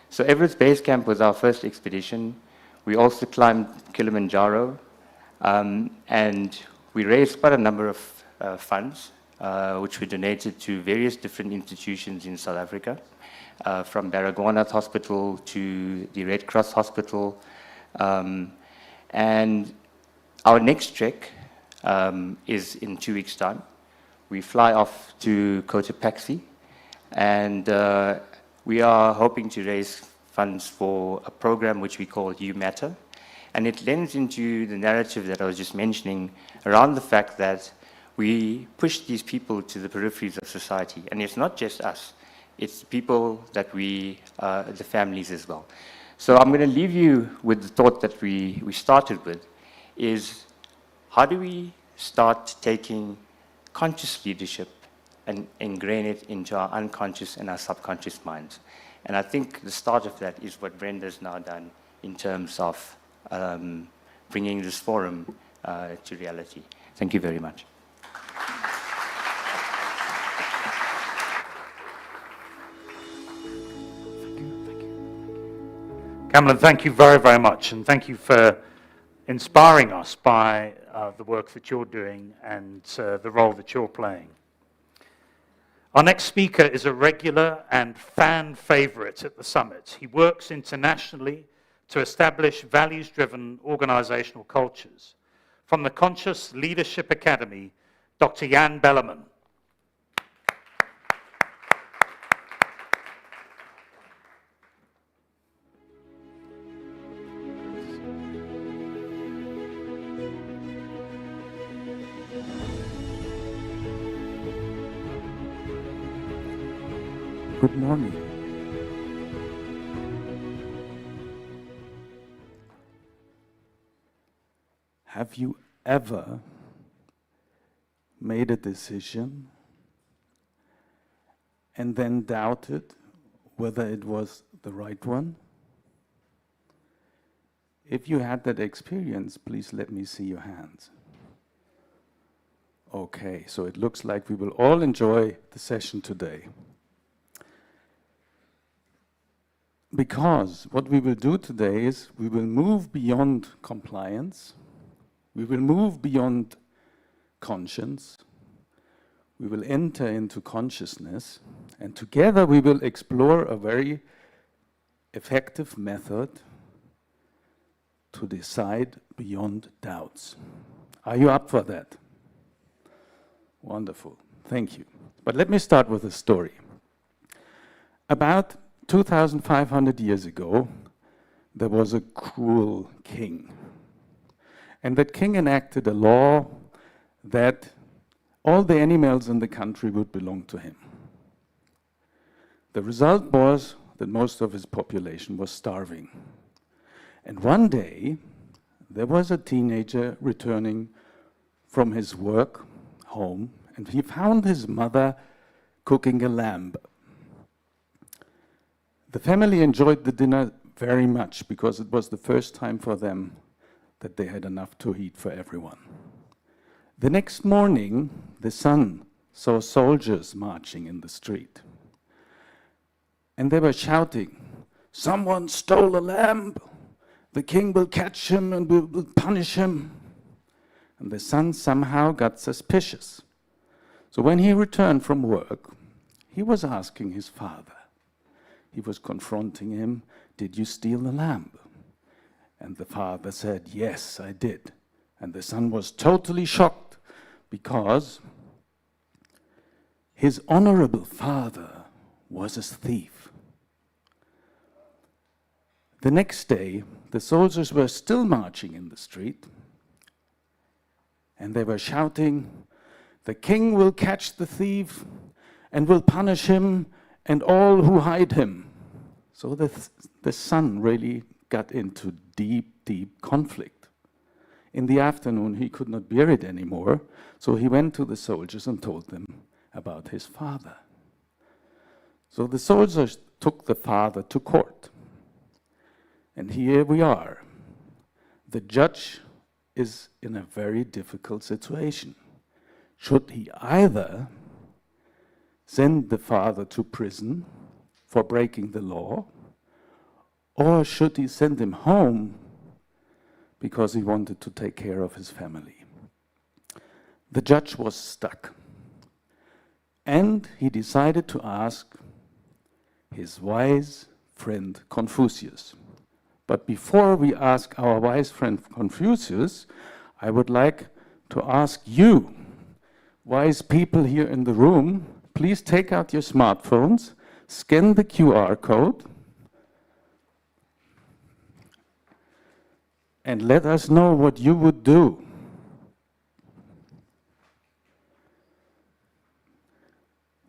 So Everest Base Camp was our first expedition. We also climbed Kilimanjaro, and we raised quite a number of funds, which were donated to various different institutions in South Africa, from Baragwanath Hospital to the Red Cross Hospital. And our next trek is in 2 weeks' time. We fly off to Cotopaxi, and we are hoping to raise funds for a program which we call You Matter. And it lends into the narrative that I was just mentioning around the fact that we push these people to the peripheries of society. And it's not just us, it's people that the families as well. So I'm going to leave you with the thought that we started with, is how do we start taking conscious leadership and ingrain it into our unconscious and our subconscious minds? And I think the start of that is what Brenda's now done in terms of bringing this forum to reality. Thank you very much. Kamlan, thank you very, very much, and thank you for inspiring us by the work that you're doing and the role that you're playing. Our next speaker is a regular and fan favorite at the summit. He works internationally to establish values-driven organizational cultures. From the Conscious Leadership Academy, Dr. Jan Bellaman. Good morning. Have you ever made a decision, and then doubted whether it was the right one? If you had that experience, please let me see your hands. Okay, so it looks like we will all enjoy the session today. Because what we will do today is we will move beyond compliance, we will move beyond conscience, we will enter into consciousness, and together we will explore a very effective method to decide beyond doubts. Are you up for that? Wonderful, thank you. But let me start with a story. About 2,500 years ago, there was a cruel king. And that king enacted a law that all the animals in the country would belong to him. The result was that most of his population was starving. And one day, there was a teenager returning from his work home, and he found his mother cooking a lamb. The family enjoyed the dinner very much because it was the first time for them that they had enough to eat for everyone. The next morning, the son saw soldiers marching in the street. And they were shouting, "Someone stole a lamb! The king will catch him and will punish him." And the son somehow got suspicious. So when he returned from work, he was asking his father. He was confronting him, "Did you steal the lamb?" And the father said, "Yes, I did." And the son was totally shocked because his honorable father was a thief. The next day, the soldiers were still marching in the street, and they were shouting, "The king will catch the thief and will punish him and all who hide him." So the son really got into deep, deep conflict. In the afternoon, he could not bear it anymore, so he went to the soldiers and told them about his father. So the soldiers took the father to court. And here we are. The judge is in a very difficult situation. Should he either send the father to prison for breaking the law, or should he send him home because he wanted to take care of his family? The judge was stuck. And he decided to ask his wise friend Confucius. But before we ask our wise friend Confucius, I would like to ask you, wise people here in the room, please take out your smartphones, scan the QR code, and let us know what you would do.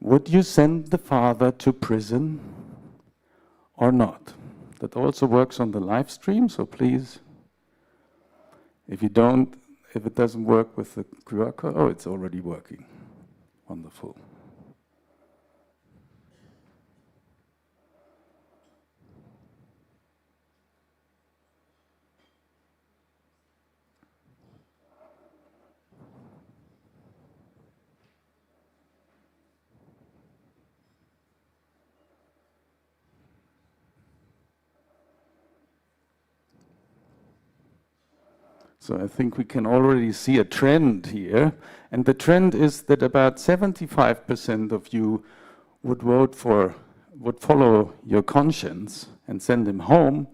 Would you send the father to prison or not? That also works on the live stream, so please, if it doesn't work with the QR code, oh, it's already working. Wonderful. So I think we can already see a trend here. And the trend is that about 75% of you would follow your conscience and send him home.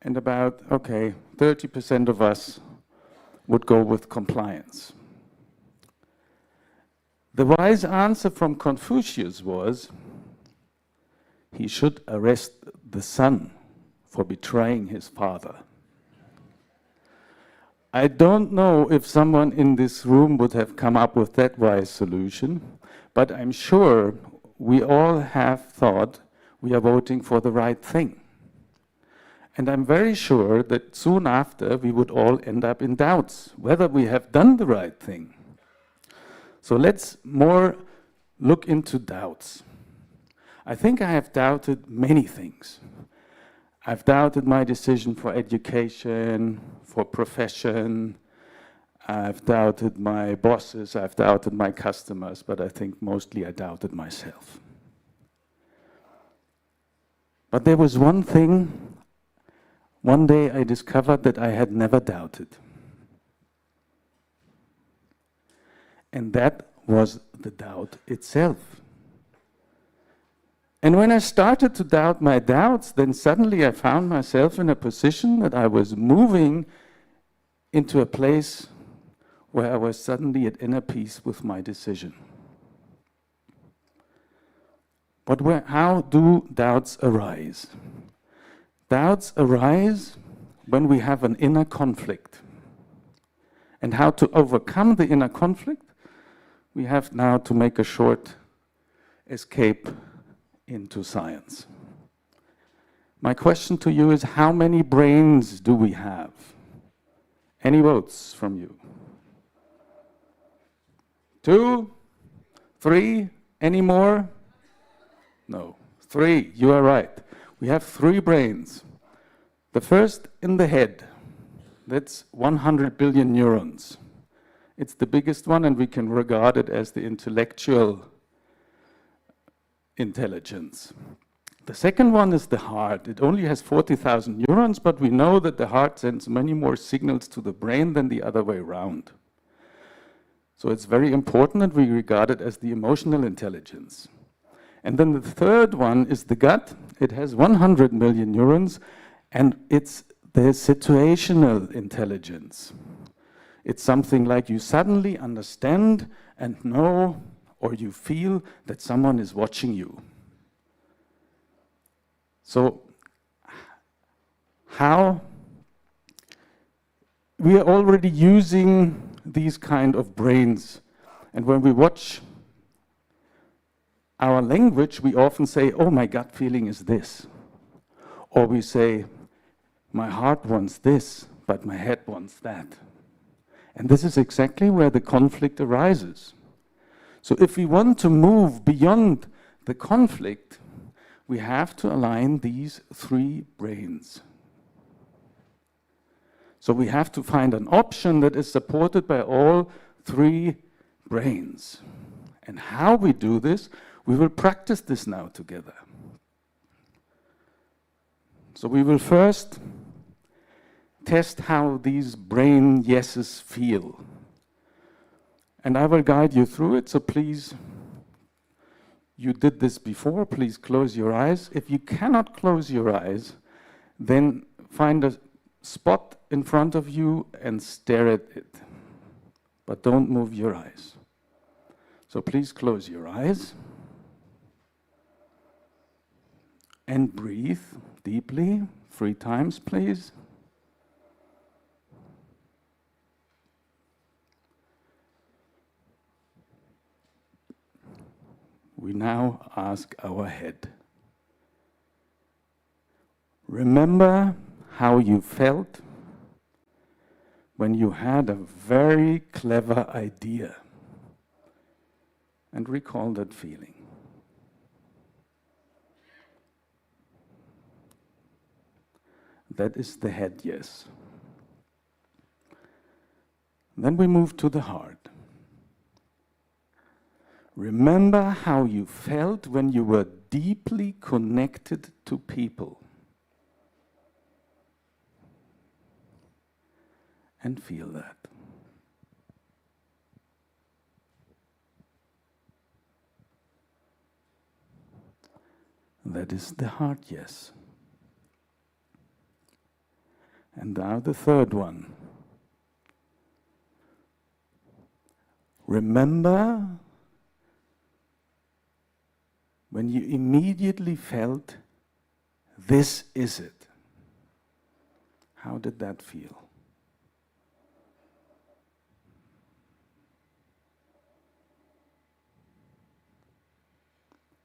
And about, 30% of us would go with compliance. The wise answer from Confucius was, he should arrest the son for betraying his father. I don't know if someone in this room would have come up with that wise solution, but I'm sure we all have thought we are voting for the right thing. And I'm very sure that soon after we would all end up in doubts whether we have done the right thing. So let's more look into doubts. I think I have doubted many things. I've doubted my decision for education, for profession. I've doubted my bosses, I've doubted my customers, but I think mostly I doubted myself. But there was one thing, one day I discovered that I had never doubted. And that was the doubt itself. And when I started to doubt my doubts, then suddenly I found myself in a position that I was moving into a place where I was suddenly at inner peace with my decision. But how do doubts arise? Doubts arise when we have an inner conflict. And how to overcome the inner conflict? We have now to make a short escape into science. My question to you is, how many brains do we have? Any votes from you? 2? 3? Any more? No. 3. You are right. We have 3 brains. The first in the head. That's 100 billion neurons. It's the biggest one, and we can regard it as the intellectual intelligence. The second one is the heart. It only has 40,000 neurons, but we know that the heart sends many more signals to the brain than the other way around. So it's very important that we regard it as the emotional intelligence. And then the third one is the gut. It has 100 million neurons, and it's the situational intelligence. It's something like you suddenly understand and know, or you feel that someone is watching you. So, how we are already using these kind of brains, and when we watch our language, we often say, oh, my gut feeling is this. Or we say, my heart wants this, but my head wants that. And this is exactly where the conflict arises. So if we want to move beyond the conflict, we have to align these 3 brains. So we have to find an option that is supported by all 3 brains. And how we do this, we will practice this now together. So we will first test how these brain yeses feel. And I will guide you through it, so please, you did this before, please close your eyes. If you cannot close your eyes, then find a spot in front of you and stare at it. But don't move your eyes. So please close your eyes. And breathe deeply, 3 times, please. We now ask our head. Remember how you felt when you had a very clever idea, and recall that feeling. That is the head yes. Then we move to the heart. Remember how you felt when you were deeply connected to people. And feel that. That is the heart yes. And now the third one. Remember when you immediately felt, this is it. How did that feel?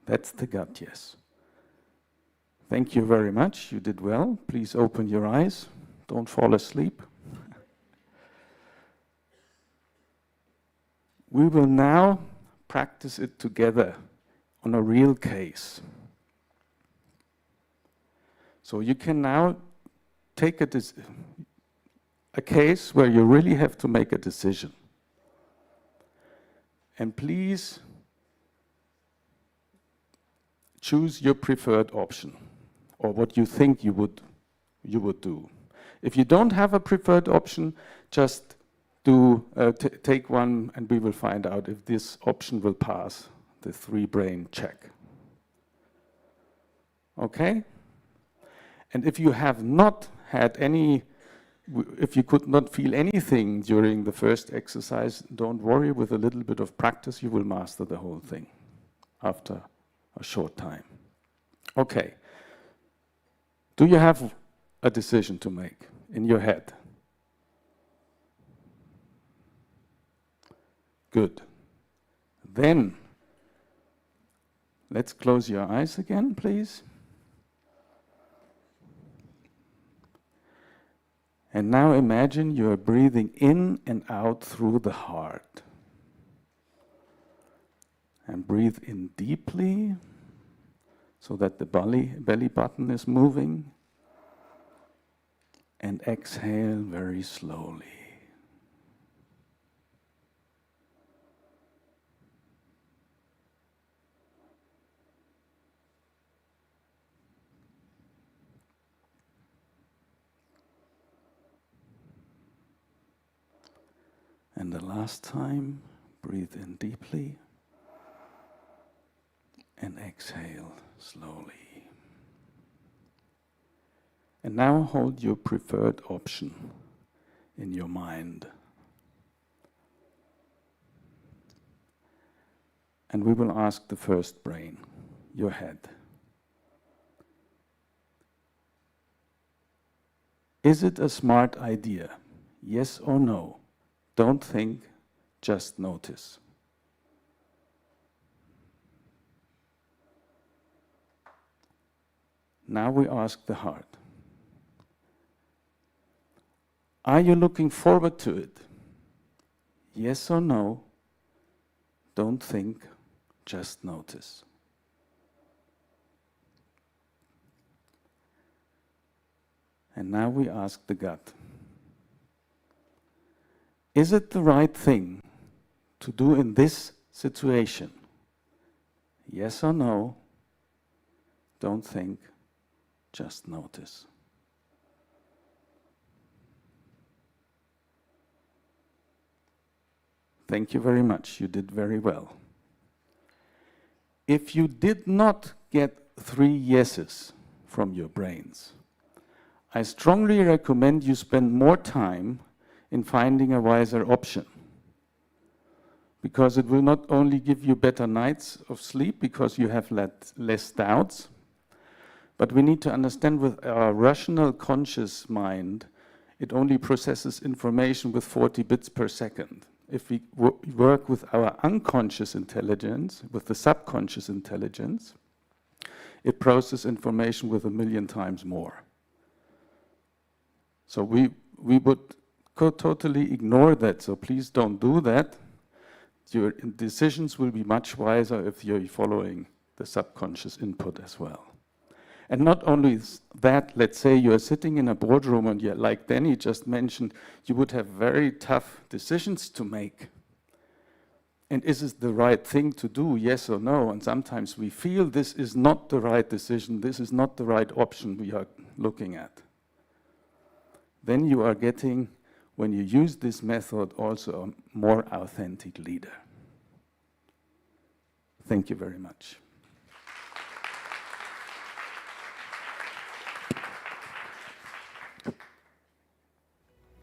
That's the gut yes. Thank you very much. You did well. Please open your eyes. Don't fall asleep. We will now practice it together on a real case. So you can now take a case where you really have to make a decision. And please choose your preferred option, or what you think you would do. If you don't have a preferred option, just take one and we will find out if this option will pass the 3-brain check. Okay? And if you have not had any, if you could not feel anything during the first exercise, don't worry, with a little bit of practice you will master the whole thing after a short time. Okay. Do you have a decision to make in your head? Good. Then, let's close your eyes again, please. And now imagine you're breathing in and out through the heart. And breathe in deeply so that the belly button is moving. And exhale very slowly. And the last time, breathe in deeply and exhale slowly. And now hold your preferred option in your mind. And we will ask the first brain, your head. Is it a smart idea? Yes or no? Don't think, just notice. Now we ask the heart. Are you looking forward to it? Yes or no? Don't think, just notice. And now we ask the gut. Is it the right thing to do in this situation? Yes or no? Don't think, just notice. Thank you very much. You did very well. If you did not get 3 yeses from your brains, I strongly recommend you spend more time in finding a wiser option, because it will not only give you better nights of sleep because you have less doubts, but we need to understand with our rational conscious mind, it only processes information with 40 bits per second. If we work with our unconscious intelligence, with the subconscious intelligence, it processes information with 1,000,000 times more. So we would totally ignore that, so please don't do that. Your decisions will be much wiser if you're following the subconscious input as well. And not only that, let's say you're sitting in a boardroom and like Danny just mentioned, you would have very tough decisions to make. And is this the right thing to do, yes or no? And sometimes we feel this is not the right decision, this is not the right option we are looking at. Then you are getting, when you use this method, also a more authentic leader. Thank you very much.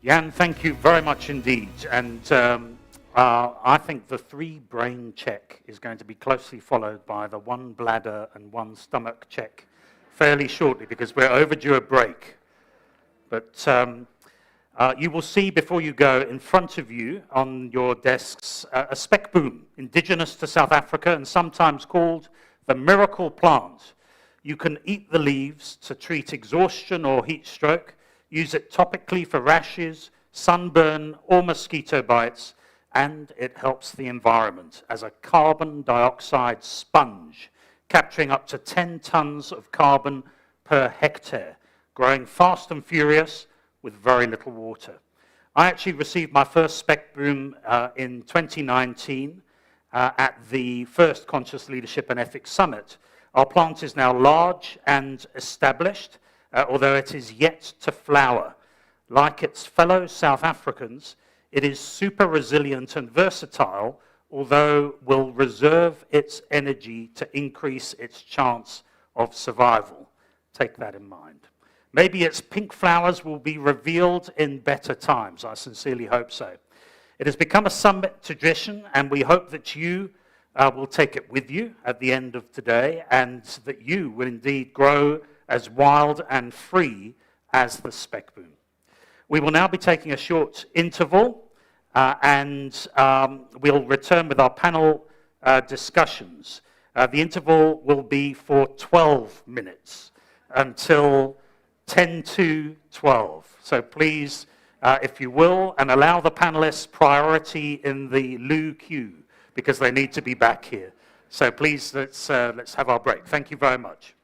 Jan, thank you very much indeed. And I think the 3-brain check is going to be closely followed by the 1 bladder and 1 stomach check fairly shortly, because we're overdue a break. But you will see before you go in front of you on your desks a spec boom, indigenous to South Africa and sometimes called the miracle plant. You can eat the leaves to treat exhaustion or heat stroke, use it topically for rashes, sunburn or mosquito bites, and it helps the environment as a carbon dioxide sponge, capturing up to 10 tons of carbon per hectare, growing fast and furious with very little water. I actually received my first spec boom in 2019 at the first Conscious Leadership and Ethics Summit. Our plant is now large and established, although it is yet to flower. Like its fellow South Africans, it is super resilient and versatile, although will reserve its energy to increase its chance of survival. Take that in mind. Maybe its pink flowers will be revealed in better times. I sincerely hope so. It has become a summit tradition, and we hope that you will take it with you at the end of today, and that you will indeed grow as wild and free as the spec boom. We will now be taking a short interval, and we'll return with our panel discussions. The interval will be for 12 minutes until 10 to 12. So please, if you will, and allow the panelists priority in the loo queue, because they need to be back here. So please, let's have our break. Thank you very much.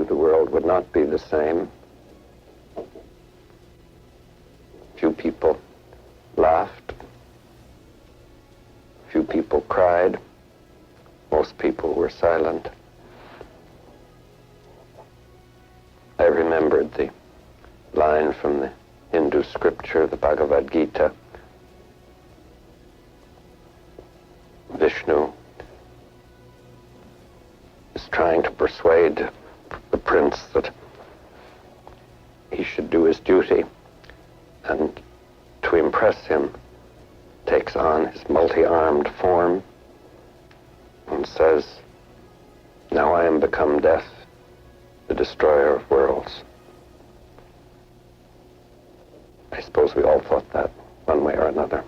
the world would not be the same. Few people laughed. Few people cried. Most people were silent. I remembered the line from the Hindu scripture, the Bhagavad Gita. Vishnu is trying to persuade the prince that he should do his duty, and to impress him takes on his multi-armed form and says, "Now I am become death, the destroyer of worlds." I suppose we all thought that one way or another.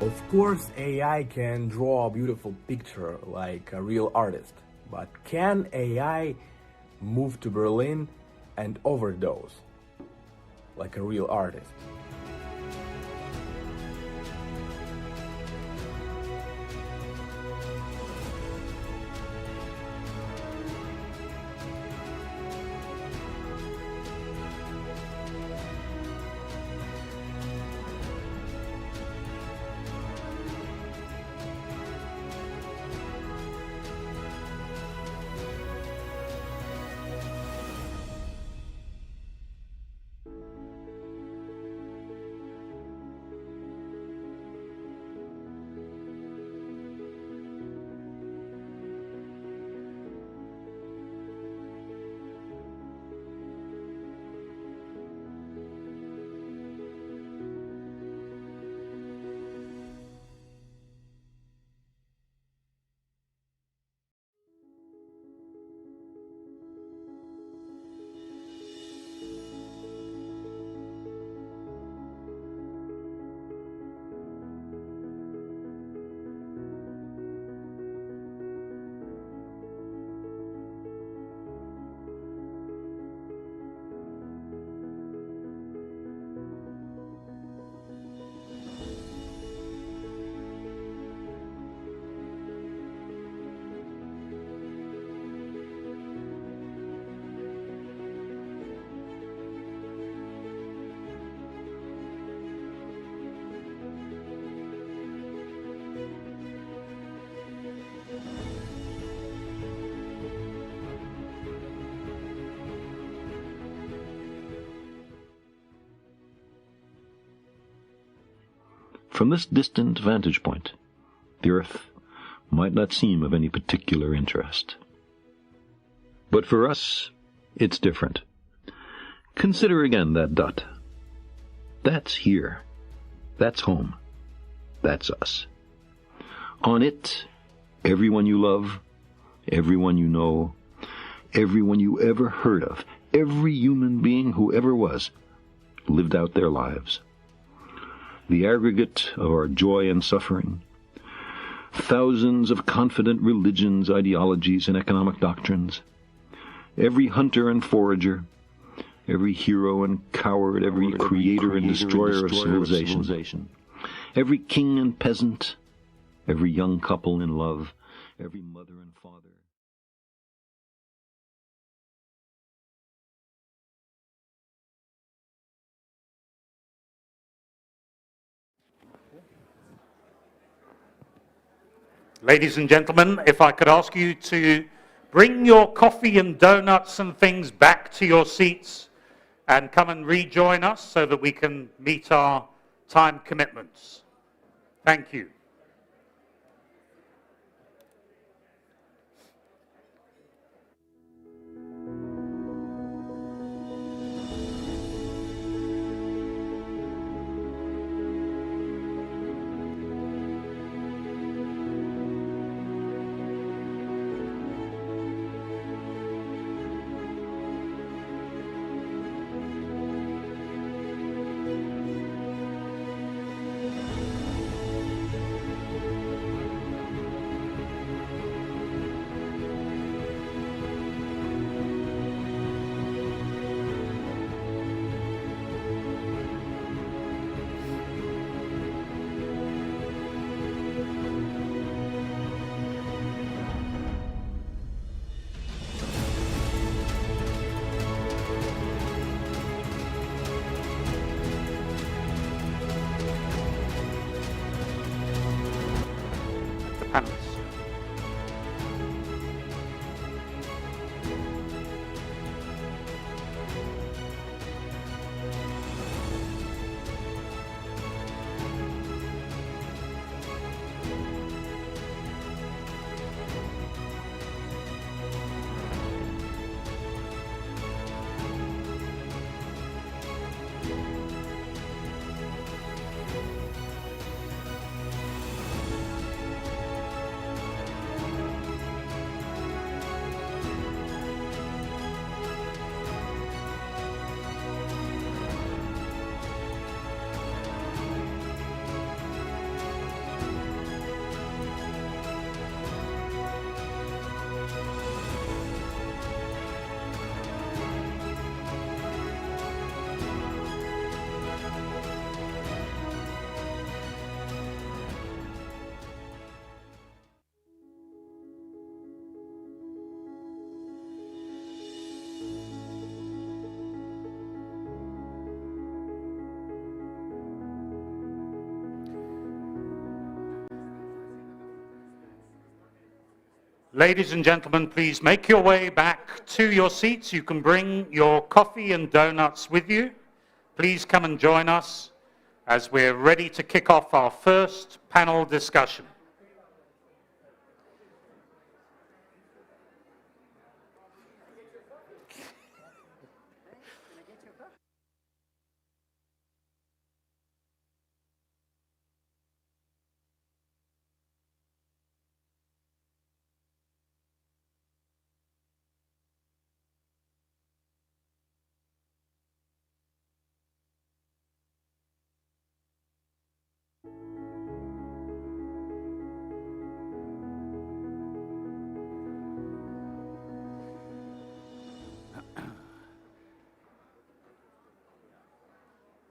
Of course, AI can draw a beautiful picture like a real artist, but can AI move to Berlin and overdose like a real artist? From this distant vantage point, the Earth might not seem of any particular interest. But for us, it's different. Consider again that dot. That's here. That's home. That's us. On it, everyone you love, everyone you know, everyone you ever heard of, every human being who ever was, lived out their lives. The aggregate of our joy and suffering, thousands of confident religions, ideologies, and economic doctrines, every hunter and forager, every hero and coward, every creator and destroyer of civilization, every king and peasant, every young couple in love, every mother and father. Ladies and gentlemen, if I could ask you to bring your coffee and donuts and things back to your seats and come and rejoin us so that we can meet our time commitments. Thank you. Ladies and gentlemen, please make your way back to your seats. You can bring your coffee and donuts with you. Please come and join us as we're ready to kick off our first panel discussion.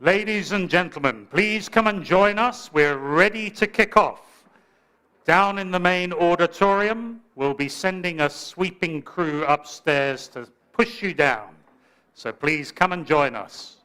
Ladies and gentlemen, please come and join us. We're ready to kick off. Down in the main auditorium, we'll be sending a sweeping crew upstairs to push you down. So please come and join us.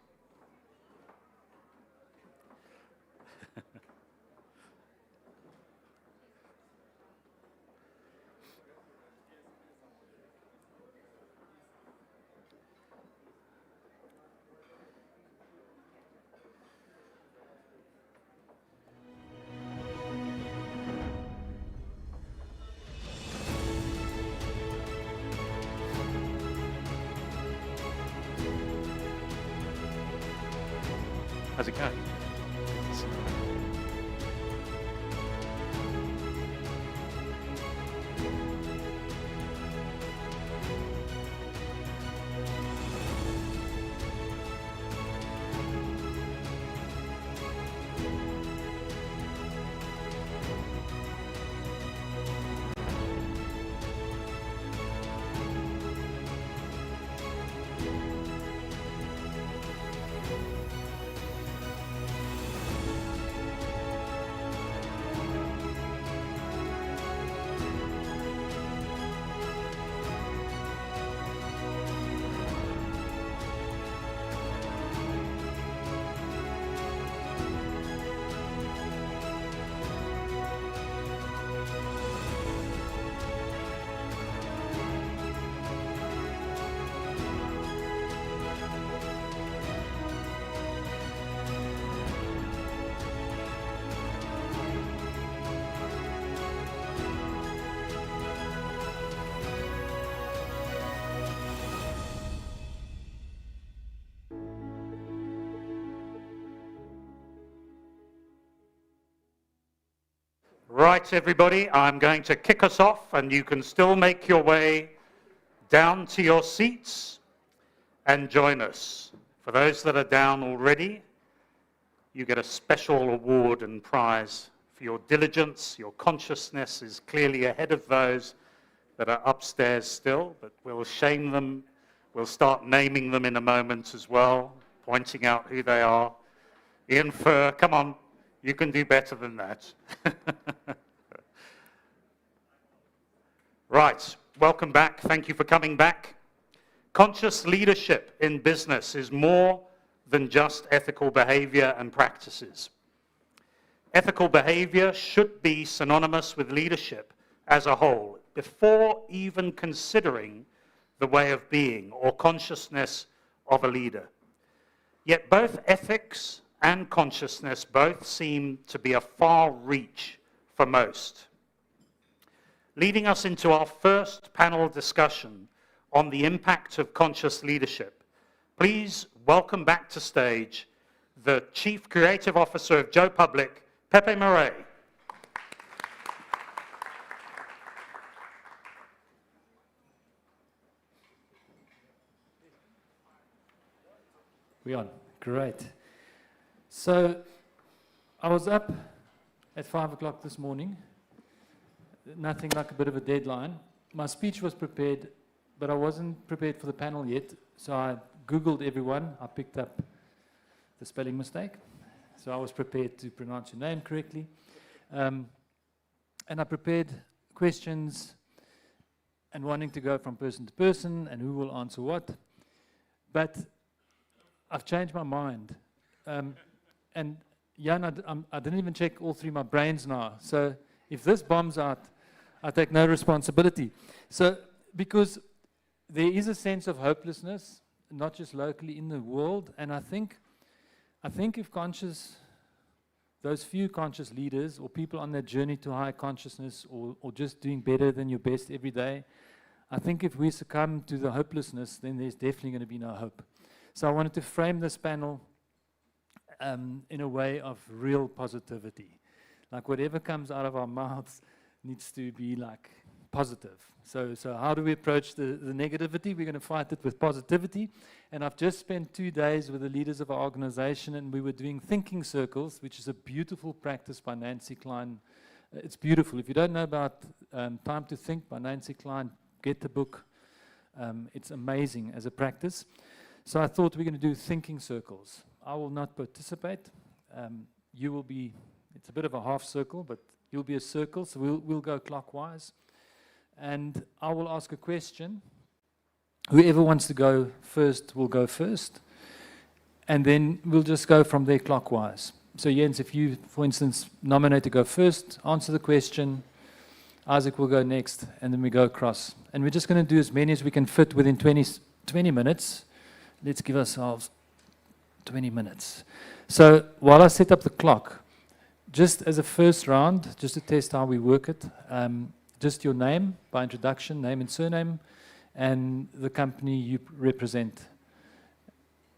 Right, everybody, I'm going to kick us off, and you can still make your way down to your seats and join us. For those that are down already, you get a special award and prize for your diligence. Your consciousness is clearly ahead of those that are upstairs still, but we'll shame them. We'll start naming them in a moment as well, pointing out who they are. Ian Furr, come on, you can do better than that. Right, welcome back. Thank you for coming back. Conscious leadership in business is more than just ethical behavior and practices. Ethical behavior should be synonymous with leadership as a whole, before even considering the way of being or consciousness of a leader. Yet both ethics and consciousness both seem to be a far reach for most. Leading us into our first panel discussion on the impact of conscious leadership, please welcome back to stage the Chief Creative Officer of Joe Public, Pepe Marais. We on. Great. So I was up at 5 o'clock this morning. Nothing like a bit of a deadline. My speech was prepared, but I wasn't prepared for the panel yet. So I Googled everyone. I picked up the spelling mistake. So I was prepared to pronounce your name correctly. And I prepared questions and wanting to go from person to person and who will answer what. But I've changed my mind. And Jan, I didn't even check all three of my brains now. So if this bombs out, I take no responsibility. So because there is a sense of hopelessness, not just locally in the world, and I think if those few conscious leaders or people on that journey to higher consciousness or just doing better than your best every day, I think if we succumb to the hopelessness, then there's definitely going to be no hope. So I wanted to frame this panel in a way of real positivity. Like whatever comes out of our mouths needs to be like positive. So how do we approach the negativity? We're going to fight it with positivity. And I've just spent 2 days with the leaders of our organization, and we were doing thinking circles, which is a beautiful practice by Nancy Klein. It's beautiful. If you don't know about Time to Think by Nancy Klein, get the book. It's amazing as a practice. So I thought we're going to do thinking circles. I will not participate. You will be, it's a bit of a half circle, but you'll be a circle, so we'll go clockwise. And I will ask a question. Whoever wants to go first will go first. And then we'll just go from there clockwise. So Jens, if you, for instance, nominate to go first, answer the question. Isaac will go next, and then we go across. And we're just going to do as many as we can fit within 20 minutes. Let's give ourselves 20 minutes. So while I set up the clock, just as a first round, just to test how we work it, just your name by introduction, name and surname, and the company you represent.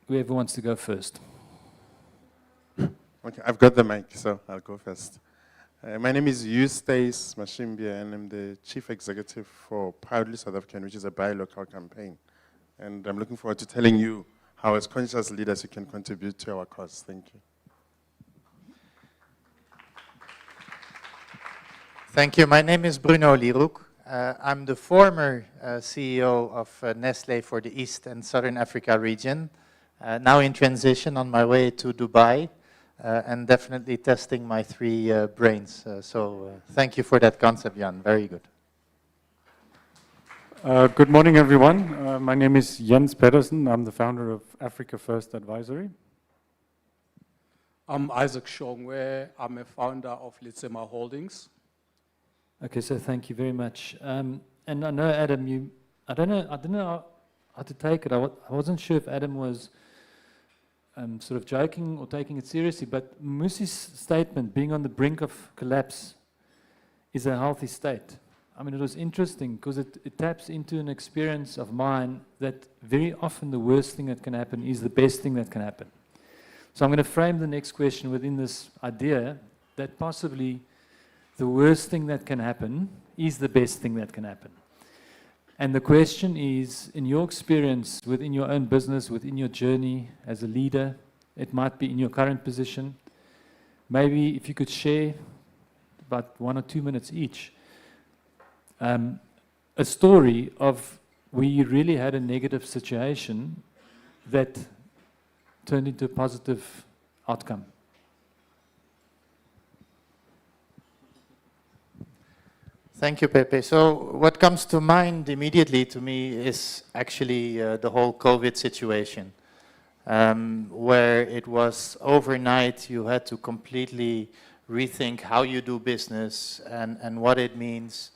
Whoever wants to go first. Okay, I've got the mic, so I'll go first. My name is Eustace Mashimbia, and I'm the Chief Executive for Proudly South African, which is a buy local campaign. And I'm looking forward to telling you how, as conscious leaders, you can contribute to our cause. Thank you. Thank you. My name is Bruno Lirouk. I'm the former CEO of Nestlé for the East and Southern Africa region, now in transition on my way to Dubai, and definitely testing my 3 brains. So thank you for that concept, Jan. Very good. Good morning, everyone. My name is Jens Pedersen. I'm the founder of Africa First Advisory. I'm Isaac Shongwe. I'm a founder of Litsema Holdings. Okay, so thank you very much. And I know, Adam, I didn't know how to take it. I wasn't sure if Adam was sort of joking or taking it seriously, but Musi's statement, being on the brink of collapse, is a healthy state. I mean, it was interesting because it taps into an experience of mine that very often the worst thing that can happen is the best thing that can happen. So I'm going to frame the next question within this idea that possibly the worst thing that can happen is the best thing that can happen. And the question is, in your experience within your own business, within your journey as a leader, it might be in your current position, maybe if you could share about 1 or 2 minutes each, a story of where you really had a negative situation that turned into a positive outcome. Thank you, Pepe. So what comes to mind immediately to me is actually the whole COVID situation, where it was overnight you had to completely rethink how you do business and what it means,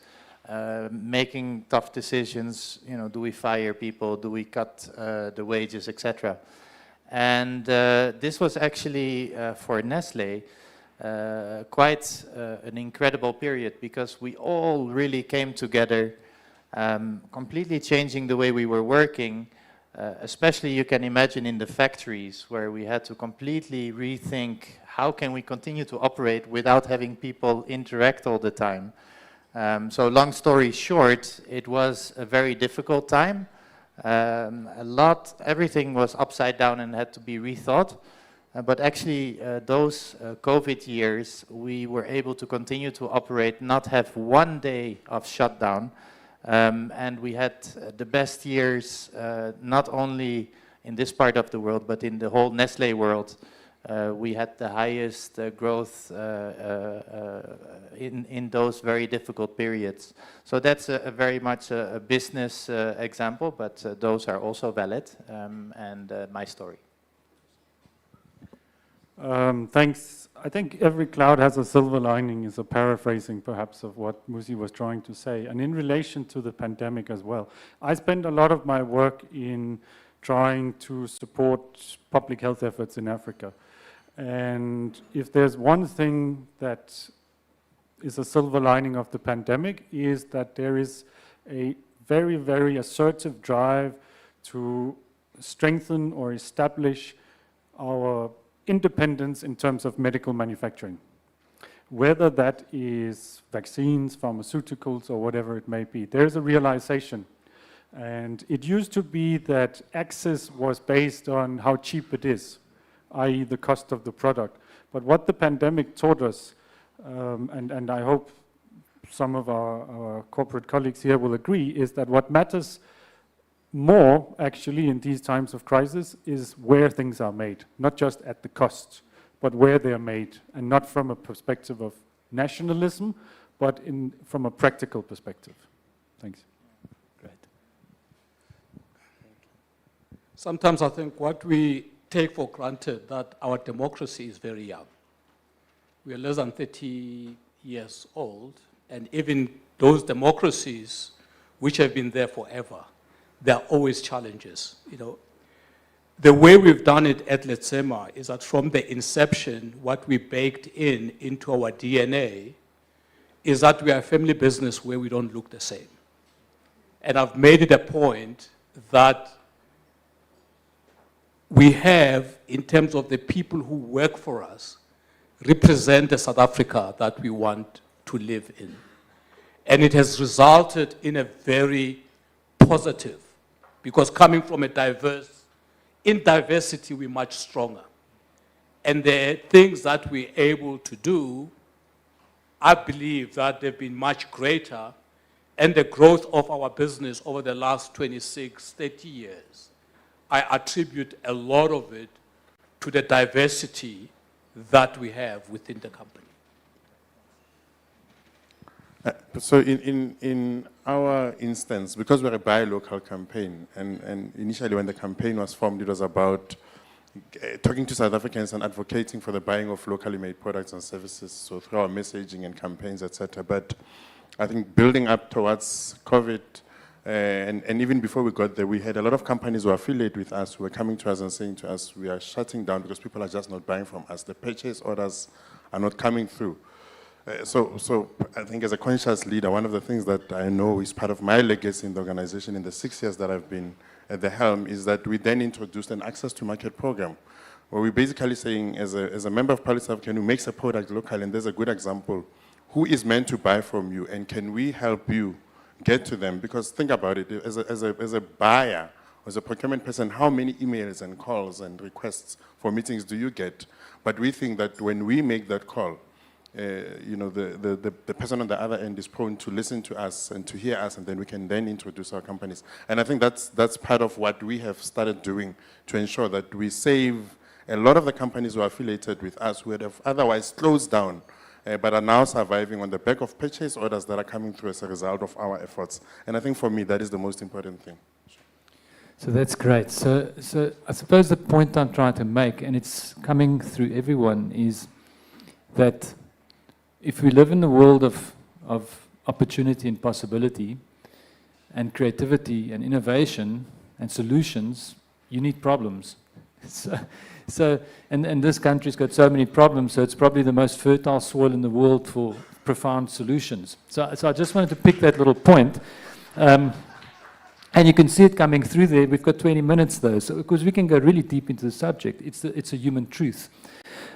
making tough decisions, you know, do we fire people, do we cut the wages, etc. And this was actually for Nestlé quite an incredible period, because we all really came together, completely changing the way we were working, especially you can imagine in the factories where we had to completely rethink how can we continue to operate without having people interact all the time. So long story short, it was a very difficult time. Everything was upside down and had to be rethought. But actually, those COVID years, we were able to continue to operate, not have 1 day of shutdown. And we had the best years, not only in this part of the world, but in the whole Nestlé world. We had the highest growth in those very difficult periods. So that's a very much a business example, but those are also valid, and my story. Thanks. I think every cloud has a silver lining is a paraphrasing perhaps of what Musi was trying to say. And in relation to the pandemic as well, I spend a lot of my work in trying to support public health efforts in Africa. And if there's one thing that is a silver lining of the pandemic, is that there is a very, very assertive drive to strengthen or establish our independence in terms of medical manufacturing. Whether that is vaccines, pharmaceuticals, or whatever it may be, there's a realization. And it used to be that access was based on how cheap it is, i.e. the cost of the product. But what the pandemic taught us, and I hope some of our corporate colleagues here will agree, is that what matters more actually in these times of crisis is where things are made, not just at the cost, but where they're made, and not from a perspective of nationalism, but from a practical perspective. Thanks. Great. Sometimes I think what we take for granted that our democracy is very young. We are less than 30 years old, and even those democracies which have been there forever, there are always challenges. You know, the way we've done it at Letsema is that from the inception, what we baked into our DNA is that we are a family business where we don't look the same. And I've made it a point that we have, in terms of the people who work for us, represent the South Africa that we want to live in. And it has resulted in a very positive, because coming from a in diversity, we're much stronger. And the things that we're able to do, I believe that they've been much greater, and the growth of our business over the last 26, 30 years, I attribute a lot of it to the diversity that we have within the company. So in our instance, because we're a buy local campaign, and initially when the campaign was formed, it was about talking to South Africans and advocating for the buying of locally made products and services, so through our messaging and campaigns, etc. But I think building up towards COVID, and even before we got there, we had a lot of companies who are affiliated with us who were coming to us and saying to us, we are shutting down because people are just not buying from us. The purchase orders are not coming through. So I think as a conscious leader, one of the things that I know is part of my legacy in the organization in the 6 years that I've been at the helm is that we then introduced an access to market program, where we're basically saying as a member of Public South Africa who makes a product local, and there's a good example who is meant to buy from you, and can we help you get to them? Because think about it, as a buyer, as a procurement person, how many emails and calls and requests for meetings do you get? But we think that when we make that call, you know, the person on the other end is prone to listen to us and to hear us, and then we can then introduce our companies. And I think that's part of what we have started doing to ensure that we save a lot of the companies who are affiliated with us who would have otherwise closed down, but are now surviving on the back of purchase orders that are coming through as a result of our efforts. And I think for me, that is the most important thing. So that's great. So I suppose the point I'm trying to make, and it's coming through everyone, is that if we live in a world of opportunity and possibility and creativity and innovation and solutions, you need problems. And this country's got so many problems, so it's probably the most fertile soil in the world for profound solutions. So I just wanted to pick that little point. And you can see it coming through there. We've got 20 minutes though, so because we can go really deep into the subject. It's a human truth.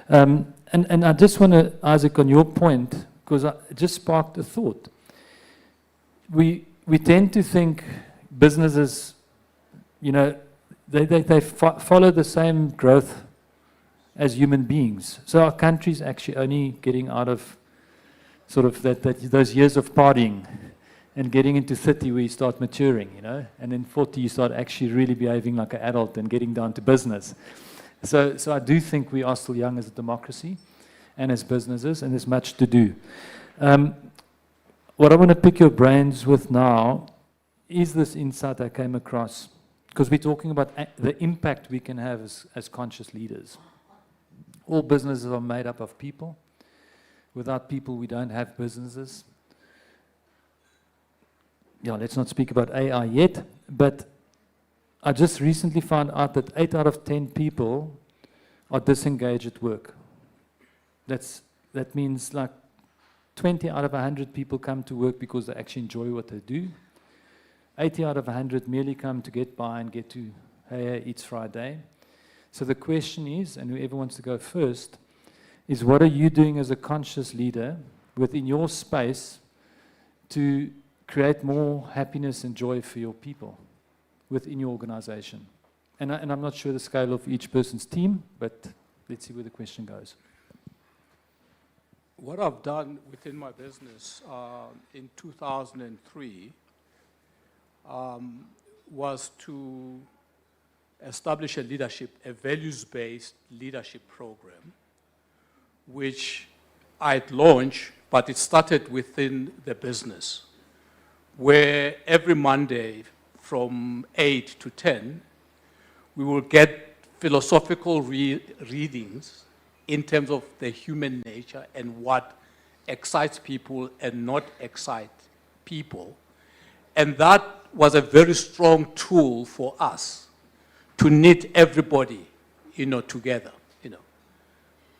And I just want to, Isaac, on your point, because it just sparked a thought. We tend to think businesses, you know, they follow the same growth as human beings. So our country's actually only getting out of sort of those years of partying and getting into 30 where you start maturing, you know, and then 40 you start actually really behaving like an adult and getting down to business. So I do think we are still young as a democracy and as businesses, and there's much to do. What I want to pick your brains with now is this insight I came across, because we're talking about the impact we can have as conscious leaders. All businesses are made up of people. Without people, we don't have businesses. Yeah, let's not speak about AI yet, but I just recently found out that 8 out of 10 people are disengaged at work. That means like 20 out of 100 people come to work because they actually enjoy what they do. 80 out of 100 merely come to get by and get to, hey, it's Friday. So the question is, and whoever wants to go first, is what are you doing as a conscious leader within your space to create more happiness and joy for your people within your organization? And I'm not sure the scale of each person's team, but let's see where the question goes. What I've done within my business in 2003 was to establish a values-based leadership program, which I'd launched, but it started within the business, where every Monday from 8 to 10, we will get philosophical readings in terms of the human nature and what excites people and not excite people. And that was a very strong tool for us to knit everybody, you know, together. You know,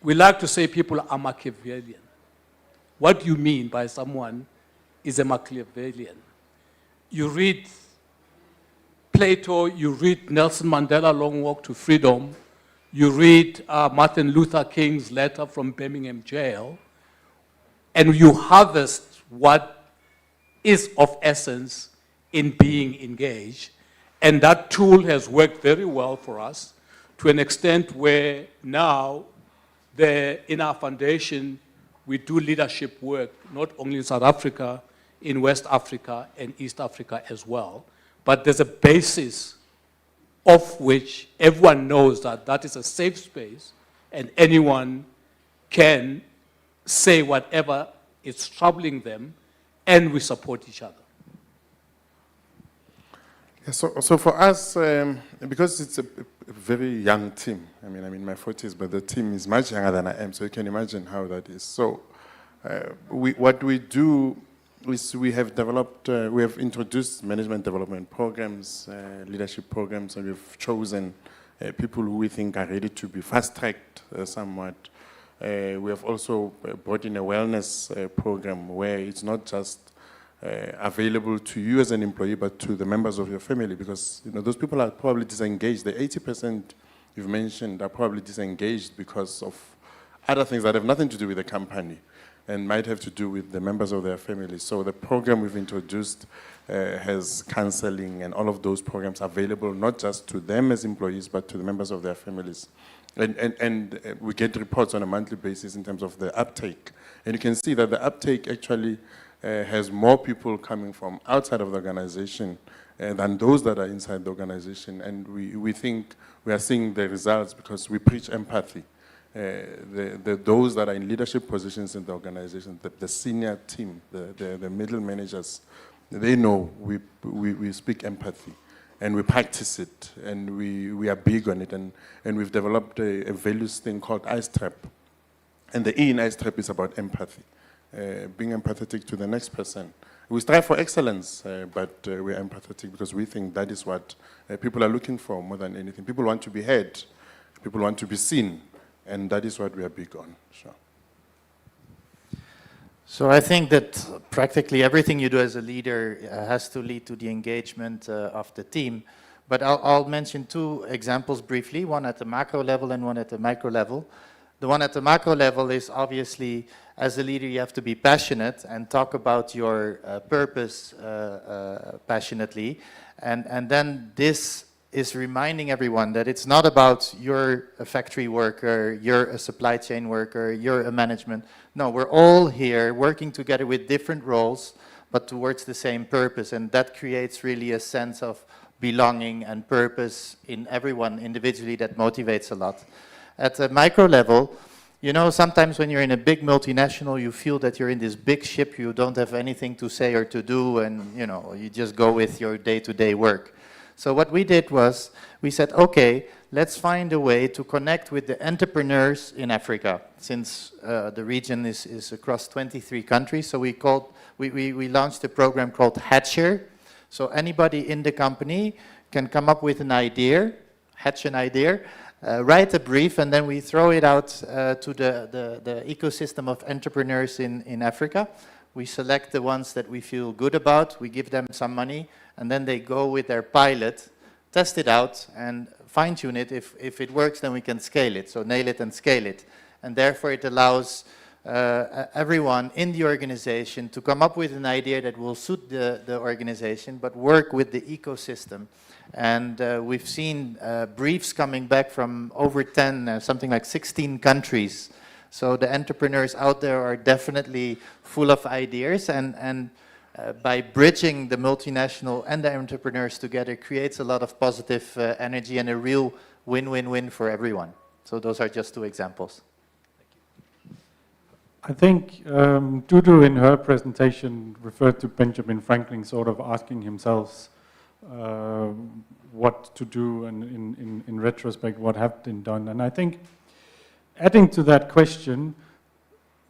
we like to say people are Machiavellian. What do you mean by someone is a Machiavellian? You read Plato, you read Nelson Mandela, Long Walk to Freedom, you read Martin Luther King's letter from Birmingham jail, and you harvest what is of essence in being engaged. And that tool has worked very well for us to an extent where now in our foundation, we do leadership work, not only in South Africa, in West Africa and East Africa as well. But there's a basis of which everyone knows that that is a safe space and anyone can say whatever is troubling them, and we support each other. Yeah, so for us, because it's a very young team, I'm in my 40s, but the team is much younger than I am, so you can imagine how that is. So what we do is we have introduced management development programs, leadership programs, and we've chosen people who we think are ready to be fast-tracked somewhat. We have also brought in a wellness program where it's not just available to you as an employee, but to the members of your family, because those people are probably disengaged. The 80% you've mentioned are probably disengaged because of other things that have nothing to do with the company. and might have to do with the members of their families. So the program we've introduced has counseling and all of those programs available, not just to them as employees, but to the members of their families. And we get reports on a monthly basis in terms of the uptake. And you can see that the uptake actually has more people coming from outside of the organization than those that are inside the organization. And we think we are seeing the results because we preach empathy. Those that are in leadership positions in the organization, the senior team, the middle managers, they know we speak empathy. And we practice it, and we are big on it, and we've developed a values thing called Ice Trap. And the E in Ice Trap is about empathy, being empathetic to the next person. We strive for excellence, but we're empathetic because we think that is what people are looking for more than anything. People want to be heard, people want to be seen, and that is what we are big on. Sure. So I think that practically everything you do as a leader has to lead to the engagement of the team. But I'll mention two examples briefly, one at the macro level and one at the micro level. The one at the macro level is obviously, as a leader, you have to be passionate and talk about your purpose passionately. And then this is reminding everyone that it's not about you're a factory worker, you're a supply chain worker, you're a management. No, we're all here working together with different roles, but towards the same purpose. And that creates really a sense of belonging and purpose in everyone individually that motivates a lot. At the micro level, you know, sometimes when you're in a big multinational, you feel that you're in this big ship, you don't have anything to say or to do, and you know, you just go with your day-to-day work. So what we did was, we said, okay, let's find a way to connect with the entrepreneurs in Africa, since the region is across 23 countries. So we launched a program called Hatcher. So anybody in the company can come up with an idea, hatch an idea, write a brief, and then we throw it out to the ecosystem of entrepreneurs in Africa. We select the ones that we feel good about, we give them some money, and then they go with their pilot, test it out, and fine-tune it. If it works, then we can scale it, so nail it and scale it. And therefore it allows everyone in the organization to come up with an idea that will suit the organization, but work with the ecosystem. And we've seen briefs coming back from over 10, something like 16 countries. So the entrepreneurs out there are definitely full of ideas, and by bridging the multinational and the entrepreneurs together creates a lot of positive energy and a real win-win-win for everyone. So those are just two examples. I think Dudu in her presentation referred to Benjamin Franklin sort of asking himself what to do, and in retrospect what had been done. And I think adding to that question,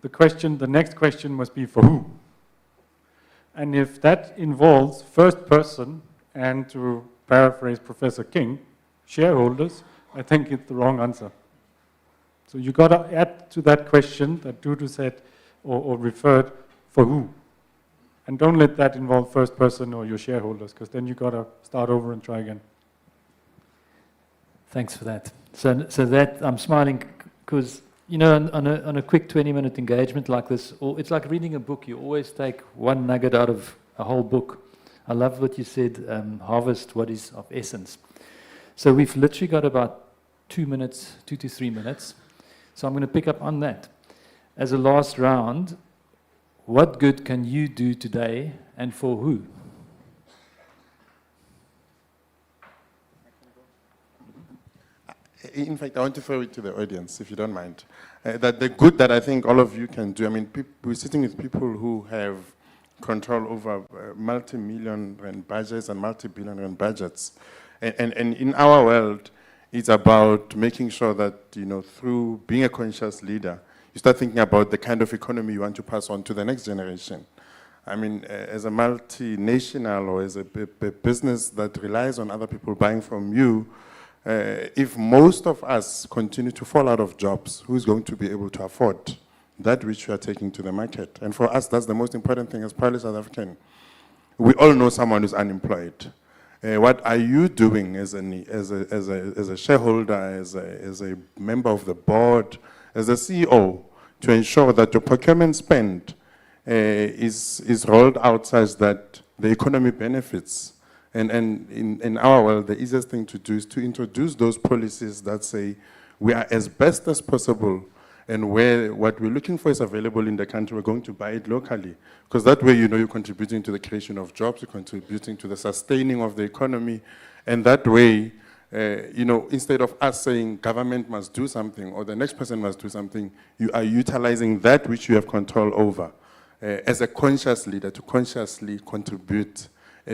the next question must be for who? And if that involves first person, and to paraphrase Professor King, shareholders, I think it's the wrong answer. So you got to add to that question that Dudu said or referred, for who? And don't let that involve first person or your shareholders, because then you got to start over and try again. Thanks for that. So that I'm smiling because, you know, on a quick 20-minute engagement like this, or it's like reading a book. You always take one nugget out of a whole book. I love what you said, harvest what is of essence. So we've literally got about 2 to 3 minutes. So I'm going to pick up on that. As a last round, what good can you do today, and for who? In fact, I want to throw it to the audience, if you don't mind. That the good that I think all of you can do, I mean, we're sitting with people who have control over multi-million rand budgets and multi-billion rand budgets. And in our world, it's about making sure that, you know, through being a conscious leader, you start thinking about the kind of economy you want to pass on to the next generation. I mean, as a multinational or as a business that relies on other people buying from you, if most of us continue to fall out of jobs, who's going to be able to afford that which we are taking to the market? And for us, that's the most important thing as proudly South African. We all know someone who's unemployed. What are you doing as a shareholder, as a member of the board, as a CEO, to ensure that your procurement spend is rolled out such that the economy benefits. And in our world, the easiest thing to do is to introduce those policies that say we are as best as possible, and where what we're looking for is available in the country, we're going to buy it locally. Because that way, you know, you're contributing to the creation of jobs, you're contributing to the sustaining of the economy, and that way, you know, instead of us saying government must do something or the next person must do something, you are utilizing that which you have control over as a conscious leader to consciously contribute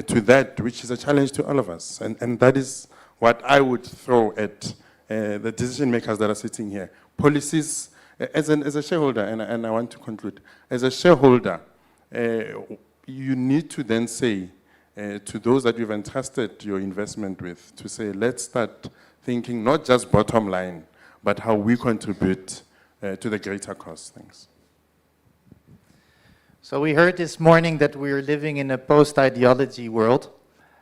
to that which is a challenge to all of us. And that is what I would throw at the decision makers that are sitting here. Policies, as a shareholder, and I want to conclude, as a shareholder, you need to then say to those that you've entrusted your investment with, to say, let's start thinking not just bottom line, but how we contribute to the greater cause. Thanks. So we heard this morning that we're living in a post-ideology world,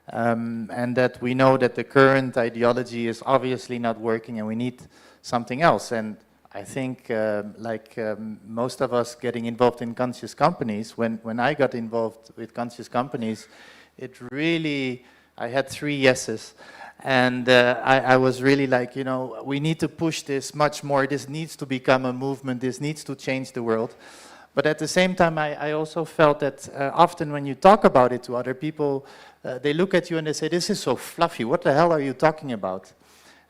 and that we know that the current ideology is obviously not working and we need something else. And I think, most of us getting involved in conscious companies, when I got involved with conscious companies, it really, I had 3 yeses. And I was really like, you know, we need to push this much more. This needs to become a movement. This needs to change the world. But at the same time, I also felt that often when you talk about it to other people, they look at you and they say, this is so fluffy. What the hell are you talking about?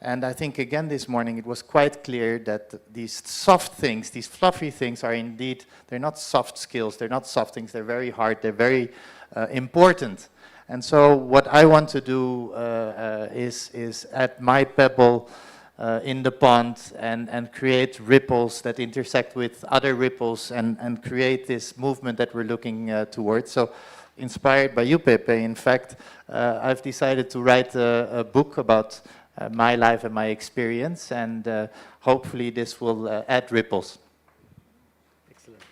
And I think, again, this morning, it was quite clear that these soft things, these fluffy things are indeed, they're not soft skills, they're not soft things, they're very hard, they're very important. And so what I want to do is add my pebble in the pond and create ripples that intersect with other ripples and create this movement that we're looking towards. So inspired by you, Pepe, in fact, I've decided to write a book about my life and my experience, and hopefully this will add ripples. Excellent.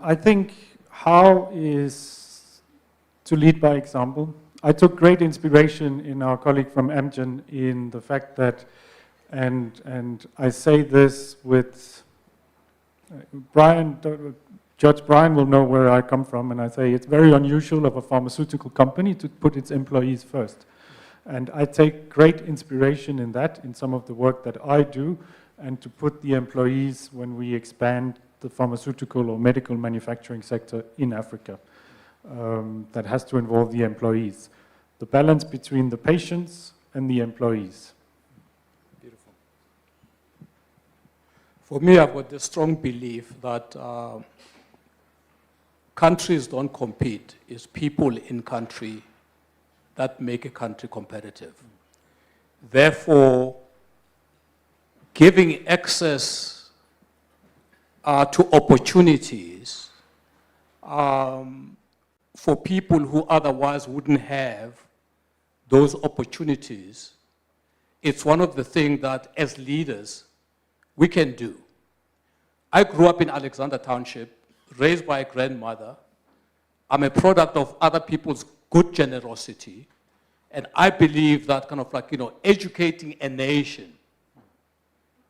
I think how is to lead by example. I took great inspiration in our colleague from Amgen in the fact that, and I say this with Brian, Judge Brian will know where I come from, and I say it's very unusual of a pharmaceutical company to put its employees first. And I take great inspiration in that, in some of the work that I do, and to put the employees when we expand the pharmaceutical or medical manufacturing sector in Africa. That has to involve the employees. The balance between the patients and the employees. Beautiful. For me, I've got the strong belief that countries don't compete. It's people in country that make a country competitive. Therefore, giving access to opportunities for people who otherwise wouldn't have those opportunities, it's one of the things that as leaders we can do. I grew up in Alexander Township, raised by a grandmother. I'm a product of other people's good generosity, and I believe that kind of like, you know, educating a nation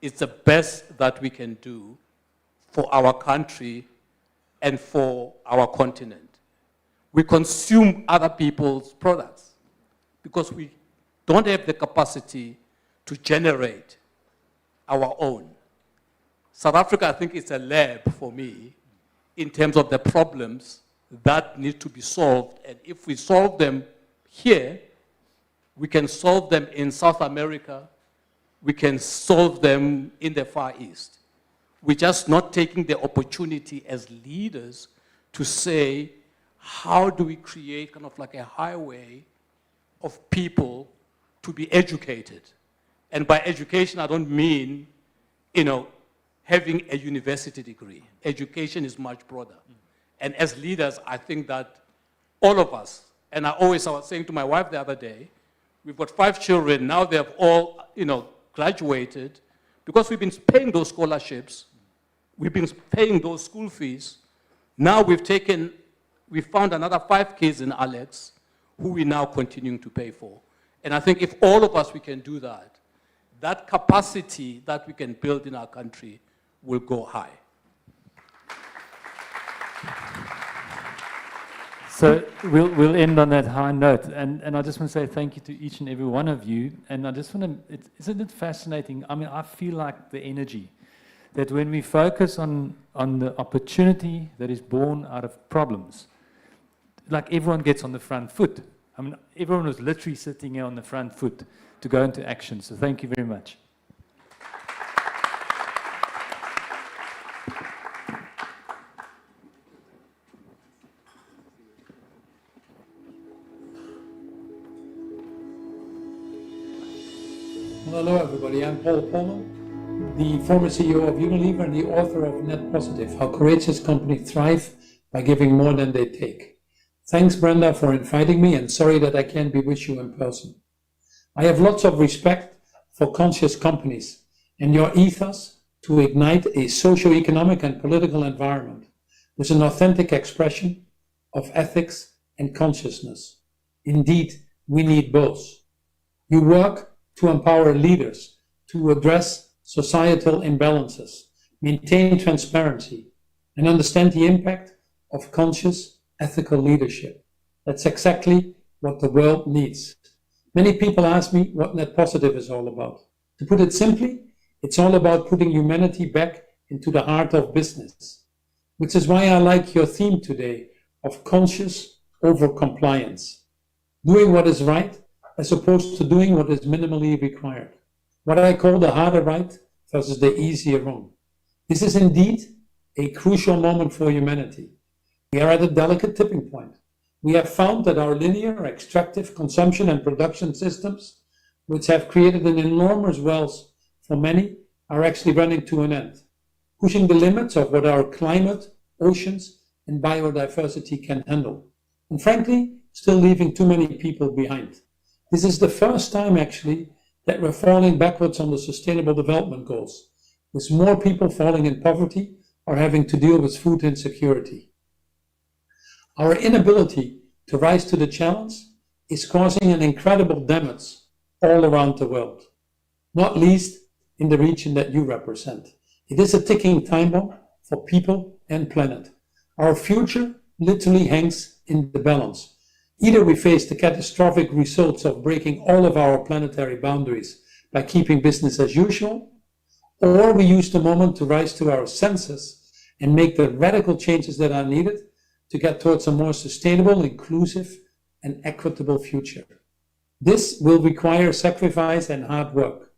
is the best that we can do for our country and for our continent. We consume other people's products because we don't have the capacity to generate our own. South Africa, I think, is a lab for me in terms of the problems that need to be solved. And if we solve them here, we can solve them in South America, we can solve them in the Far East. We're just not taking the opportunity as leaders to say, how do we create kind of like a highway of people to be educated? And by education, I don't mean, you know, having a university degree. Education is much broader. And as leaders, I think that all of us, and I was saying to my wife the other day, we've got 5 children, now they have all, you know, graduated, because we've been paying those scholarships, we've been paying those school fees. Now we found another 5 kids in Alex, who we're now continuing to pay for. And I think if all of us, we can do that, that capacity that we can build in our country will go high. So we'll end on that high note, and I just want to say thank you to each and every one of you. And I just want to, isn't it fascinating? I mean, I feel like the energy that when we focus on the opportunity that is born out of problems, like everyone gets on the front foot. I mean, everyone was literally sitting here on the front foot to go into action. So thank you very much. Well, hello, everybody. I'm Paul Polman, the former CEO of Unilever and the author of Net Positive, How Courageous Companies Thrive by Giving More Than They Take. Thanks, Brenda, for inviting me, and sorry that I can't be with you in person. I have lots of respect for conscious companies and your ethos to ignite a socio-economic and political environment with an authentic expression of ethics and consciousness. Indeed, we need both. You work to empower leaders to address societal imbalances, maintain transparency, and understand the impact of conscious ethical leadership. That's exactly what the world needs. Many people ask me what Net Positive is all about. To put it simply, it's all about putting humanity back into the heart of business, which is why I like your theme today of conscious over compliance, doing what is right as opposed to doing what is minimally required. What I call the harder right versus the easier wrong. This is indeed a crucial moment for humanity. We are at a delicate tipping point. We have found that our linear, extractive consumption and production systems, which have created an enormous wealth for many, are actually running to an end, pushing the limits of what our climate, oceans, and biodiversity can handle. And frankly, still leaving too many people behind. This is the first time, actually, that we're falling backwards on the Sustainable Development Goals, with more people falling in poverty or having to deal with food insecurity. Our inability to rise to the challenge is causing an incredible damage all around the world, not least in the region that you represent. It is a ticking time bomb for people and planet. Our future literally hangs in the balance. Either we face the catastrophic results of breaking all of our planetary boundaries by keeping business as usual, or we use the moment to rise to our senses and make the radical changes that are needed to get towards a more sustainable, inclusive, and equitable future. This will require sacrifice and hard work.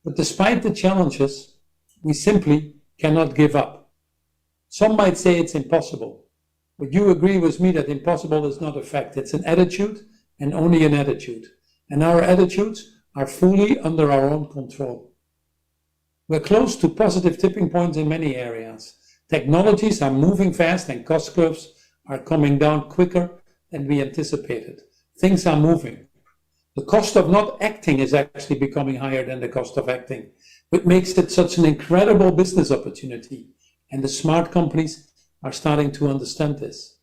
But despite the challenges, we simply cannot give up. Some might say it's impossible. But you agree with me that impossible is not a fact. It's an attitude and only an attitude. And our attitudes are fully under our own control. We're close to positive tipping points in many areas. Technologies are moving fast and cost curves are coming down quicker than we anticipated. Things are moving. The cost of not acting is actually becoming higher than the cost of acting, which makes it such an incredible business opportunity. And the smart companies are starting to understand this.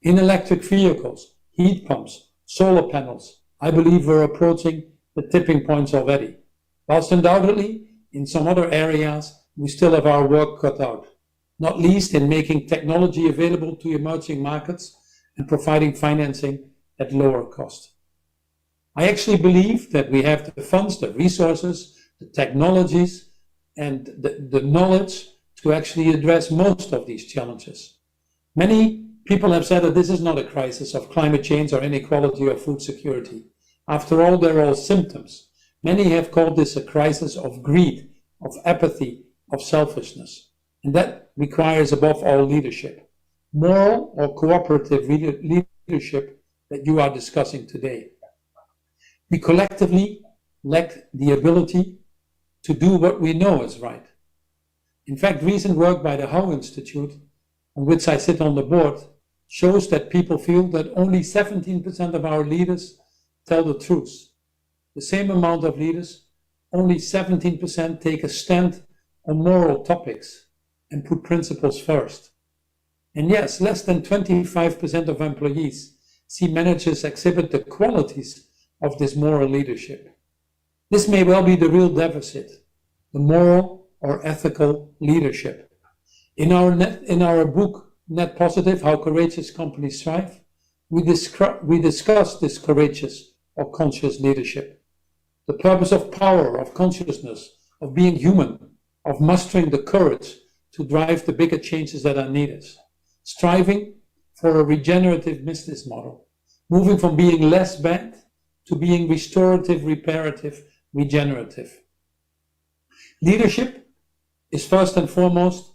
In electric vehicles, heat pumps, solar panels, I believe we're approaching the tipping points already. Whilst undoubtedly, in some other areas, we still have our work cut out, not least in making technology available to emerging markets and providing financing at lower cost. I actually believe that we have the funds, the resources, the technologies, and the knowledge to actually address most of these challenges. Many people have said that this is not a crisis of climate change or inequality or food security. After all, they're all symptoms. Many have called this a crisis of greed, of apathy, of selfishness. And that requires above all leadership, moral or cooperative leadership that you are discussing today. We collectively lack the ability to do what we know is right. In fact, recent work by the Howe Institute, on which I sit on the board, shows that people feel that only 17% of our leaders tell the truth. The same amount of leaders, only 17% take a stand on moral topics and put principles first. And yes, less than 25% of employees see managers exhibit the qualities of this moral leadership. This may well be the real deficit, the moral or ethical leadership. In our book, Net Positive, How Courageous Companies Thrive, we discuss this courageous or conscious leadership. The purpose of power, of consciousness, of being human, of mustering the courage to drive the bigger changes that are needed. Striving for a regenerative business model, moving from being less bad to being restorative, reparative, regenerative. Leadership is first and foremost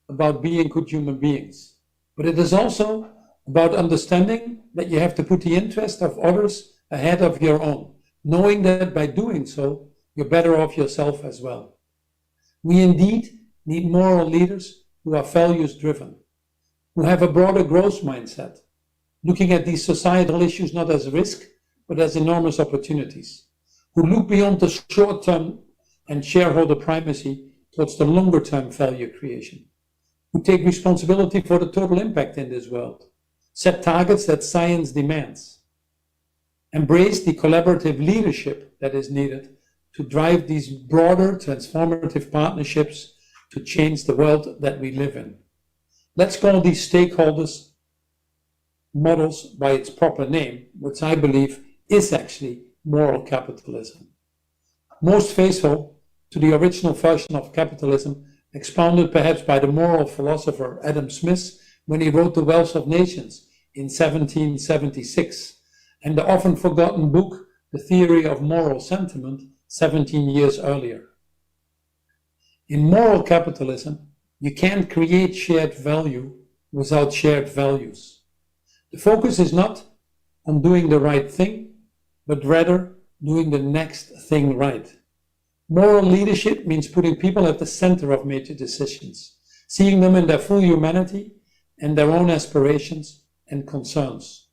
about being good human beings, but it is also about understanding that you have to put the interest of others ahead of your own, knowing that by doing so, you're better off yourself as well. We indeed need moral leaders who are values-driven, who have a broader growth mindset, looking at these societal issues not as risk, but as enormous opportunities, who look beyond the short-term and shareholder primacy towards the longer-term value creation, who take responsibility for the total impact in this world, set targets that science demands, embrace the collaborative leadership that is needed to drive these broader transformative partnerships to change the world that we live in. Let's call these stakeholders models by its proper name, which I believe is actually moral capitalism. Most faithful to the original version of capitalism, expounded perhaps by the moral philosopher Adam Smith when he wrote The Wealth of Nations in 1776, and the often forgotten book, The Theory of Moral Sentiment, 17 years earlier. In moral capitalism, you can't create shared value without shared values. The focus is not on doing the right thing, but rather doing the next thing right. Moral leadership means putting people at the center of major decisions, seeing them in their full humanity and their own aspirations and concerns.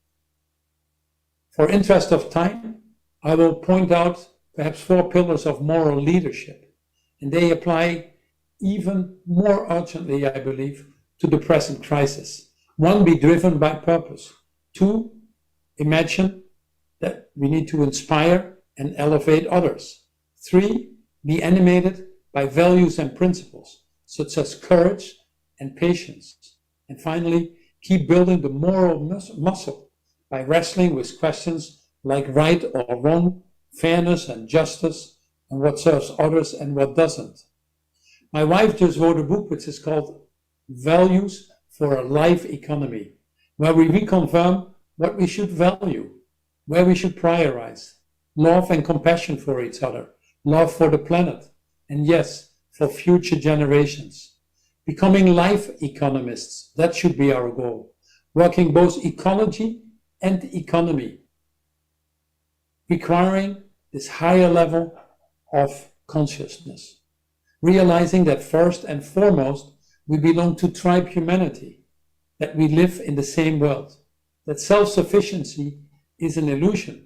For interest of time, I will point out perhaps 4 pillars of moral leadership, and they apply even more urgently, I believe, to the present crisis. 1, be driven by purpose. 2, imagine that we need to inspire and elevate others. 3, be animated by values and principles, such as courage and patience. And finally, keep building the moral muscle by wrestling with questions like right or wrong, fairness and justice, and what serves others and what doesn't. My wife just wrote a book which is called Values for a Life Economy, where we reconfirm what we should value, where we should prioritize, love and compassion for each other, love for the planet, and yes, for future generations. Becoming life economists, that should be our goal, working both ecology and economy, requiring this higher level of consciousness, realizing that first and foremost, we belong to tribe humanity, that we live in the same world, that self-sufficiency is an illusion.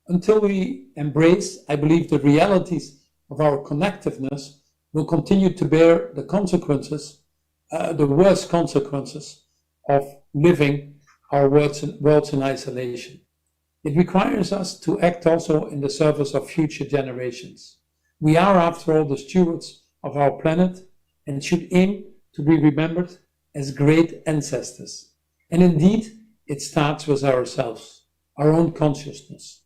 Until we embrace, I believe, the realities of our connectiveness, will continue to bear the consequences, the worst consequences of living our worlds in isolation. It requires us to act also in the service of future generations. We are, after all, the stewards of our planet and should aim to be remembered as great ancestors. And indeed, it starts with ourselves, our own consciousness.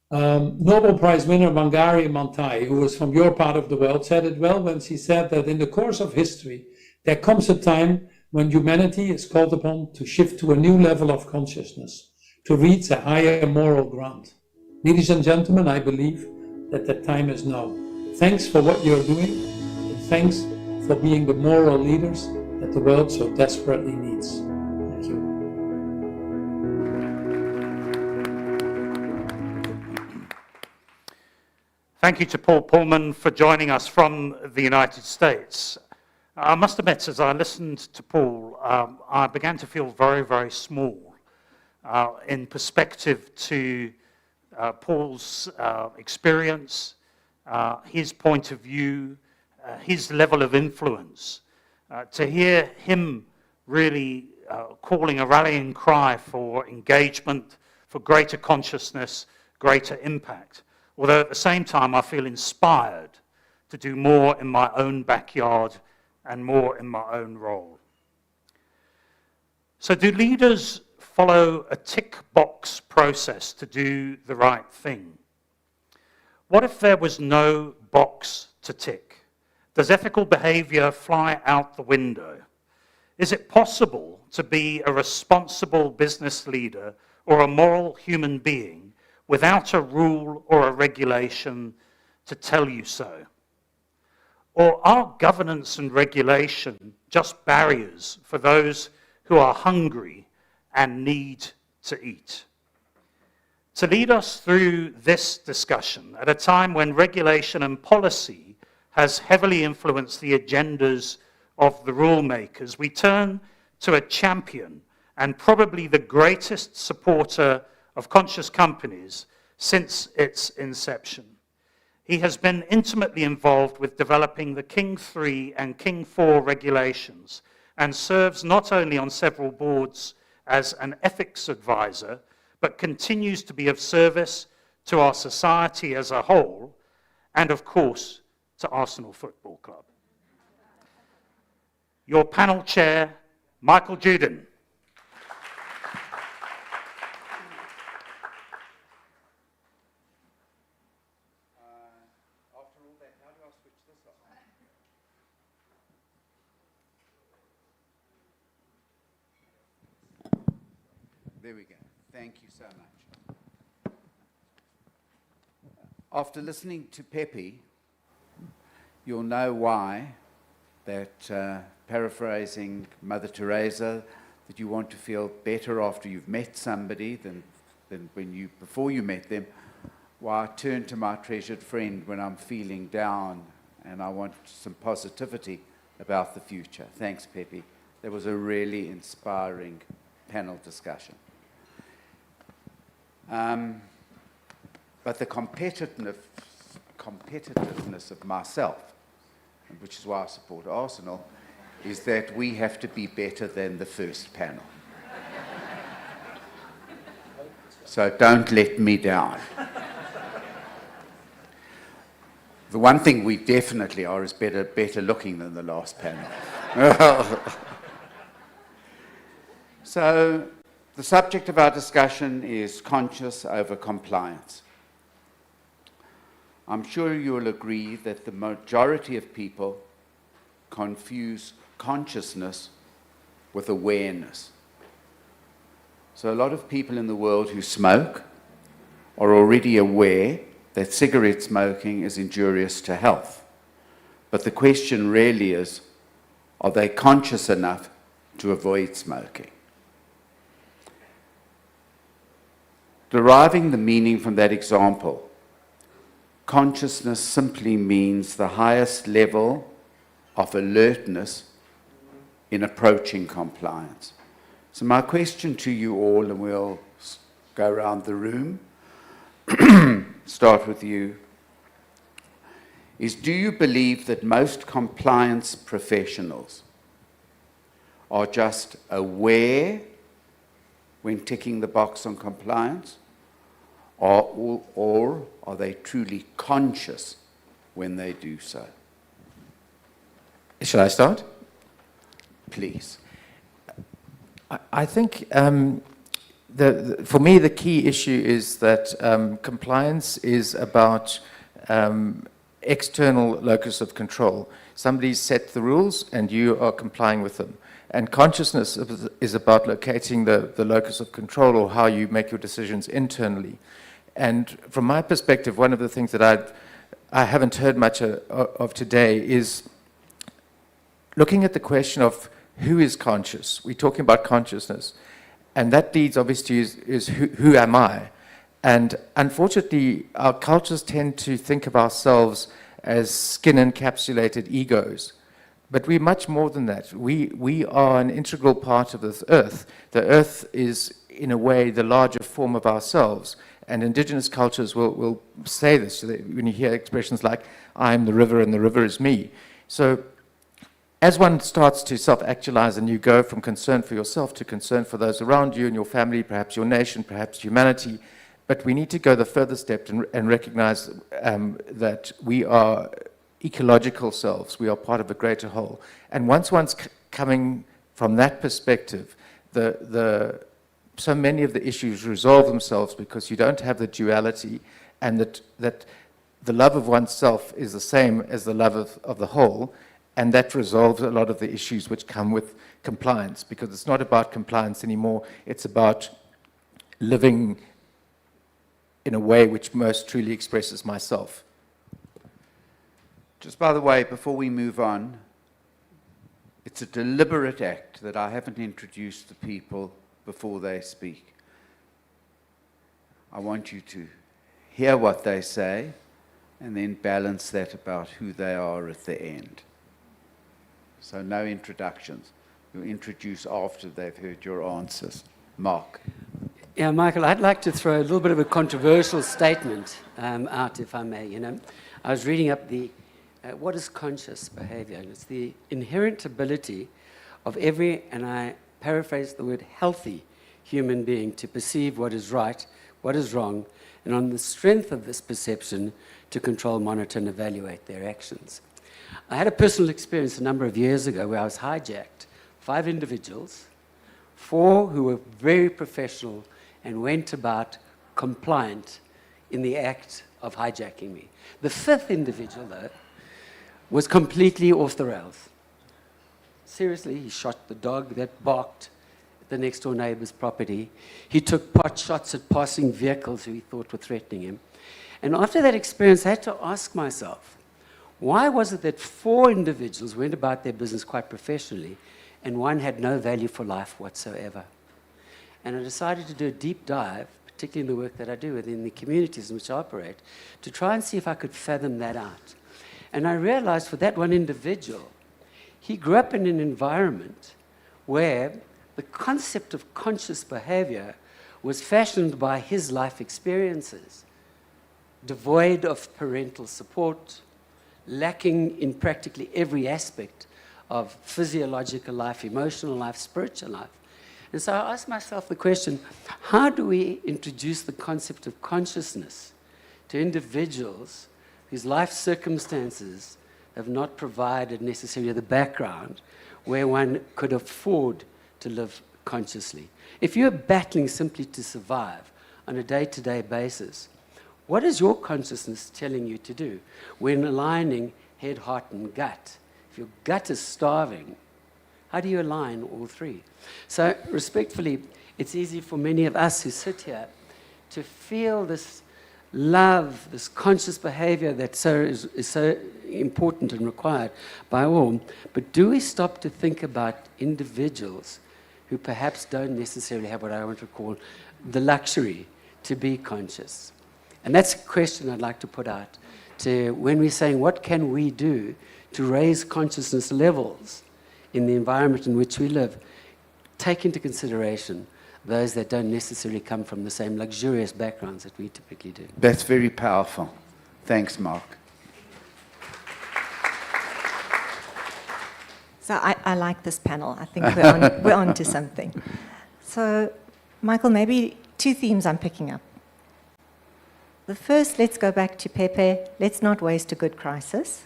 Nobel Prize winner Wangari Maathai, who was from your part of the world, said it well when she said that in the course of history, there comes a time when humanity is called upon to shift to a new level of consciousness, to reach a higher moral ground. Ladies and gentlemen, I believe that the time is now. Thanks for what you're doing, and thanks for being the moral leaders that the world so desperately needs. Thank you. Thank you to Paul Polman for joining us from the United States. I must admit, as I listened to Paul, I began to feel very, very small in perspective to Paul's experience, his point of view, his level of influence. To hear him really calling a rallying cry for engagement, for greater consciousness, greater impact. Although at the same time, I feel inspired to do more in my own backyard and more in my own role. So do leaders follow a tick box process to do the right thing? What if there was no box to tick? Does ethical behavior fly out the window? Is it possible to be a responsible business leader or a moral human being without a rule or a regulation to tell you so? Or are governance and regulation just barriers for those who are hungry and need to eat? To lead us through this discussion at a time when regulation and policy has heavily influenced the agendas of the rule makers, we turn to a champion and probably the greatest supporter of conscious companies since its inception. He has been intimately involved with developing the King 3 and King 4 regulations and serves not only on several boards as an ethics advisor, but continues to be of service to our society as a whole and, of course, to Arsenal Football Club. Your panel chair, Michael Juden. There we go. Thank you so much. After listening to Pepe, you'll know why that, paraphrasing Mother Teresa, that you want to feel better after you've met somebody than before you met them. Why I turn to my treasured friend when I'm feeling down and I want some positivity about the future. Thanks, Pepe. That was a really inspiring panel discussion. But the competitiveness of myself, which is why I support Arsenal, is that we have to be better than the first panel. So don't let me down. The one thing we definitely are is better looking than the last panel. So the subject of our discussion is conscious over compliance. I'm sure you'll agree that the majority of people confuse consciousness with awareness. So a lot of people in the world who smoke are already aware that cigarette smoking is injurious to health. But the question really is, are they conscious enough to avoid smoking? Deriving the meaning from that example, consciousness simply means the highest level of alertness in approaching compliance. So my question to you all, and we'll go around the room, start with you, is do you believe that most compliance professionals are just aware when ticking the box on compliance, or are they truly conscious when they do so? Shall I start? Please. I think for me the key issue is that compliance is about external locus of control. Somebody set the rules and you are complying with them. And consciousness is about locating the locus of control, or how you make your decisions internally. And from my perspective, one of the things that I haven't heard much of today is looking at the question of who is conscious. We're talking about consciousness. And that leads obviously is who am I? And unfortunately, our cultures tend to think of ourselves as skin-encapsulated egos. But we're much more than that. We are an integral part of this earth. The earth is, in a way, the larger form of ourselves. And indigenous cultures will say this when you hear expressions like, I'm the river and the river is me. So as one starts to self-actualize and you go from concern for yourself to concern for those around you and your family, perhaps your nation, perhaps humanity, But we need to go the further step and recognize that we are ecological selves. We are part of a greater whole. And once one's coming from that perspective, so many of the issues resolve themselves because you don't have the duality, and that the love of oneself is the same as the love of the whole, and that resolves a lot of the issues which come with compliance, because it's not about compliance anymore, it's about living in a way which most truly expresses myself. Just by the way, before we move on, it's a deliberate act that I haven't introduced the people before they speak. I want you to hear what they say and then balance that about who they are at the end. So no introductions. You'll introduce after they've heard your answers. Mark. Yeah, Michael, I'd like to throw a little bit of a controversial statement out, if I may. You know, I was reading up the what is conscious behavior, and it's the inherent ability of every, and I paraphrase the word, healthy human being to perceive what is right, what is wrong, and on the strength of this perception to control, monitor, and evaluate their actions. I had a personal experience a number of years ago where I was hijacked. 5 individuals, 4 who were very professional and went about compliant in the act of hijacking me. The 5th individual, though, was completely off the rails. Seriously, he shot the dog that barked at the next door neighbor's property. He took pot shots at passing vehicles who he thought were threatening him. And after that experience, I had to ask myself, why was it that 4 individuals went about their business quite professionally and 1 had no value for life whatsoever? And I decided to do a deep dive, particularly in the work that I do within the communities in which I operate, to try and see if I could fathom that out. And I realized for that 1 individual, he grew up in an environment where the concept of conscious behavior was fashioned by his life experiences, devoid of parental support, lacking in practically every aspect of physiological life, emotional life, spiritual life. And so I asked myself the question, how do we introduce the concept of consciousness to individuals whose life circumstances have not provided necessarily the background where one could afford to live consciously? If you're battling simply to survive on a day-to-day basis, what is your consciousness telling you to do when aligning head, heart, and gut? If your gut is starving, how do you align all 3? So respectfully, it's easy for many of us who sit here to feel this love, this conscious behavior that is so important and required by all. But do we stop to think about individuals who perhaps don't necessarily have what I want to call the luxury to be conscious? And that's a question I'd like to put out to when we're saying what can we do to raise consciousness levels in the environment in which we live. Take into consideration those that don't necessarily come from the same luxurious backgrounds that we typically do. That's very powerful. Thanks, Mark. So I like this panel. I think we're on to something. So, Michael, maybe 2 themes I'm picking up. The first, let's go back to Pepe. Let's not waste a good crisis.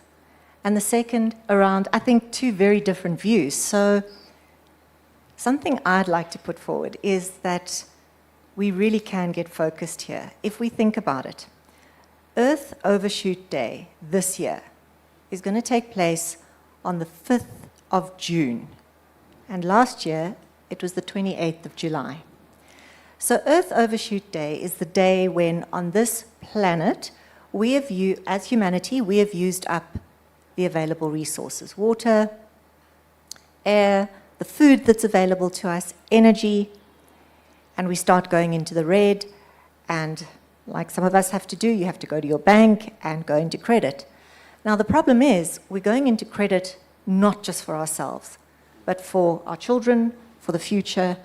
And the second, around, I think, 2 very different views. So something I'd like to put forward is that we really can get focused here. If we think about it, Earth Overshoot Day this year is going to take place on the 5th of June. And last year, it was the 28th of July. So Earth Overshoot Day is the day when on this planet, as humanity, we have used up the available resources, water, air, the food that's available to us, energy, and we start going into the red, and like some of us have to do, you have to go to your bank and go into credit. Now the problem is, we're going into credit not just for ourselves, but for our children, for the future.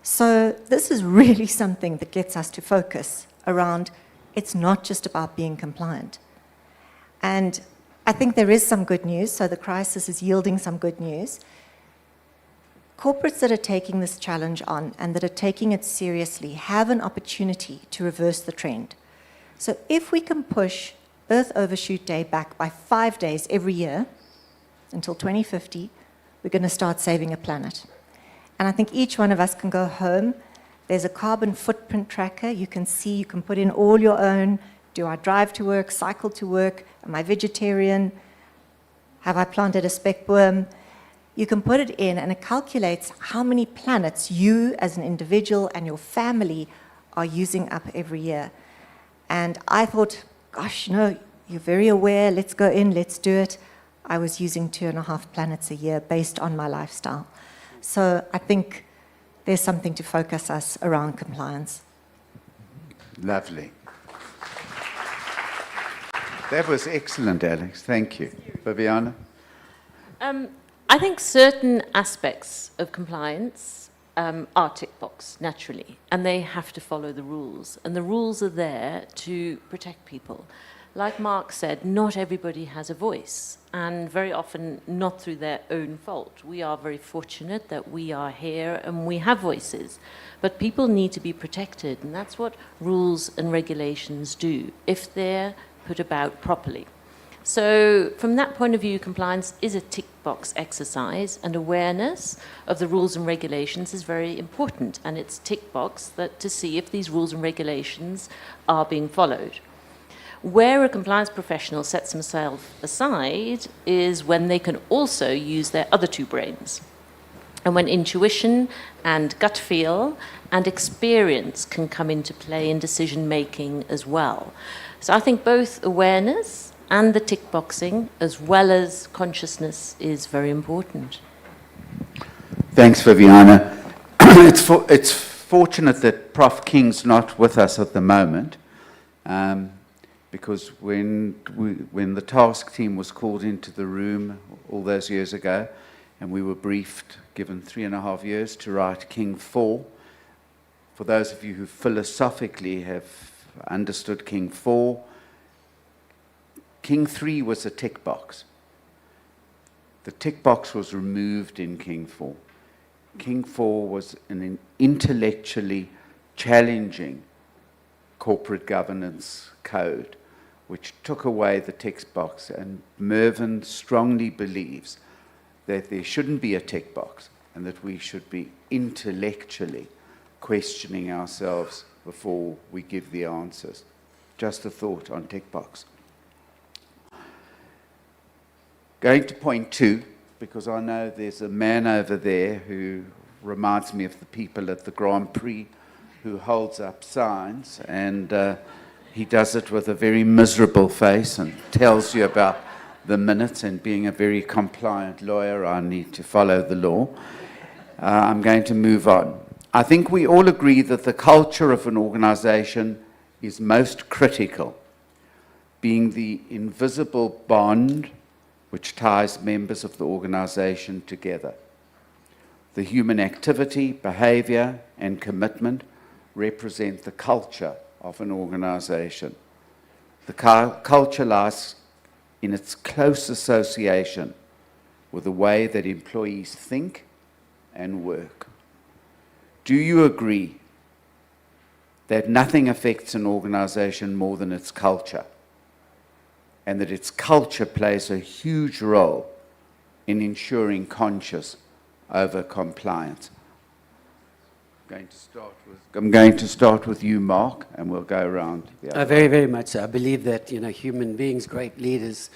So this is really something that gets us to focus around, it's not just about being compliant. And I think there is some good news, so the crisis is yielding some good news. corporates that are taking this challenge on and that are taking it seriously have an opportunity to reverse the trend. So if we can push Earth Overshoot Day back by 5 days every year until 2050, we're going to start saving a planet. And I think each one of us can go home. There's a carbon footprint tracker. You can see, you can put in all your own. Do I drive to work, cycle to work? Am I vegetarian? Have I planted a speckworm? You can put it in and it calculates how many planets you as an individual and your family are using up every year. And I thought, gosh, no, you're very aware, let's go in, let's do it. I was using 2.5 planets a year based on my lifestyle. So I think there's something to focus us around compliance. Lovely. That was excellent, Alex. Thank you. Viviana? I think certain aspects of compliance are tick box, naturally, and they have to follow the rules. And the rules are there to protect people. Like Mark said, not everybody has a voice, and very often not through their own fault. We are very fortunate that we are here and we have voices, but people need to be protected, and that's what rules and regulations do, if they're put about properly. So from that point of view, compliance is a tick box exercise, and awareness of the rules and regulations is very important, and it's tick box that to see if these rules and regulations are being followed. Where a compliance professional sets himself aside is when they can also use their other two brains, and when intuition and gut feel and experience can come into play in decision making as well. So I think both awareness and the tick boxing, as well as consciousness, is very important. Thanks, Viviana. It's fortunate that Prof. King's not with us at the moment, because when the task team was called into the room all those years ago, and we were briefed, given 3.5 years to write King 4, for those of you who philosophically have understood King 4, King 3 was a tick box. The tick box was removed in King 4. King 4 was an intellectually challenging corporate governance code, which took away the tick box. And Mervin strongly believes that there shouldn't be a tick box and that we should be intellectually questioning ourselves before we give the answers. Just a thought on tick box. Going to point 2, because I know there's a man over there who reminds me of the people at the Grand Prix who holds up signs, and he does it with a very miserable face and tells you about the minutes, and being a very compliant lawyer, I need to follow the law. I'm going to move on. I think we all agree that the culture of an organization is most critical, being the invisible bond which ties members of the organization together. The human activity, behavior, and commitment represent the culture of an organization. The culture lies in its close association with the way that employees think and work. Do you agree that nothing affects an organization more than its culture, and that its culture plays a huge role in ensuring conscious over compliance? I'm going to start with you, Mark, and we'll go around the other. Very, very much so. I believe that, human beings, great leaders,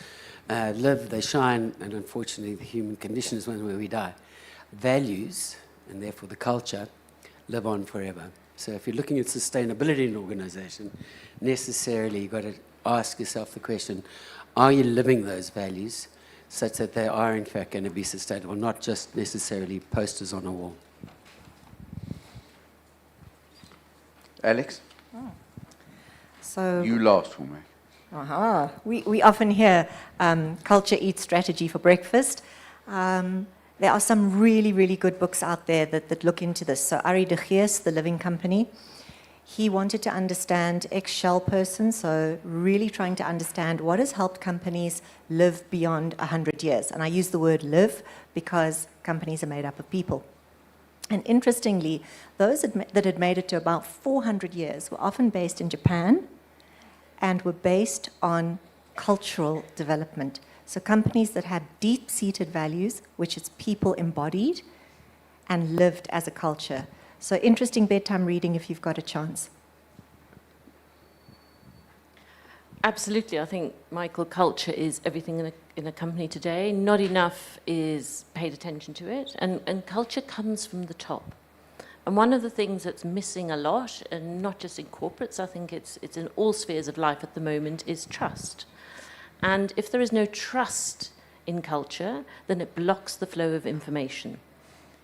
live, they shine, and unfortunately the human condition is one where we die. Values, and therefore the culture, live on forever. So if you're looking at sustainability in an organization, necessarily you've got to ask yourself the question, are you living those values such that they are in fact going to be sustainable, not just necessarily posters on a wall? Alex? So you last for me. We often hear culture eats strategy for breakfast. There are some really, really good books out there that look into this. So Arie de Geus, The Living Company, he wanted to understand ex-Shell person, so really trying to understand what has helped companies live beyond 100 years. And I use the word live because companies are made up of people. And interestingly, those that had made it to about 400 years were often based in Japan and were based on cultural development. So companies that had deep-seated values, which is people embodied, and lived as a culture. So interesting bedtime reading if you've got a chance. Absolutely. I think, Michael, culture is everything in a company today. Not enough is paid attention to it. And culture comes from the top. And one of the things that's missing a lot, and not just in corporates, I think it's in all spheres of life at the moment, is trust. And if there is no trust in culture, then it blocks the flow of information.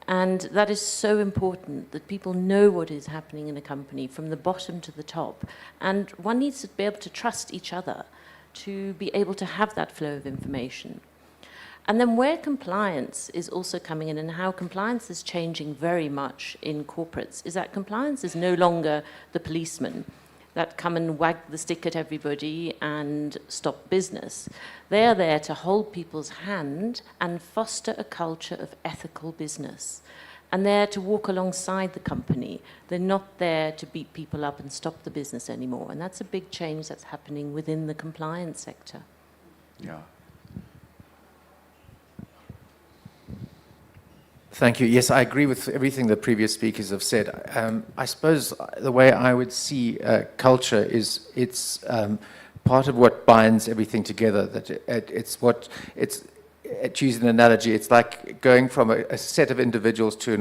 And that is so important, that people know what is happening in a company from the bottom to the top. And one needs to be able to trust each other to be able to have that flow of information. And then where compliance is also coming in, and how compliance is changing very much in corporates, is that compliance is no longer the policeman that come and wag the stick at everybody and stop business. They are there to hold people's hand and foster a culture of ethical business. And they're to walk alongside the company. They're not there to beat people up and stop the business anymore. And that's a big change that's happening within the compliance sector. Yeah. Thank you. Yes, I agree with everything the previous speakers have said. I suppose the way I would see culture is it's part of what binds everything together. That to use an analogy, it's like going from a set of individuals to an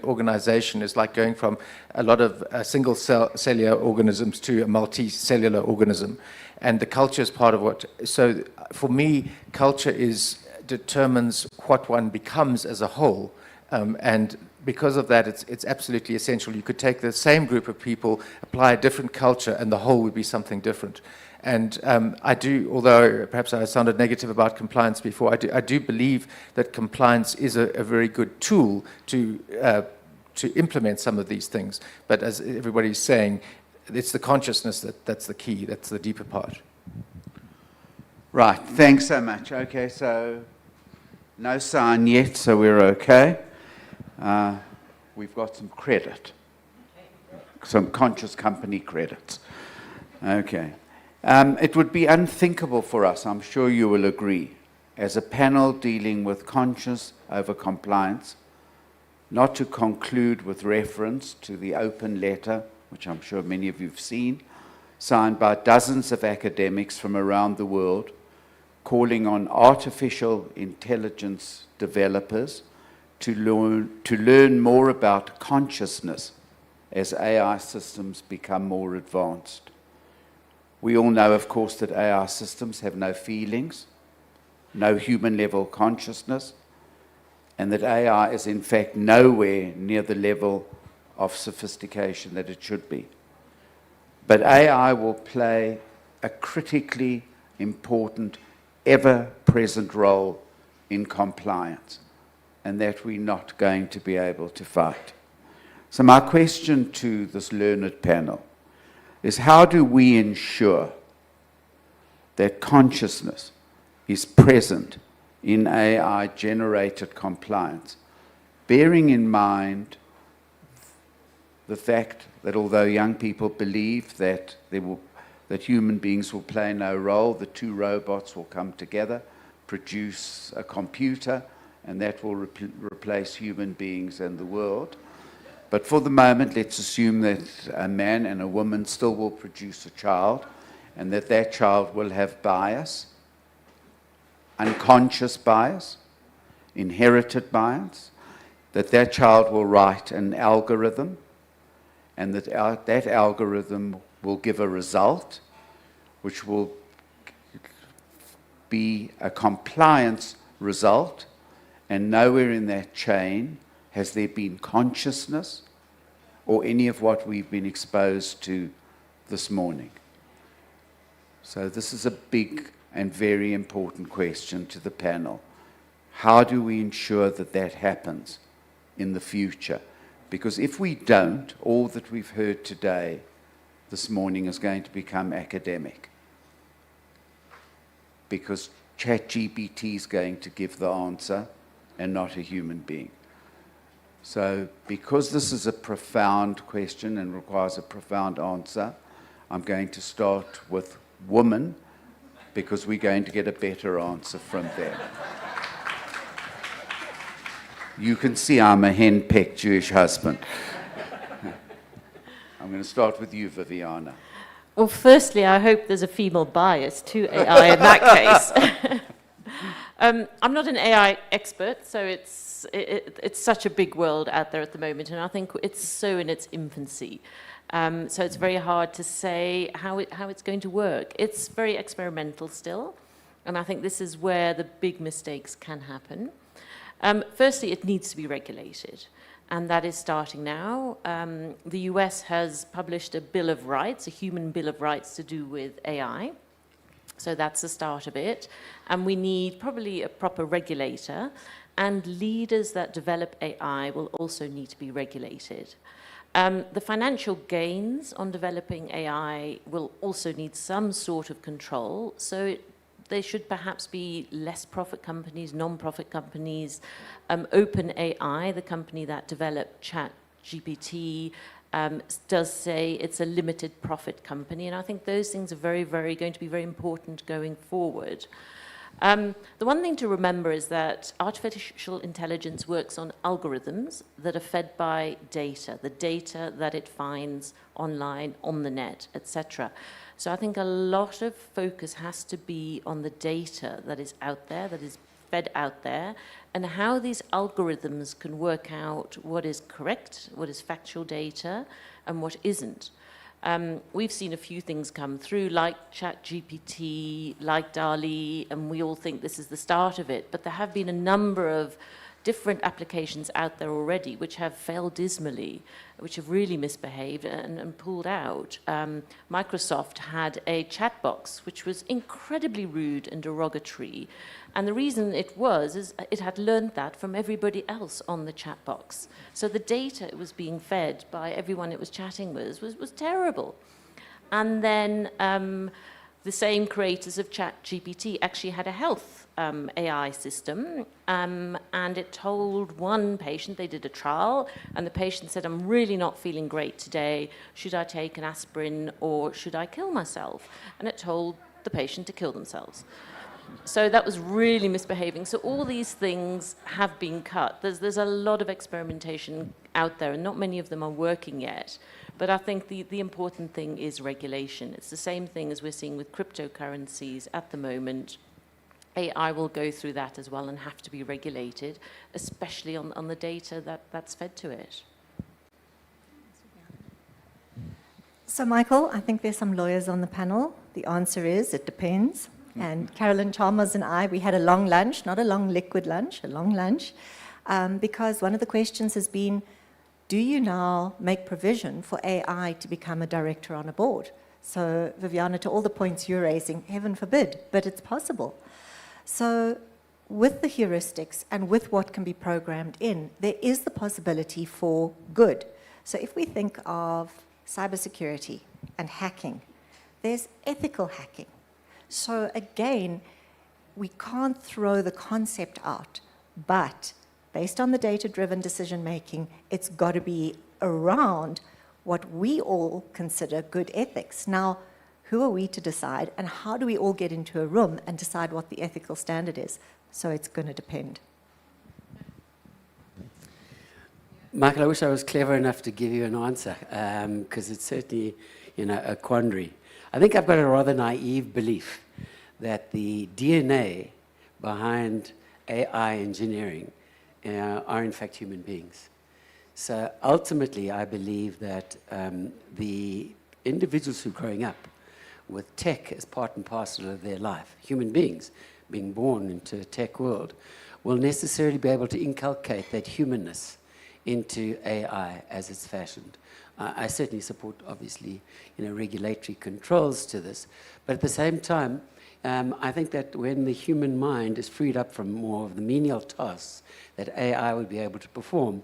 organization. It's like going from a lot of single cellular organisms to a multicellular organism, and the culture is part of what. So for me, culture determines what one becomes as a whole, and because of that, it's absolutely essential. You could take the same group of people, apply a different culture, and the whole would be something different. And I do, although perhaps I sounded negative about compliance before, I do believe that compliance is a very good tool to implement some of these things. But as everybody's saying, it's the consciousness that's the key, that's the deeper part. Right, thanks so much. Okay, so no sign yet, so we're okay. We've got some credit, some conscious company credits. Okay. It would be unthinkable for us, I'm sure you will agree, as a panel dealing with conscious over compliance, not to conclude with reference to the open letter, which I'm sure many of you have seen, signed by dozens of academics from around the world, calling on artificial intelligence developers to learn more about consciousness as AI systems become more advanced. We all know, of course, that AI systems have no feelings, no human-level consciousness, and that AI is, in fact, nowhere near the level of sophistication that it should be. But AI will play a critically important, ever-present role in compliance, and that we're not going to be able to fight. So my question to this learned panel is, how do we ensure that consciousness is present in AI-generated compliance, bearing in mind the fact that although young people believe that that human beings will play no role, the two robots will come together, produce a computer, and that will replace human beings and the world. But for the moment, let's assume that a man and a woman still will produce a child, and that child will have bias, unconscious bias, inherited bias, that child will write an algorithm, and that algorithm will give a result, which will be a compliance result, and nowhere in that chain has there been consciousness or any of what we've been exposed to this morning. So this is a big and very important question to the panel. How do we ensure that that happens in the future? Because if we don't, all that we've heard today, this morning, is going to become academic. Because ChatGPT is going to give the answer and not a human being. So because this is a profound question and requires a profound answer, I'm going to start with woman, because we're going to get a better answer from them. You can see I'm a henpecked Jewish husband. I'm going to start with you, Viviana. Well, firstly, I hope there's a female bias to AI in that case. I'm not an AI expert, so it's such a big world out there at the moment, and I think it's so in its infancy. So it's very hard to say how it's going to work. It's very experimental still, and I think this is where the big mistakes can happen. Firstly, it needs to be regulated, and that is starting now. The US has published a Bill of Rights, a human Bill of Rights to do with AI. So that's the start of it. And we need probably a proper regulator, and leaders that develop AI will also need to be regulated. The financial gains on developing AI will also need some sort of control. So there should perhaps be less profit companies, non-profit companies. OpenAI, the company that developed ChatGPT, does say it's a limited profit company, and I think those things are going to be very important going forward. The one thing to remember is that artificial intelligence works on algorithms that are fed by data, the data that it finds online, on the net, etc. So I think a lot of focus has to be on the data that is out there, that is fed out there, and how these algorithms can work out what is correct, what is factual data, and what isn't. We've seen a few things come through, like ChatGPT, like DALL-E, and we all think this is the start of it. But there have been a number of different applications out there already which have failed dismally, which have really misbehaved and pulled out. Microsoft had a chat box which was incredibly rude and derogatory. And the reason it was is it had learned that from everybody else on the chat box. So the data it was being fed by everyone it was chatting with was terrible. And then the same creators of ChatGPT actually had a health AI system, and it told one patient, they did a trial, and the patient said, I'm really not feeling great today. Should I take an aspirin or should I kill myself? And it told the patient to kill themselves. So that was really misbehaving. So all these things have been cut. There's a lot of experimentation out there, and not many of them are working yet. But I think the important thing is regulation. It's the same thing as we're seeing with cryptocurrencies at the moment. AI will go through that as well and have to be regulated, especially on the data that's fed to it. So, Michael, I think there's some lawyers on the panel. The answer is, it depends. And Carolyn Chalmers and I, we had a long lunch, not a long liquid lunch, a long lunch, because one of the questions has been, do you now make provision for AI to become a director on a board? So, Viviana, to all the points you're raising, heaven forbid, but it's possible. So, with the heuristics and with what can be programmed in, there is the possibility for good. So if we think of cybersecurity and hacking, there's ethical hacking. So again, we can't throw the concept out, but based on the data-driven decision-making, it's got to be around what we all consider good ethics. Now, who are we to decide, and how do we all get into a room and decide what the ethical standard is? So it's going to depend. Michael, I wish I was clever enough to give you an answer, because it's certainly, a quandary. I think I've got a rather naive belief that the DNA behind AI engineering are in fact human beings. So ultimately, I believe that the individuals who are growing up with tech as part and parcel of their life, human beings being born into a tech world, will necessarily be able to inculcate that humanness into AI as it's fashioned. I certainly support, obviously, regulatory controls to this. But at the same time, I think that when the human mind is freed up from more of the menial tasks that AI will be able to perform,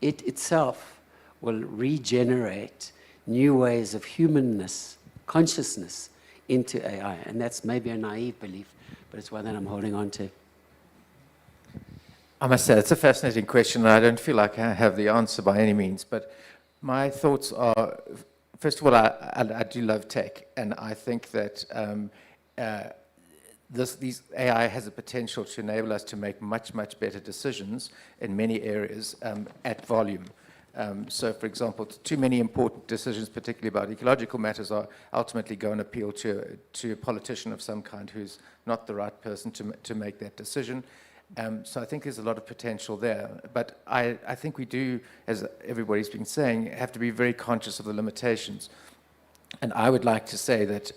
it itself will regenerate new ways of humanness, consciousness into AI. And that's maybe a naive belief, but it's one that I'm holding on to. I must say, it's a fascinating question, and I don't feel like I have the answer by any means. But my thoughts are, first of all, I do love tech, and I think that these AI has a potential to enable us to make much, much better decisions in many areas at volume. So, for example, too many important decisions, particularly about ecological matters, are ultimately going to appeal to a politician of some kind who's not the right person to make that decision. So I think there's a lot of potential there. But I think we do, as everybody's been saying, have to be very conscious of the limitations. And I would like to say that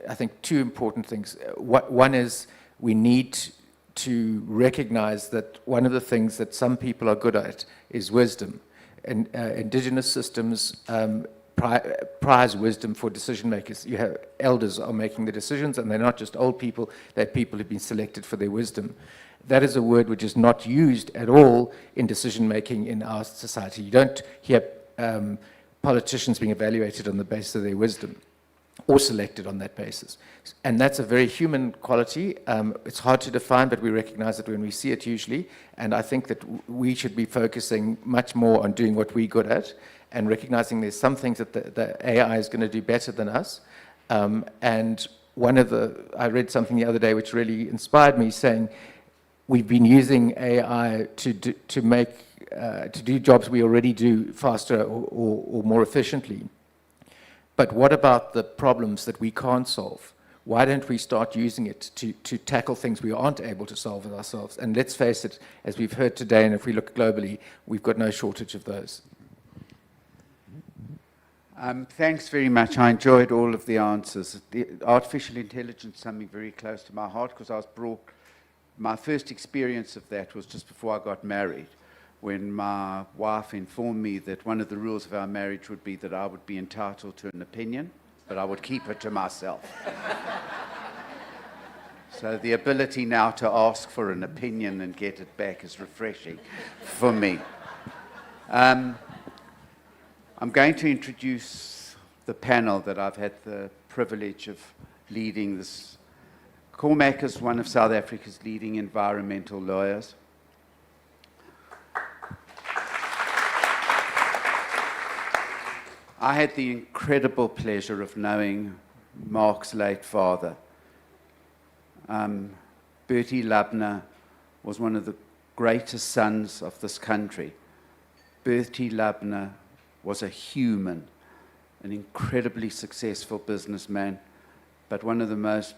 I think two important things. One is we need to recognize that one of the things that some people are good at is wisdom. And indigenous systems prize wisdom for decision makers. You have elders are making the decisions, and they're not just old people, they're people who've been selected for their wisdom. That is a word which is not used at all in decision making in our society. You don't hear politicians being evaluated on the basis of their wisdom or selected on that basis. And that's a very human quality. It's hard to define, but we recognize it when we see it usually. And I think that we should be focusing much more on doing what we're good at and recognizing there's some things that the AI is going to do better than us. And I read something the other day which really inspired me, saying we've been using AI to do jobs we already do faster or more efficiently. But what about the problems that we can't solve? Why don't we start using it to tackle things we aren't able to solve with ourselves? And let's face it, as we've heard today, and if we look globally, we've got no shortage of those. Thanks very much. I enjoyed all of the answers. The artificial intelligence is something very close to my heart, because my first experience of that was just before I got married, when my wife informed me that one of the rules of our marriage would be that I would be entitled to an opinion, but I would keep it to myself. So the ability now to ask for an opinion and get it back is refreshing for me. I'm going to introduce the panel that I've had the privilege of leading. This Cormac is one of South Africa's leading environmental lawyers. I had the incredible pleasure of knowing Mark's late father. Bertie Lubner was one of the greatest sons of this country. Bertie Lubner was a human, an incredibly successful businessman, but one of the most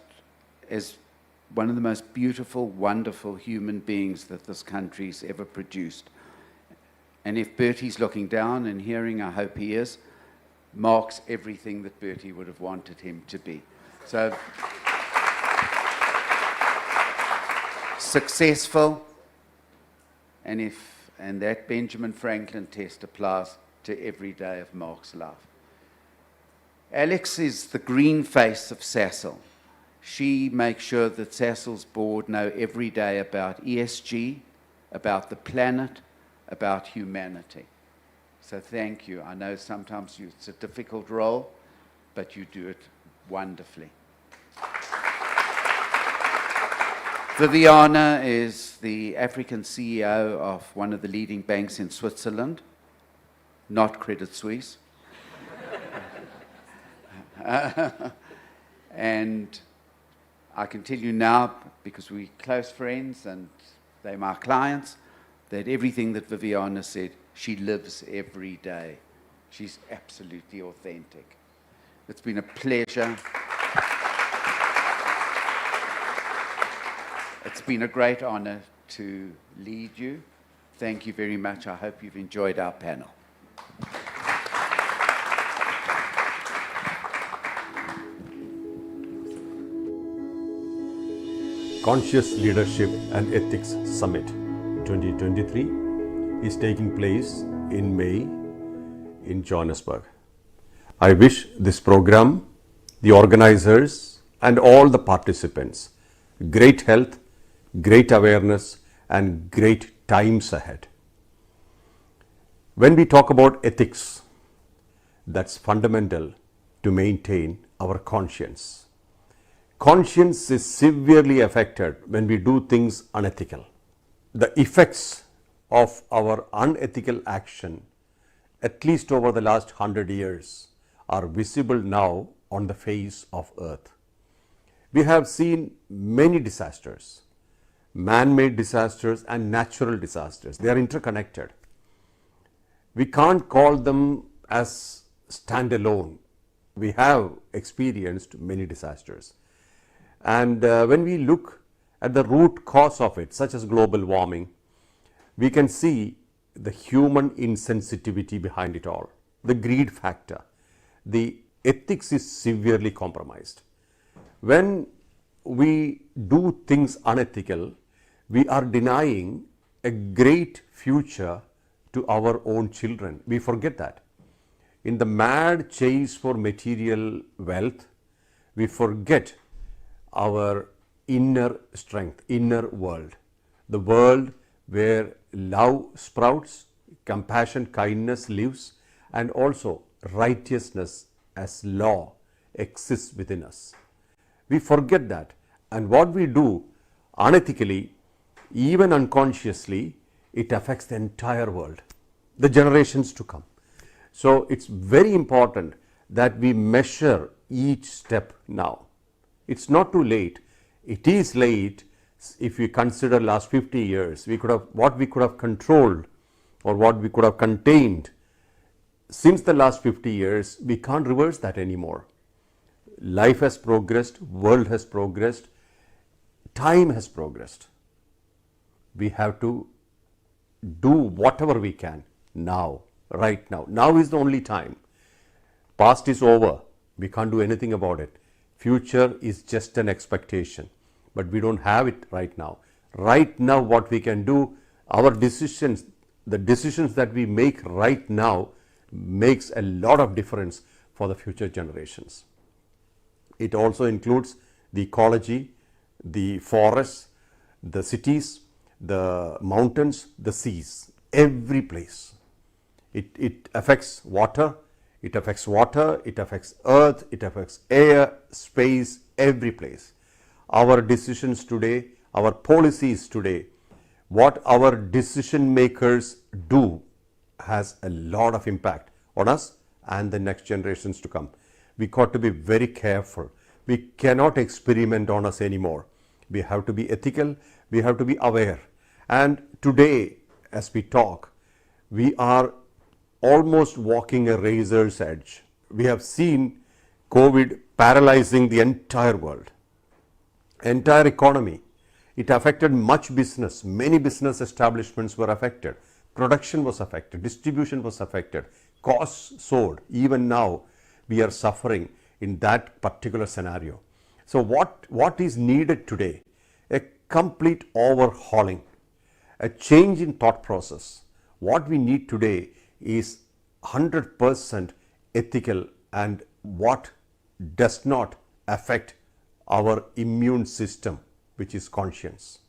beautiful, wonderful human beings that this country's ever produced. And if Bertie's looking down and hearing, I hope he is, Mark's everything that Bertie would have wanted him to be. So, successful, and that Benjamin Franklin test applies to every day of Mark's life. Alex is the green face of Sasol. She makes sure that Sasol's board know every day about ESG, about the planet, about humanity. So thank you. I know sometimes it's a difficult role, but you do it wonderfully. Viviana is the African CEO of one of the leading banks in Switzerland, not Credit Suisse. And I can tell you now, because we're close friends and they're my clients, that everything that Viviana said, she lives every day. She's absolutely authentic. It's been a pleasure. It's been a great honor to lead you. Thank you very much. I hope you've enjoyed our panel. Conscious Leadership and Ethics Summit 2023 is taking place in May in Johannesburg. I wish this program, the organizers, and all the participants great health, great awareness, and great times ahead. When we talk about ethics, that's fundamental to maintain our conscience. Conscience is severely affected when we do things unethical. the effects of our unethical action, at least over the last 100 years, are visible now on the face of earth. We have seen many disasters, man-made disasters and natural disasters. They are interconnected. We can't call them as standalone. We have experienced many disasters. And when we look at the root cause of it, such as global warming, we can see the human insensitivity behind it all, the greed factor. The ethics is severely compromised. When we do things unethical, we are denying a great future to our own children. We forget that. In the mad chase for material wealth, we forget our inner strength, inner world, the world where love sprouts, compassion, kindness lives, and also righteousness as law exists within us. We forget that, and what we do unethically, even unconsciously, it affects the entire world, the generations to come. So it's very important that we measure each step now. It's not too late. It is late if we consider last 50 years, what we could have controlled or what we could have contained. Since the last 50 years, we can't reverse that anymore. Life has progressed, world has progressed, time has progressed. We have to do whatever we can now, right now. Now is the only time. Past is over. We can't do anything about it. Future is just an expectation, but we don't have it right now. Right now, what we can do, our decisions, the decisions that we make right now makes a lot of difference for the future generations. It also includes the ecology, the forests, the cities, the mountains, the seas, every place. It affects water, it affects earth, it affects air, space, every place. Our decisions today, our policies today, what our decision makers do has a lot of impact on us and the next generations to come. We got to be very careful. We cannot experiment on us anymore. We have to be ethical, we have to be aware. And today, as we talk, we are almost walking a razor's edge. We have seen COVID paralyzing the entire world, entire economy. It affected much business. Many business establishments were affected. Production was affected. Distribution was affected. Costs soared. Even now, we are suffering in that particular scenario. So what is needed today? A complete overhauling, a change in thought process. What we need today is 100% ethical and what does not affect our immune system, which is conscience.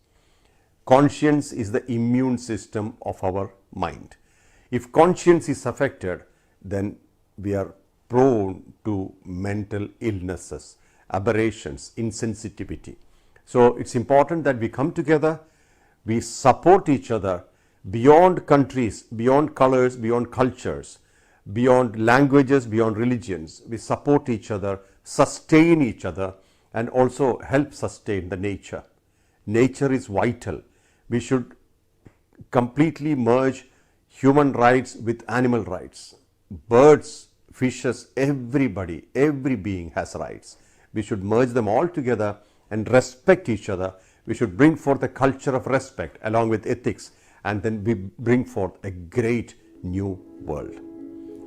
Conscience is the immune system of our mind. If conscience is affected, then we are prone to mental illnesses, aberrations, insensitivity. So it's important that we come together, we support each other beyond countries, beyond colors, beyond cultures, beyond languages, beyond religions. We support each other, sustain each other, and also help sustain the nature. Nature is vital. We should completely merge human rights with animal rights. Birds, fishes, everybody, every being has rights. We should merge them all together and respect each other. We should bring forth a culture of respect along with ethics, and then we bring forth a great new world.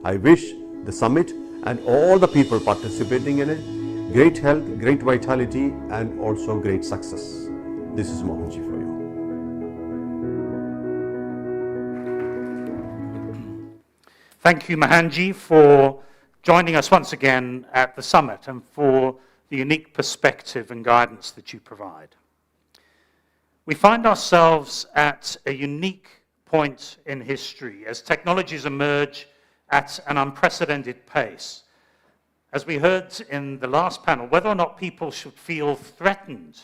I wish the summit and all the people participating in it great health, great vitality, and also great success. This is Mohanji for you. Thank you, Mohanji, for joining us once again at the summit and for the unique perspective and guidance that you provide. We find ourselves at a unique point in history as technologies emerge at an unprecedented pace. As we heard in the last panel, whether or not people should feel threatened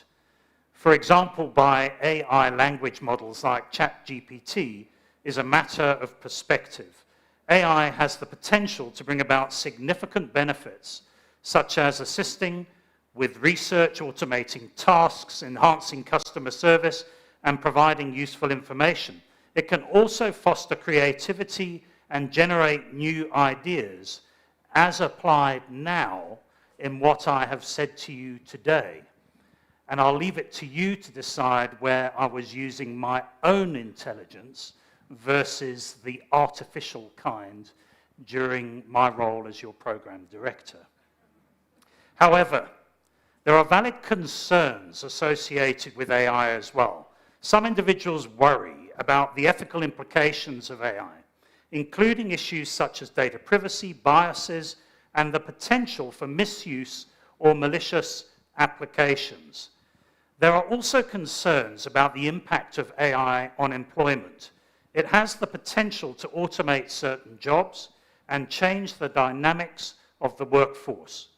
for example by AI language models like ChatGPT, is a matter of perspective. AI has the potential to bring about significant benefits, such as assisting with research, automating tasks, enhancing customer service, and providing useful information. It can also foster creativity and generate new ideas as applied now in what I have said to you today. And I'll leave it to you to decide where I was using my own intelligence versus the artificial kind during my role as your program director. However, there are valid concerns associated with AI as well. Some individuals worry about the ethical implications of AI, including issues such as data privacy, biases, and the potential for misuse or malicious applications. There are also concerns about the impact of AI on employment. It has the potential to automate certain jobs and change the dynamics of the workforce.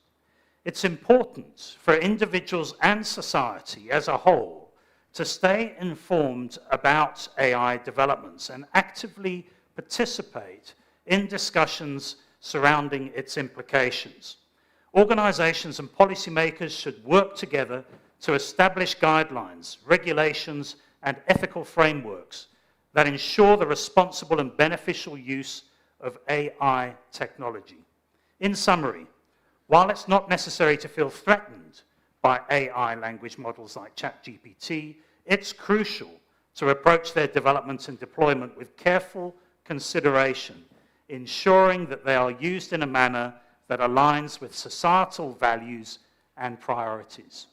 It's important for individuals and society as a whole to stay informed about AI developments and actively participate in discussions surrounding its implications. Organizations and policymakers should work together to establish guidelines, regulations, and ethical frameworks that ensure the responsible and beneficial use of AI technology. In summary, while it's not necessary to feel threatened by AI language models like ChatGPT, it's crucial to approach their development and deployment with careful consideration, ensuring that they are used in a manner that aligns with societal values and priorities.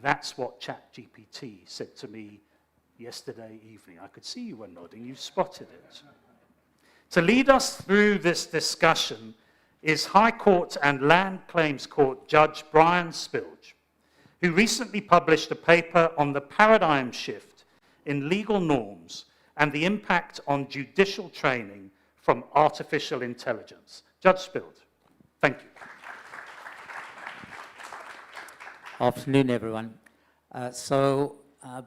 That's what ChatGPT said to me yesterday evening. I could see you were nodding, you spotted it. To lead us through this discussion is High Court and Land Claims Court Judge Brian Spilge, who recently published a paper on the paradigm shift in legal norms and the impact on judicial training from artificial intelligence. Judge Spilge, thank you. Afternoon, everyone.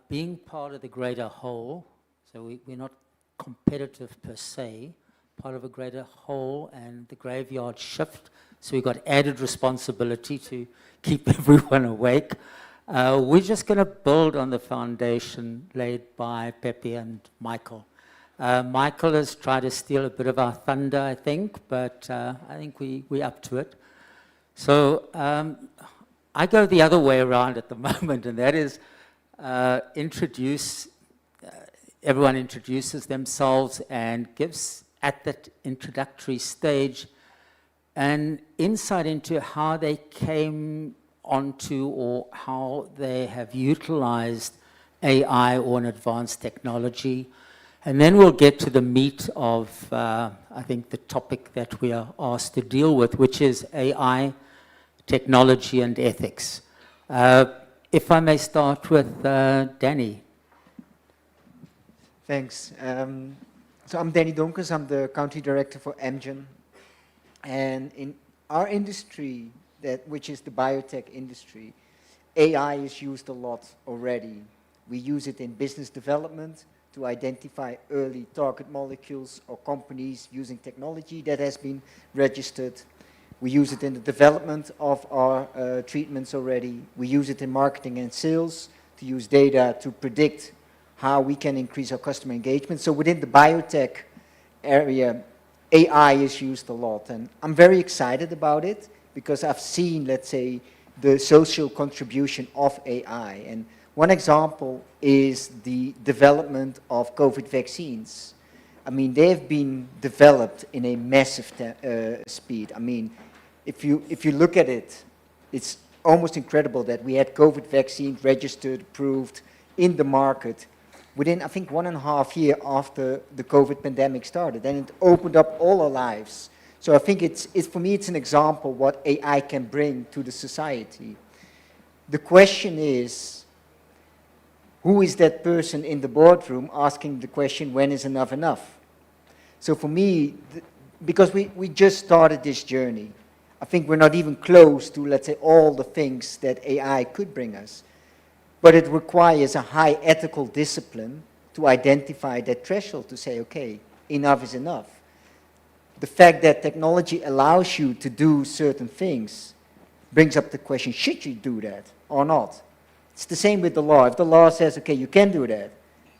Being part of the greater whole, so we're not competitive per se, part of a greater whole and the graveyard shift, so we've got added responsibility to keep everyone awake. We're just going to build on the foundation laid by Pepe and Michael. Michael has tried to steal a bit of our thunder, I think, but I think we're up to it. So I go the other way around at the moment, and that is everyone introduces themselves and gives, at that introductory stage, an insight into how they came onto or how they have utilized AI or an advanced technology. And then we'll get to the meat of, I think, the topic that we are asked to deal with, which is AI, technology, and ethics. If I may start with Danny. Thanks. So I'm Danny Duncas. I'm the country director for Amgen. And in our industry, which is the biotech industry, AI is used a lot already. We use it in business development to identify early target molecules or companies using technology that has been registered. We use it in the development of our treatments already. We use it in marketing and sales to use data to predict how we can increase our customer engagement. So within the biotech area, AI is used a lot. And I'm very excited about it because I've seen, let's say, the social contribution of AI. And one example is the development of COVID vaccines. I mean, they've been developed in a massive speed. I mean, if you look at it, it's almost incredible that we had COVID vaccines registered, approved in the market within, I think, 1.5 years after the COVID pandemic started. And it opened up all our lives. So I think for me, it's an example what AI can bring to the society. The question is, who is that person in the boardroom asking the question, when is enough enough? So for me, because we just started this journey, I think we're not even close to, let's say, all the things that AI could bring us. But it requires a high ethical discipline to identify that threshold, to say, okay, enough is enough. The fact that technology allows you to do certain things brings up the question, should you do that or not? It's the same with the law. If the law says, okay, you can do that,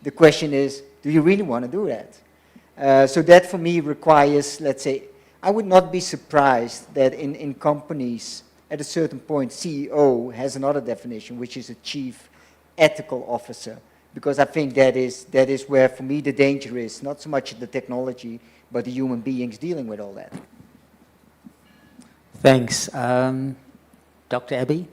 the question is, do you really want to do that? So that for me requires, let's say, I would not be surprised that in companies, at a certain point, CEO has another definition, which is a chief ethical officer. Because I think that is where, for me, the danger is, not so much the technology, but the human beings dealing with all that. Thanks. Dr. Abby?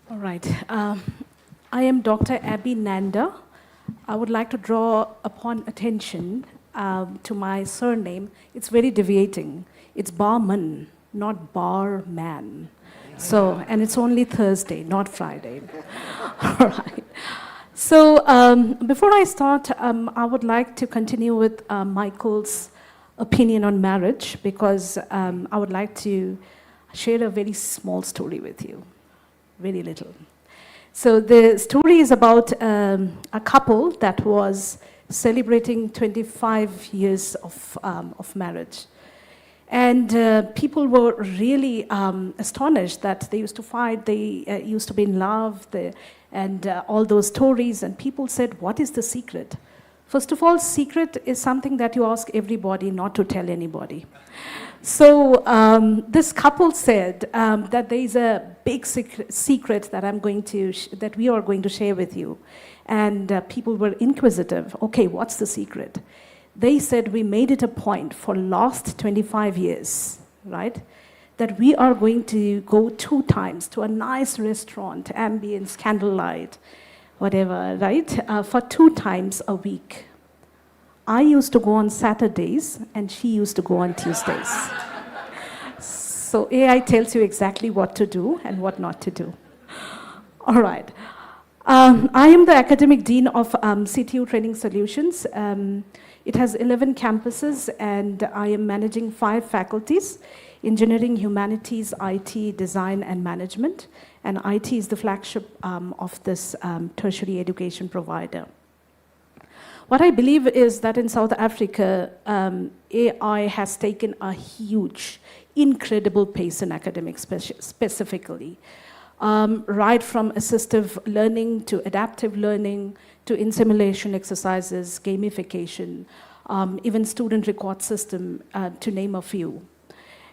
All right. I am Dr. Abby Nanda. I would like to draw upon attention to my surname. It's very deviating. It's Barman, not Barman. So, and it's only Thursday, not Friday. All right. So, before I start, I would like to continue with Michael's opinion on marriage, because I would like to share a very small story with you, very little. So the story is about a couple that was celebrating 25 years of marriage. And people were really astonished that they used to fight, they used to be in love, and all those stories. And people said, what is the secret? First of all, secret is something that you ask everybody not to tell anybody. So this couple said that there is a big secret that that we are going to share with you. And people were inquisitive. Okay, what's the secret? They said, we made it a point for last 25 years, right, that we are going to go 2 times to a nice restaurant, ambience, candlelight, whatever, right, for 2 times a week. I used to go on Saturdays, and she used to go on Tuesdays. So AI tells you exactly what to do and what not to do. All right. I am the academic dean of CTU Training Solutions. It has 11 campuses, and I am managing 5 faculties: engineering, humanities, IT, design, and management. And IT is the flagship of this tertiary education provider. What I believe is that in South Africa, AI has taken a huge, incredible pace in academics specifically. Right from assistive learning to adaptive learning to in-simulation exercises, gamification, even student record system, to name a few.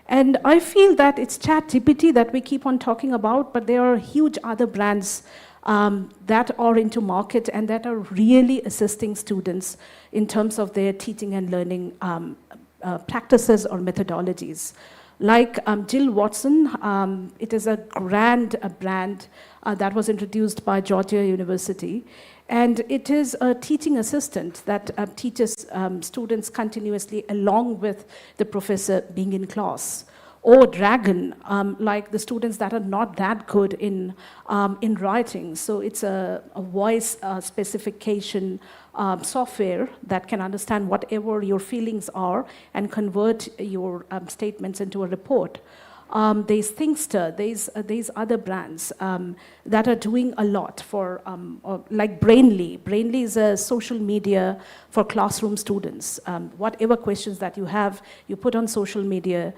And I feel that it's ChatGPT that we keep on talking about, but there are huge other brands that are into market and that are really assisting students in terms of their teaching and learning practices or methodologies. Like Jill Watson, it is a brand that was introduced by Georgia University. And it is a teaching assistant that teaches students continuously along with the professor being in class. Or Dragon, like the students that are not that good in writing. So it's a voice specification software that can understand whatever your feelings are and convert your statements into a report. There's Thinkster, there's other brands that are doing a lot for, like Brainly. Brainly is a social media for classroom students. Whatever questions that you have, you put on social media,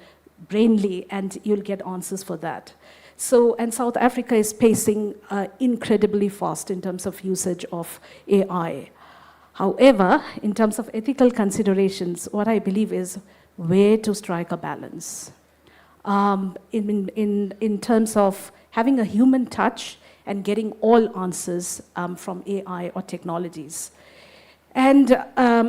Brainly, and you'll get answers for that. So, and South Africa is pacing incredibly fast in terms of usage of AI. However, in terms of ethical considerations, what I believe is where to strike a balance. In terms of having a human touch and getting all answers from AI or technologies. And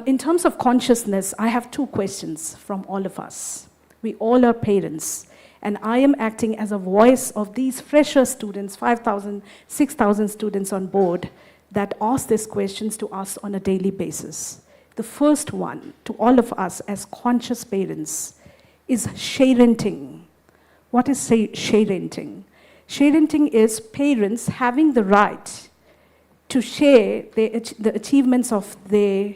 in terms of consciousness, I have 2 questions from all of us. We all are parents, and I am acting as a voice of these fresher students, 5,000, 6,000 students on board that ask these questions to us on a daily basis. The first one, to all of us as conscious parents, is sharenting. What is sharenting? Sharenting is parents having the right to share the achievements of their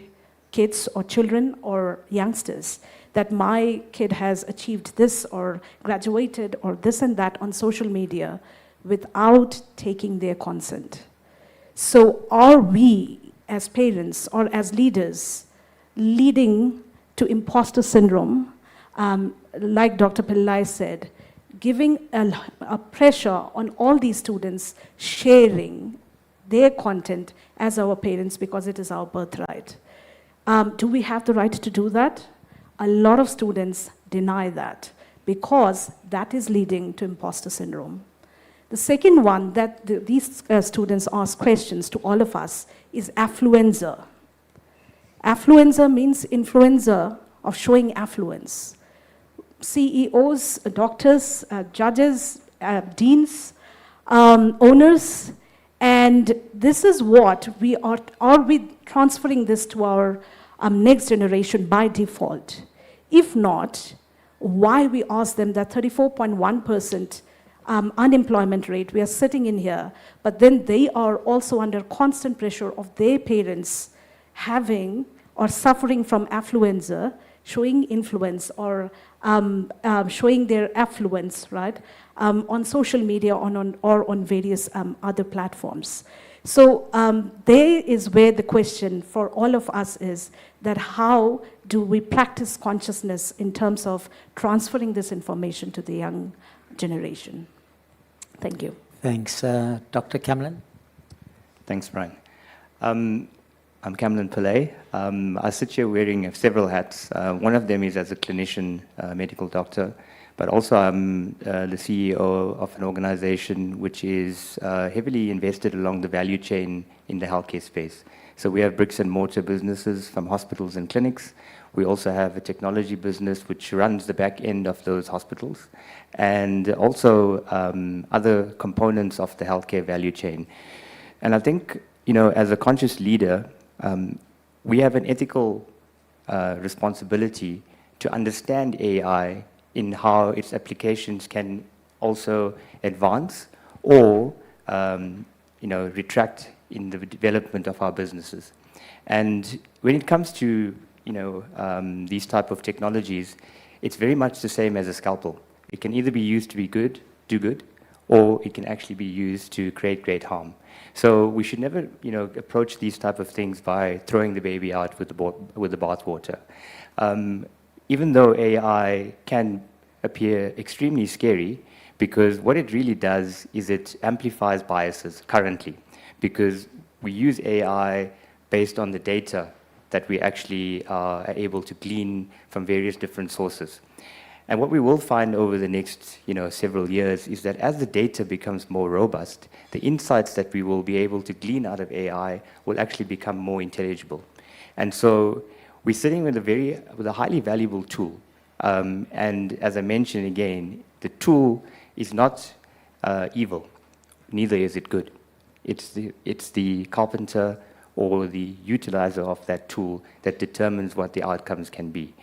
kids or children or youngsters. that my kid has achieved this or graduated or this and that on social media without taking their consent. So are we as parents or as leaders leading to imposter syndrome, like Dr. Pillai said, giving a pressure on all these students sharing their content as our parents because it is our birthright? Do we have the right to do that? A lot of students deny that because that is leading to imposter syndrome. The second one that these students ask questions to all of us is affluenza. Affluenza means influenza of showing affluence. CEOs, doctors, judges, deans, owners, and this is what we are we transferring this to our next generation by default? If not, why we ask them that 34.1% unemployment rate, we are sitting in here, but then they are also under constant pressure of their parents having or suffering from affluenza, showing influence or showing their affluence, right, on social media or on various other platforms. So there is where the question for all of us is that how do we practice consciousness in terms of transferring this information to the young generation? Thank you. Thanks. Dr. Kamlan? Thanks, Brian. I'm Kamlan Pillai. I sit here wearing several hats. One of them is as a clinician, medical doctor, but also I'm the CEO of an organization which is heavily invested along the value chain in the healthcare space. So we have bricks and mortar businesses from hospitals and clinics. We also have a technology business which runs the back end of those hospitals, and also other components of the healthcare value chain. And I think, as a conscious leader, we have an ethical responsibility to understand AI in how its applications can also advance or retract in the development of our businesses. And when it comes to these type of technologies, it's very much the same as a scalpel. It can either be used to be good, do good, or it can actually be used to create great harm. So we should never, approach these type of things by throwing the baby out with the bathwater. Even though AI can appear extremely scary, because what it really does is it amplifies biases currently, because we use AI based on the data that we actually are able to glean from various different sources. And what we will find over the next several years is that as the data becomes more robust, the insights that we will be able to glean out of AI will actually become more intelligible. And so we're sitting with a highly valuable tool. And as I mentioned again, the tool is not evil, neither is it good. It's the carpenter or the utilizer of that tool that determines what the outcomes can be.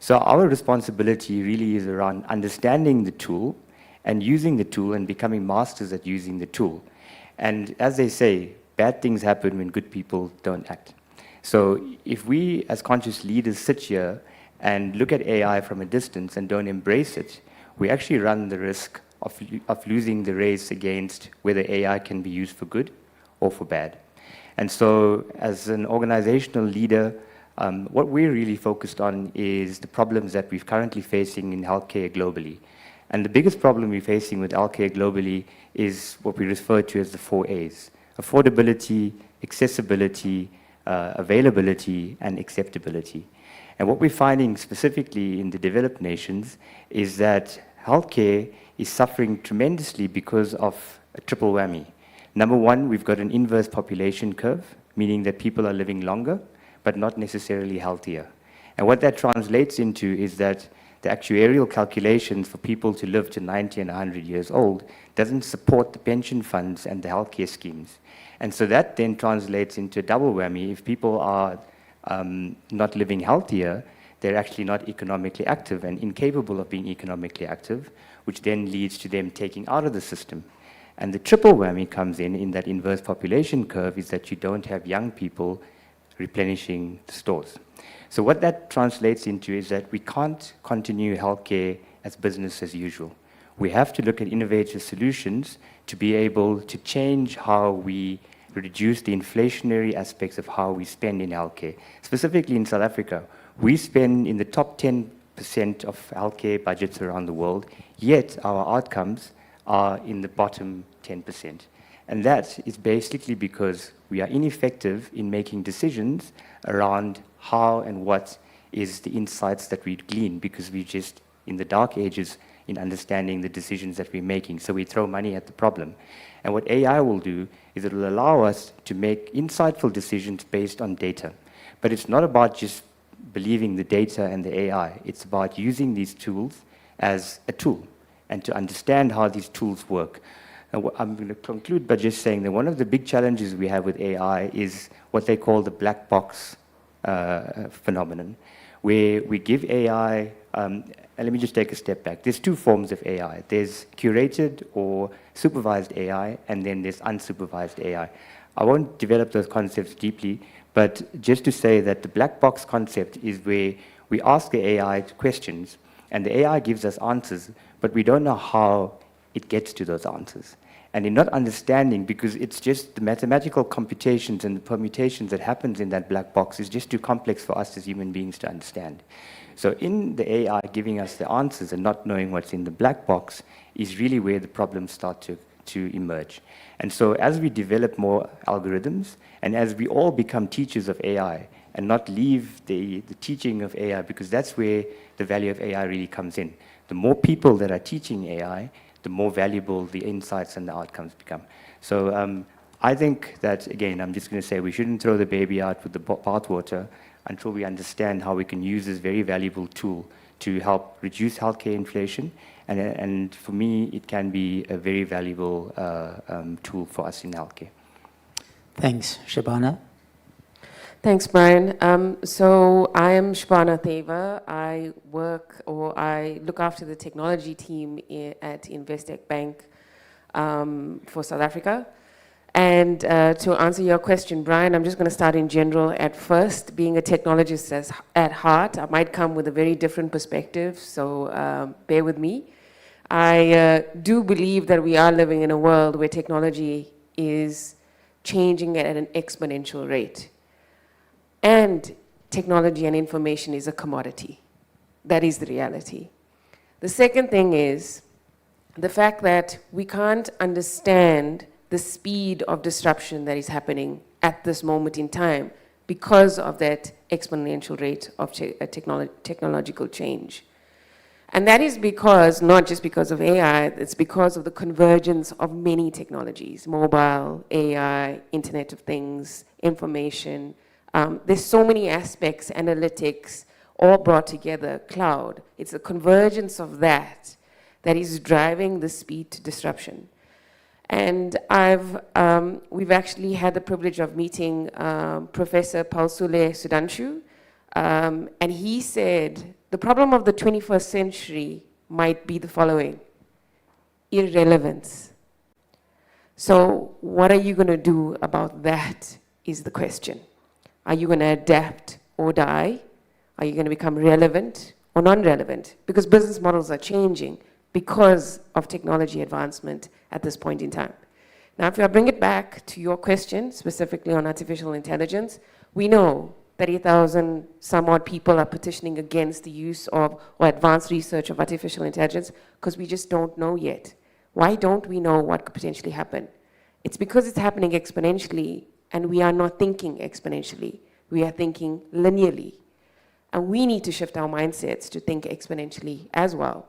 So our responsibility really is around understanding the tool and using the tool and becoming masters at using the tool. And as they say, bad things happen when good people don't act. So if we as conscious leaders sit here and look at AI from a distance and don't embrace it, we actually run the risk of losing the race against whether AI can be used for good or for bad. And so as an organizational leader, what we're really focused on is the problems that we're currently facing in healthcare globally. And the biggest problem we're facing with healthcare globally is what we refer to as the 4 A's: affordability, accessibility, availability, and acceptability. And what we're finding specifically in the developed nations is that healthcare is suffering tremendously because of a triple whammy. Number one, we've got an inverse population curve, meaning that people are living longer, but not necessarily healthier. And what that translates into is that the actuarial calculations for people to live to 90 and 100 years old doesn't support the pension funds and the healthcare schemes. And so that then translates into a double whammy. If people are not living healthier, they're actually not economically active and incapable of being economically active, which then leads to them taking out of the system. And the triple whammy comes in that inverse population curve, is that you don't have young people replenishing the stores. So what that translates into is that we can't continue healthcare as business as usual. We have to look at innovative solutions to be able to change how we reduce the inflationary aspects of how we spend in healthcare. Specifically in South Africa, we spend in the top 10% of healthcare budgets around the world, yet our outcomes are in the bottom 10%. And that is basically because we are ineffective in making decisions around how and what is the insights that we glean, because we're just in the dark ages in understanding the decisions that we're making. So we throw money at the problem. And what AI will do is it will allow us to make insightful decisions based on data. But it's not about just believing the data and the AI. It's about using these tools as a tool and to understand how these tools work. And I'm going to conclude by just saying that one of the big challenges we have with AI is what they call the black box phenomenon, where we give AI, and let me just take a step back. There's two forms of AI. There's curated or supervised AI, and then there's unsupervised AI. I won't develop those concepts deeply, but just to say that the black box concept is where we ask the AI questions, and the AI gives us answers, but we don't know how it gets to those answers. And in not understanding, because it's just the mathematical computations and the permutations that happens in that black box is just too complex for us as human beings to understand. So in the AI giving us the answers and not knowing what's in the black box is really where the problems start to emerge. And so as we develop more algorithms, and as we all become teachers of AI, and not leave the teaching of AI, because that's where the value of AI really comes in. The more people that are teaching AI, the more valuable the insights and the outcomes become. So I think that, again, I'm just going to say we shouldn't throw the baby out with the bathwater until we understand how we can use this very valuable tool to help reduce healthcare inflation. And for me, it can be a very valuable tool for us in healthcare. Thanks. Shabana? Thanks, Brian. So I am Shabana Theva. I look after the technology team at Investec Bank for South Africa. And to answer your question, Brian, I'm just going to start in general at first. Being a technologist at heart, I might come with a very different perspective, so bear with me. I do believe that we are living in a world where technology is changing at an exponential rate. And technology and information is a commodity. That is the reality. The second thing is the fact that we can't understand the speed of disruption that is happening at this moment in time because of that exponential rate of technological change. And that is because, not just because of AI, it's because of the convergence of many technologies, mobile, AI, Internet of Things, information. There's so many aspects, analytics, all brought together, cloud. It's a convergence of that is driving the speed to disruption. And we've actually had the privilege of meeting Professor Pausule Sudanshu, and he said, the problem of the 21st century might be the following: irrelevance. So what are you going to do about that is the question. Are you going to adapt or die? Are you going to become relevant or non-relevant? Because business models are changing because of technology advancement at this point in time. Now, if I bring it back to your question, specifically on artificial intelligence, we know 30,000 some odd people are petitioning against the use of or advanced research of artificial intelligence because we just don't know yet. Why don't we know what could potentially happen? It's because it's happening exponentially, and we are not thinking exponentially. We are thinking linearly. And we need to shift our mindsets to think exponentially as well.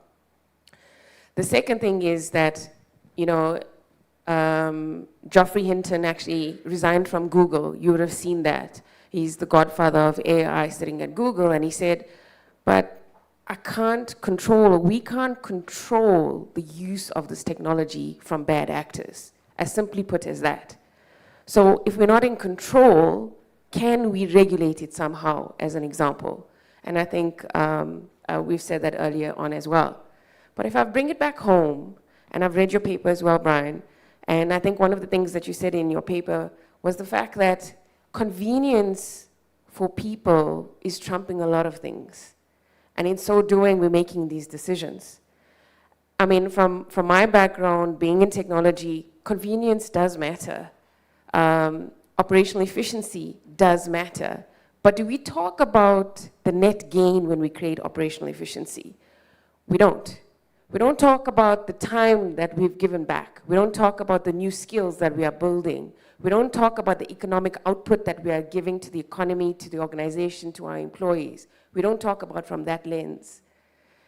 The second thing is that, Geoffrey Hinton actually resigned from Google. You would have seen that. He's the godfather of AI sitting at Google, and he said, but we can't control the use of this technology from bad actors, as simply put as that. So if we're not in control, can we regulate it somehow, as an example? And I think we've said that earlier on as well. But if I bring it back home, and I've read your paper as well, Brian, and I think one of the things that you said in your paper was the fact that convenience for people is trumping a lot of things. And in so doing, we're making these decisions. I mean, from my background, being in technology, convenience does matter. Operational efficiency does matter. But do we talk about the net gain when we create operational efficiency? We don't. We don't talk about the time that we've given back. We don't talk about the new skills that we are building. We don't talk about the economic output that we are giving to the economy, to the organization, to our employees. We don't talk about from that lens.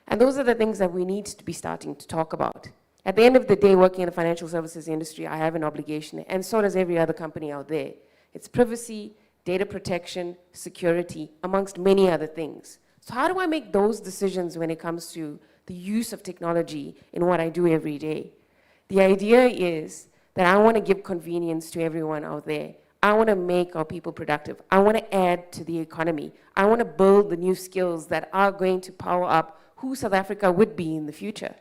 And those are the things that we need to be starting to talk about. At the end of the day, working in the financial services industry, I have an obligation, and so does every other company out there. It's privacy, data protection, security, amongst many other things. So how do I make those decisions when it comes to the use of technology in what I do every day? The idea is that I want to give convenience to everyone out there. I want to make our people productive. I want to add to the economy. I want to build the new skills that are going to power up who South Africa would be in the future.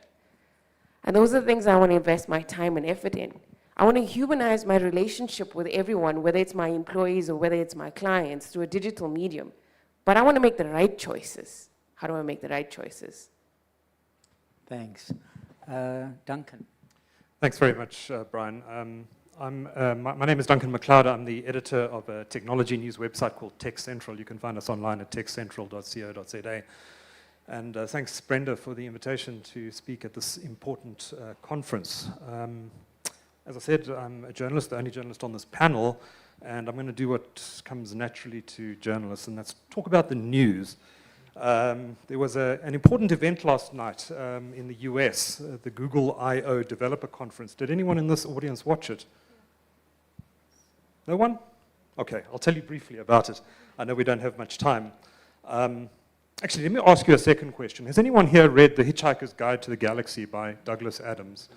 And those are the things I want to invest my time and effort in. I want to humanize my relationship with everyone, whether it's my employees or whether it's my clients, through a digital medium. But I want to make the right choices. How do I make the right choices? Thanks. Duncan. Thanks very much, Brian. My name is Duncan McLeod. I'm the editor of a technology news website called Tech Central. You can find us online at techcentral.co.za. And thanks, Brenda, for the invitation to speak at this important conference. As I said, I'm a journalist, the only journalist on this panel, and I'm going to do what comes naturally to journalists, and that's talk about the news. There was an important event last night in the US, the Google I/O Developer Conference. Did anyone in this audience watch it? No one? Okay, I'll tell you briefly about it. I know we don't have much time. Actually, let me ask you a second question. Has anyone here read The Hitchhiker's Guide to the Galaxy by Douglas Adams?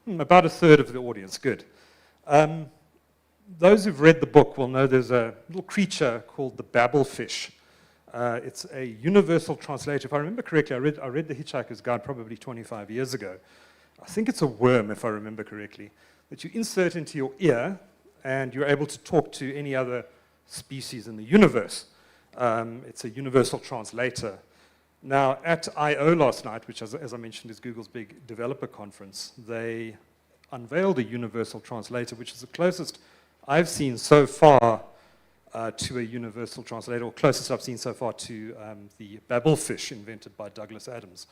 About a third of the audience, good. Those who've read the book will know there's a little creature called the babblefish. It's a universal translator. If I remember correctly, I read The Hitchhiker's Guide probably 25 years ago. I think it's a worm, if I remember correctly, that you insert into your ear, and you're able to talk to any other species in the universe. It's a universal translator. Now, at I/O last night, which, as I mentioned, is Google's big developer conference, they unveiled a universal translator, which is the closest I've seen so far to a universal translator, or closest I've seen so far to the babblefish invented by Douglas Adams.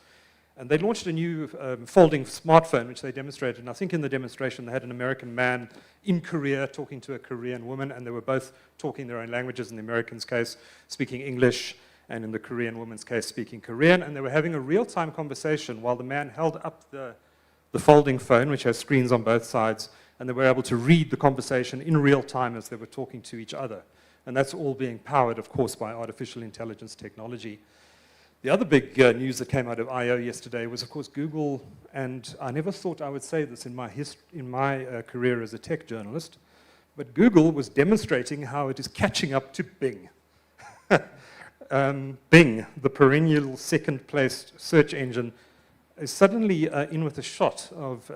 And they launched a new folding smartphone, which they demonstrated. And I think in the demonstration, they had an American man in Korea talking to a Korean woman, and they were both talking their own languages, in the American's case, speaking English, and in the Korean woman's case, speaking Korean. And they were having a real-time conversation while the man held up the folding phone, which has screens on both sides, and they were able to read the conversation in real time as they were talking to each other. And that's all being powered, of course, by artificial intelligence technology. The other big news that came out of I/O yesterday was, of course, Google, and I never thought I would say this in my career as a tech journalist, but Google was demonstrating how it is catching up to Bing. Bing, the perennial second-placed search engine, is suddenly in with a shot of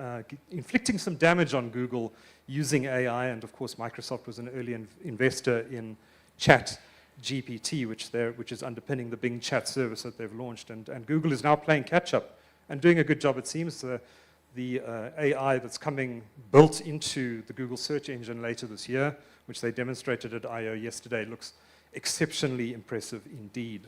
inflicting some damage on Google using AI, and of course Microsoft was an early investor in ChatGPT, which is underpinning the Bing chat service that they've launched, and Google is now playing catch-up and doing a good job, it seems. The AI that's coming built into the Google search engine later this year, which they demonstrated at I/O yesterday, looks exceptionally impressive indeed.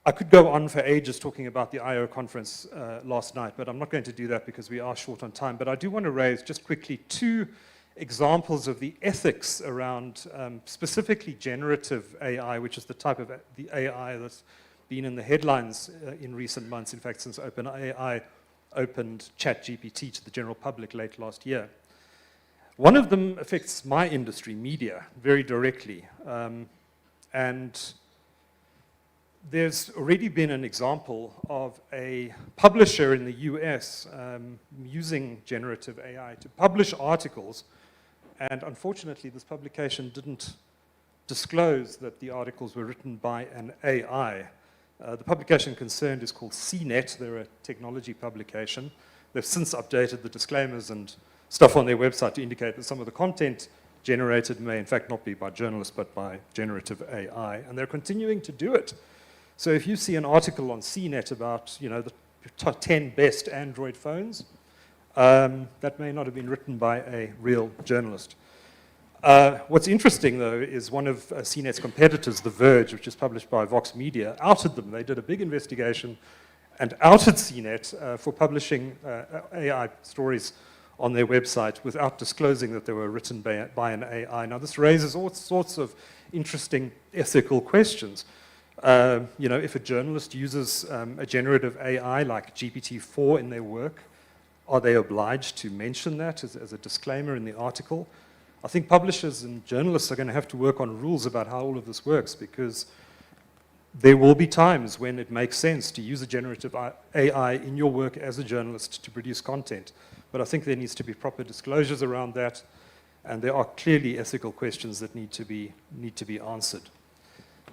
I could go on for ages talking about the I/O conference last night, but I'm not going to do that because we are short on time. But I do want to raise just quickly two examples of the ethics around specifically generative AI, which is the type of the AI that's been in the headlines in recent months, in fact, since OpenAI opened ChatGPT to the general public late last year. One of them affects my industry, media, very directly. And there's already been an example of a publisher in the US using generative AI to publish articles, and unfortunately this publication didn't disclose that the articles were written by an AI. The publication concerned is called CNET. They're a technology publication. They've since updated the disclaimers and stuff on their website to indicate that some of the content generated may in fact not be by journalists but by generative AI, and they're continuing to do it. So if you see an article on CNET about, you know, the top 10 best Android phones, that may not have been written by a real journalist. What's interesting, though, is one of CNET's competitors, The Verge, which is published by Vox Media, outed them. They did a big investigation and outed CNET for publishing AI stories on their website without disclosing that they were written by an AI. Now, this raises all sorts of interesting ethical questions. You know, if a journalist uses a generative AI like GPT-4 in their work, are they obliged to mention that as a disclaimer in the article? I think publishers and journalists are going to have to work on rules about how all of this works, because there will be times when it makes sense to use a generative AI in your work as a journalist to produce content. But I think there needs to be proper disclosures around that, and there are clearly ethical questions that need to be answered.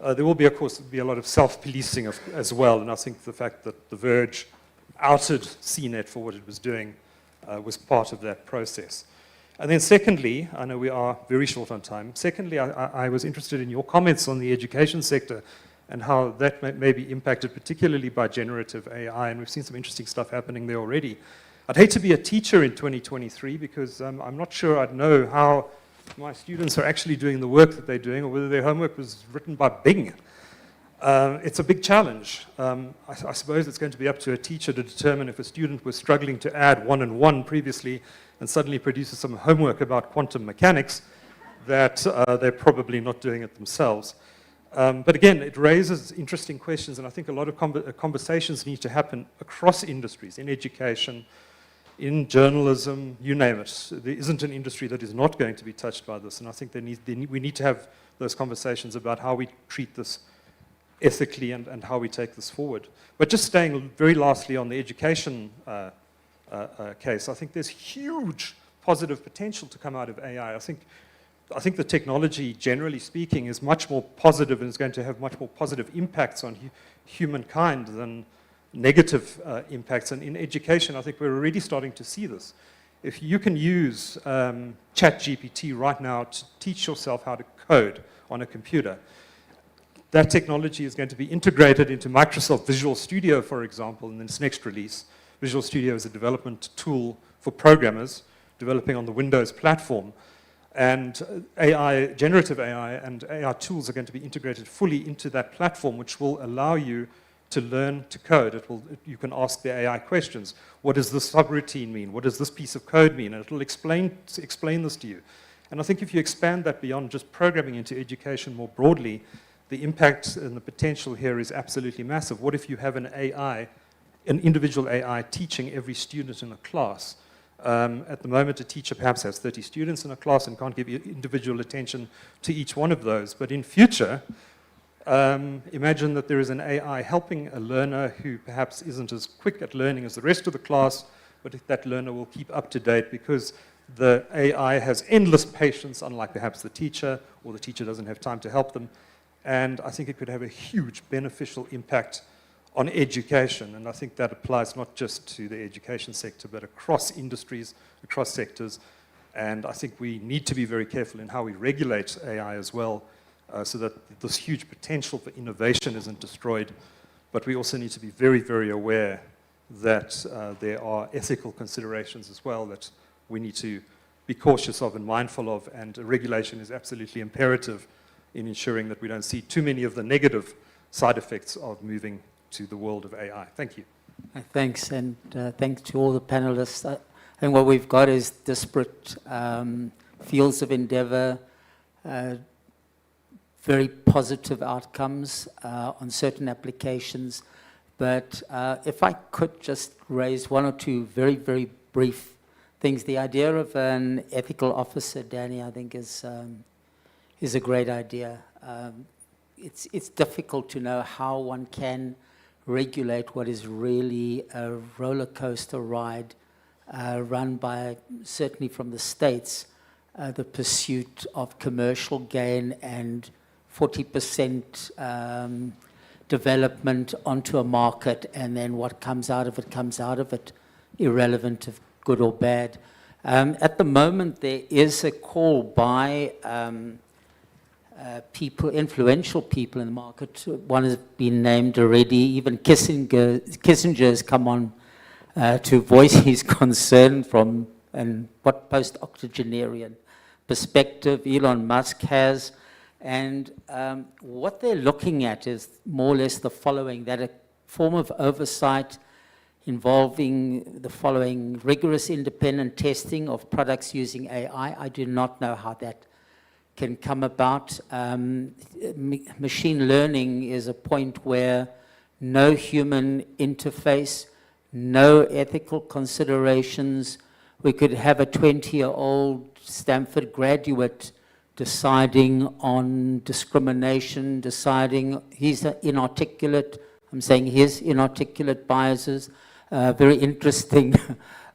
There will be, of course, a lot of self-policing as well, and I think the fact that The Verge outed CNET for what it was doing was part of that process. And then secondly, I know we are very short on time, secondly, I was interested in your comments on the education sector and how that may be impacted particularly by generative AI, and we've seen some interesting stuff happening there already. I'd hate to be a teacher in 2023 because I'm not sure I'd know how my students are actually doing the work that they're doing, or whether their homework was written by Bing. It's a big challenge. I suppose it's going to be up to a teacher to determine if a student was struggling to add 1 and 1 previously and suddenly produces some homework about quantum mechanics, that they're probably not doing it themselves. But again, it raises interesting questions, and I think a lot of conversations need to happen across industries, in education, in journalism, you name it. There isn't an industry that is not going to be touched by this, and I think we need to have those conversations about how we treat this ethically and how we take this forward. But just staying very lastly on the education case, I think there's huge positive potential to come out of AI. I think the technology, generally speaking, is much more positive and is going to have much more positive impacts on humankind than negative impacts. And in education, I think we're already starting to see this. If you can use ChatGPT right now to teach yourself how to code on a computer, that technology is going to be integrated into Microsoft Visual Studio, for example, in its next release. Visual Studio is a development tool for programmers developing on the Windows platform. And AI, generative AI and AI tools are going to be integrated fully into that platform, which will allow you to learn to code. You can ask the AI questions. What does this subroutine mean? What does this piece of code mean? And it will explain this to you. And I think if you expand that beyond just programming into education more broadly, the impact and the potential here is absolutely massive. What if you have an AI, an individual AI teaching every student in a class? At the moment, a teacher perhaps has 30 students in a class and can't give individual attention to each one of those. But in future, imagine that there is an AI helping a learner who perhaps isn't as quick at learning as the rest of the class, but that learner will keep up to date because the AI has endless patience, unlike perhaps the teacher, or the teacher doesn't have time to help them. And I think it could have a huge beneficial impact on education, and I think that applies not just to the education sector, but across industries, across sectors, and I think we need to be very careful in how we regulate AI as well, so that this huge potential for innovation isn't destroyed, but we also need to be very, very aware that there are ethical considerations as well that we need to be cautious of and mindful of, and regulation is absolutely imperative in ensuring that we don't see too many of the negative side effects of moving to the world of AI. Thank you. Thanks, and thanks to all the panelists. I think what we've got is disparate fields of endeavor, very positive outcomes on certain applications. But if I could just raise one or two very, very brief things. The idea of an ethical officer, Danny, I think is a great idea. It's difficult to know how one can regulate what is really a roller coaster ride run by, certainly from the States, the pursuit of commercial gain and 40% development onto a market, and then what comes out of it, irrelevant of good or bad. At the moment, there is a call by people, influential people in the market. One has been named already. Even Kissinger has come on to voice his concern from what post-octogenarian perspective Elon Musk has. And what they're looking at is more or less the following, that a form of oversight involving the following: rigorous independent testing of products using AI. I do not know how that can come about. Machine learning is a point where no human interface, no ethical considerations. We could have a 20-year-old Stanford graduate deciding on discrimination, deciding he's inarticulate. I'm saying his inarticulate biases. Very interesting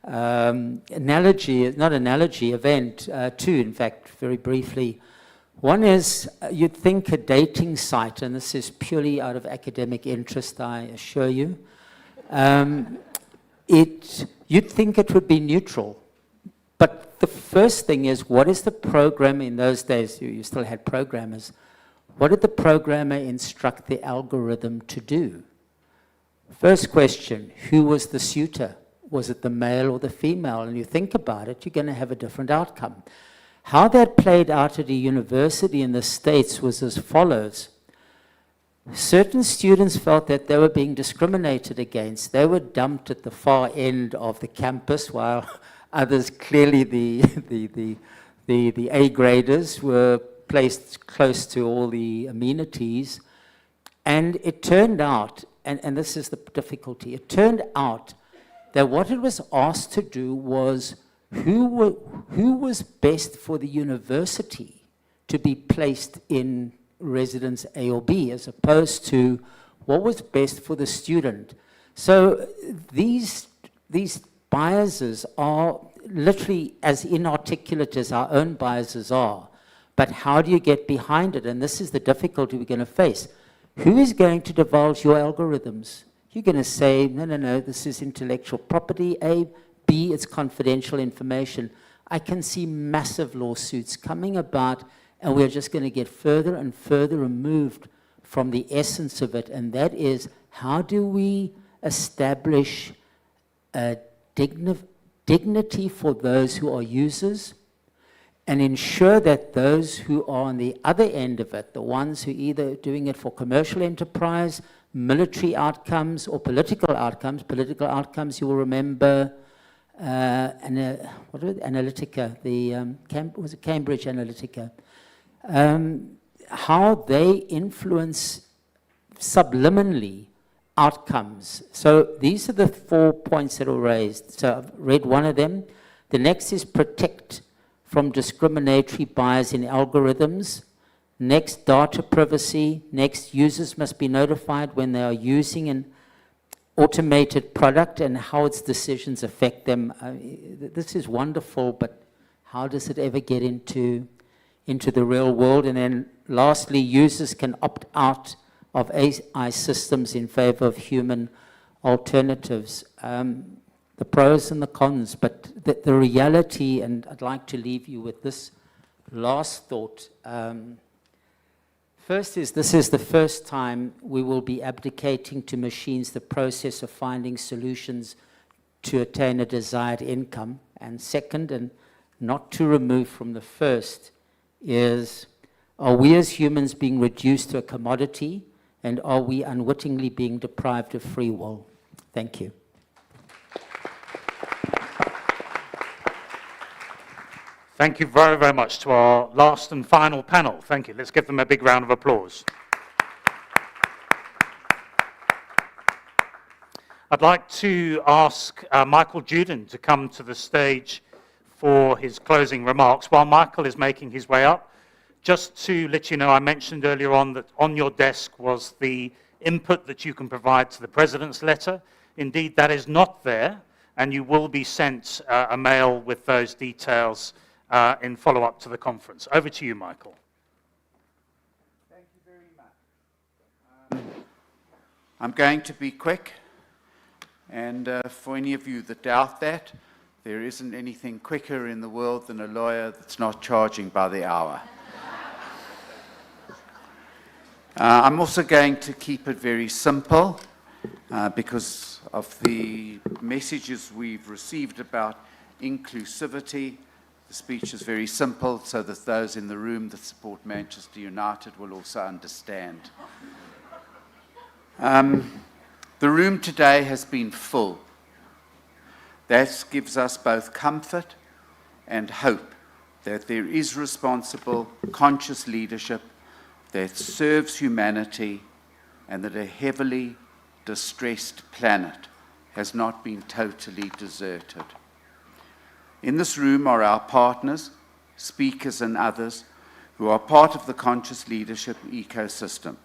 analogy, not analogy, event, two, in fact, very briefly. One is, you'd think a dating site, and this is purely out of academic interest, I assure you, you'd think it would be neutral. But the first thing is, what is the programmer in those days? You still had programmers. What did the programmer instruct the algorithm to do? First question, who was the suitor? Was it the male or the female? And you think about it, you're going to have a different outcome. How that played out at a university in the States was as follows. Certain students felt that they were being discriminated against. They were dumped at the far end of the campus, while others, clearly the A graders, were placed close to all the amenities. And it turned out, and this is the difficulty, it turned out that what it was asked to do was who was best for the university to be placed in residence A or B, as opposed to what was best for the student. So these biases are literally as inarticulate as our own biases are. But how do you get behind it? And this is the difficulty we're going to face. Who is going to divulge your algorithms? You're going to say, no, this is intellectual property, A. B, it's confidential information. I can see massive lawsuits coming about, and we're just going to get further and further removed from the essence of it, and that is, how do we establish a dignity for those who are users, and ensure that those who are on the other end of it, the ones who either doing it for commercial enterprise, military outcomes, or political outcomes, you will remember Analytica, was it Cambridge Analytica, how they influence subliminally outcomes. So these are the 4 points that are raised. So I've read one of them. The next is protect from discriminatory bias in algorithms. Next, data privacy. Next, users must be notified when they are using an automated product and how its decisions affect them. This is wonderful, but how does it ever get into the real world? And then lastly, users can opt out of AI systems in favor of human alternatives. The pros and the cons, but the reality, and I'd like to leave you with this last thought. First is, this is the first time we will be abdicating to machines the process of finding solutions to attain a desired income. And second, and not too removed from the first, is, are we as humans being reduced to a commodity, and are we unwittingly being deprived of free will? Thank you. Thank you very, very much to our last and final panel. Thank you. Let's give them a big round of applause. I'd like to ask Michael Juden to come to the stage for his closing remarks. While Michael is making his way up, just to let you know, I mentioned earlier on that on your desk was the input that you can provide to the President's letter. Indeed, that is not there, and you will be sent a mail with those details in follow-up to the conference. Over to you, Michael. Thank you very much. I'm going to be quick, and for any of you that doubt that, There isn't anything quicker in the world than a lawyer that's not charging by the hour. I'm also going to keep it very simple because of the messages we've received about inclusivity. The speech is very simple so that those in the room that support Manchester United will also understand. The room today has been full. That gives us both comfort and hope that there is responsible, conscious leadership that serves humanity and that a heavily distressed planet has not been totally deserted. In this room are our partners, speakers and others who are part of the conscious leadership ecosystem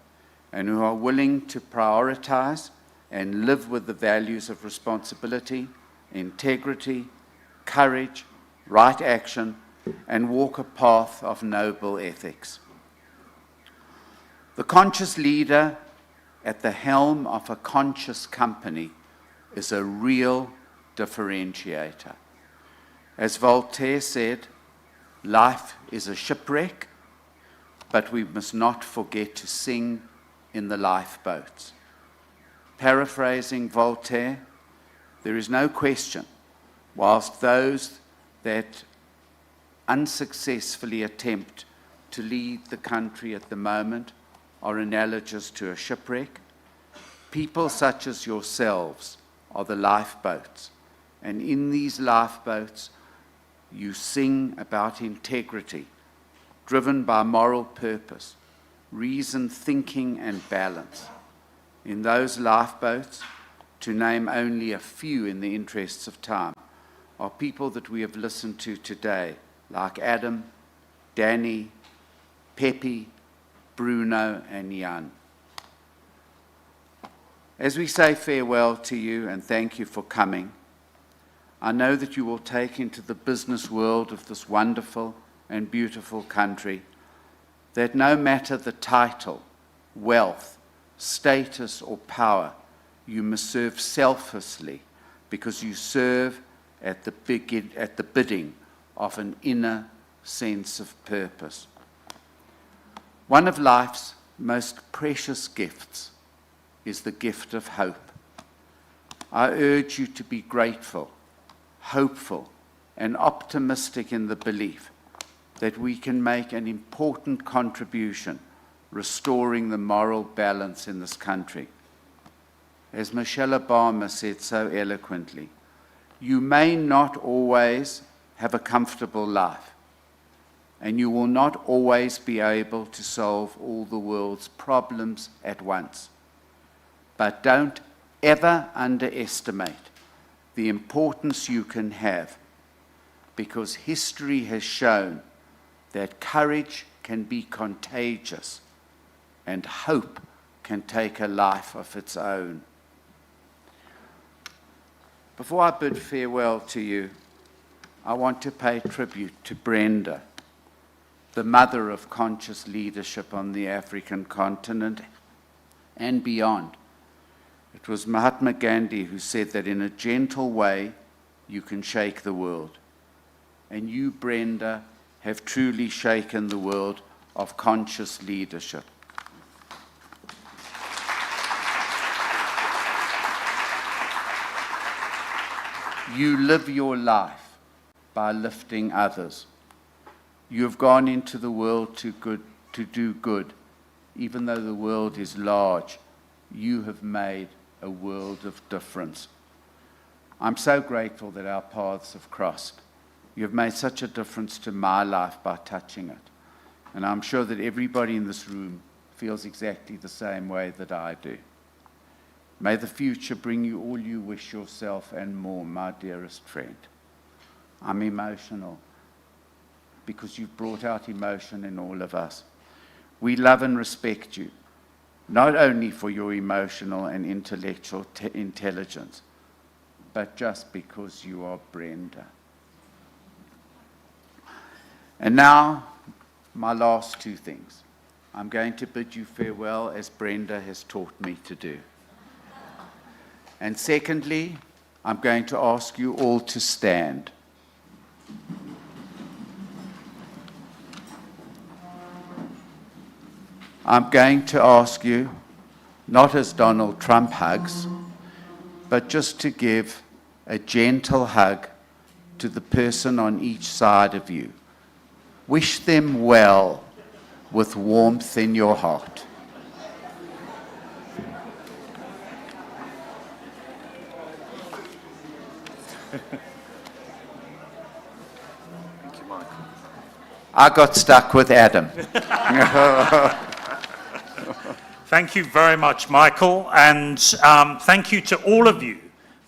and who are willing to prioritize and live with the values of responsibility, integrity, courage, right action, and walk a path of noble ethics. The conscious leader at the helm of a conscious company is a real differentiator. As Voltaire said, life is a shipwreck, but we must not forget to sing in the lifeboats. Paraphrasing Voltaire, there is no question, whilst those that unsuccessfully attempt to lead the country at the moment are analogous to a shipwreck, people such as yourselves are the lifeboats. And in these lifeboats, you sing about integrity, driven by moral purpose, reason, thinking, and balance. In those lifeboats, to name only a few in the interests of time, are people that we have listened to today, like Adam, Danny, Pepe, Bruno, and Jan. As we say farewell to you and thank you for coming, I know that you will take into the business world of this wonderful and beautiful country that no matter the title, wealth, status, or power, you must serve selflessly because you serve at the bidding of an inner sense of purpose. One of life's most precious gifts is the gift of hope. I urge you to be grateful, hopeful, and optimistic in the belief that we can make an important contribution restoring the moral balance in this country. As Michelle Obama said so eloquently, you may not always have a comfortable life, and you will not always be able to solve all the world's problems at once. But don't ever underestimate the importance you can have, because history has shown that courage can be contagious and hope can take a life of its own. Before I bid farewell to you, I want to pay tribute to Brenda, the mother of conscious leadership on the African continent and beyond. It was Mahatma Gandhi who said that in a gentle way you can shake the world. And you, Brenda, have truly shaken the world of conscious leadership. You live your life by lifting others. You have gone into the world to do good. Even though the world is large, you have made a world of difference. I'm so grateful that our paths have crossed. You have made such a difference to my life by touching it. And I'm sure that everybody in this room feels exactly the same way that I do. May the future bring you all you wish yourself and more, my dearest friend. I'm emotional because you've brought out emotion in all of us. We love and respect you, not only for your emotional and intellectual intelligence, but just because you are Brenda. And now, my last two things. I'm going to bid you farewell as Brenda has taught me to do. And secondly, I'm going to ask you all to stand. I'm going to ask you, not as Donald Trump hugs, but just to give a gentle hug to the person on each side of you. Wish them well with warmth in your heart. Thank you, Michael. I got stuck with Adam. Thank you very much, Michael, and thank you to all of you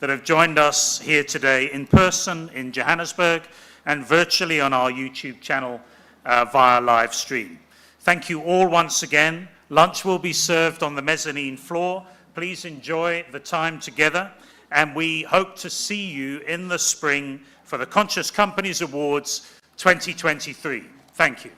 that have joined us here today in person in Johannesburg and virtually on our YouTube channel via live stream. Thank you all once again. Lunch will be served on the mezzanine floor. Please enjoy the time together, and we hope to see you in the spring for the Conscious Companies Awards 2023. Thank you.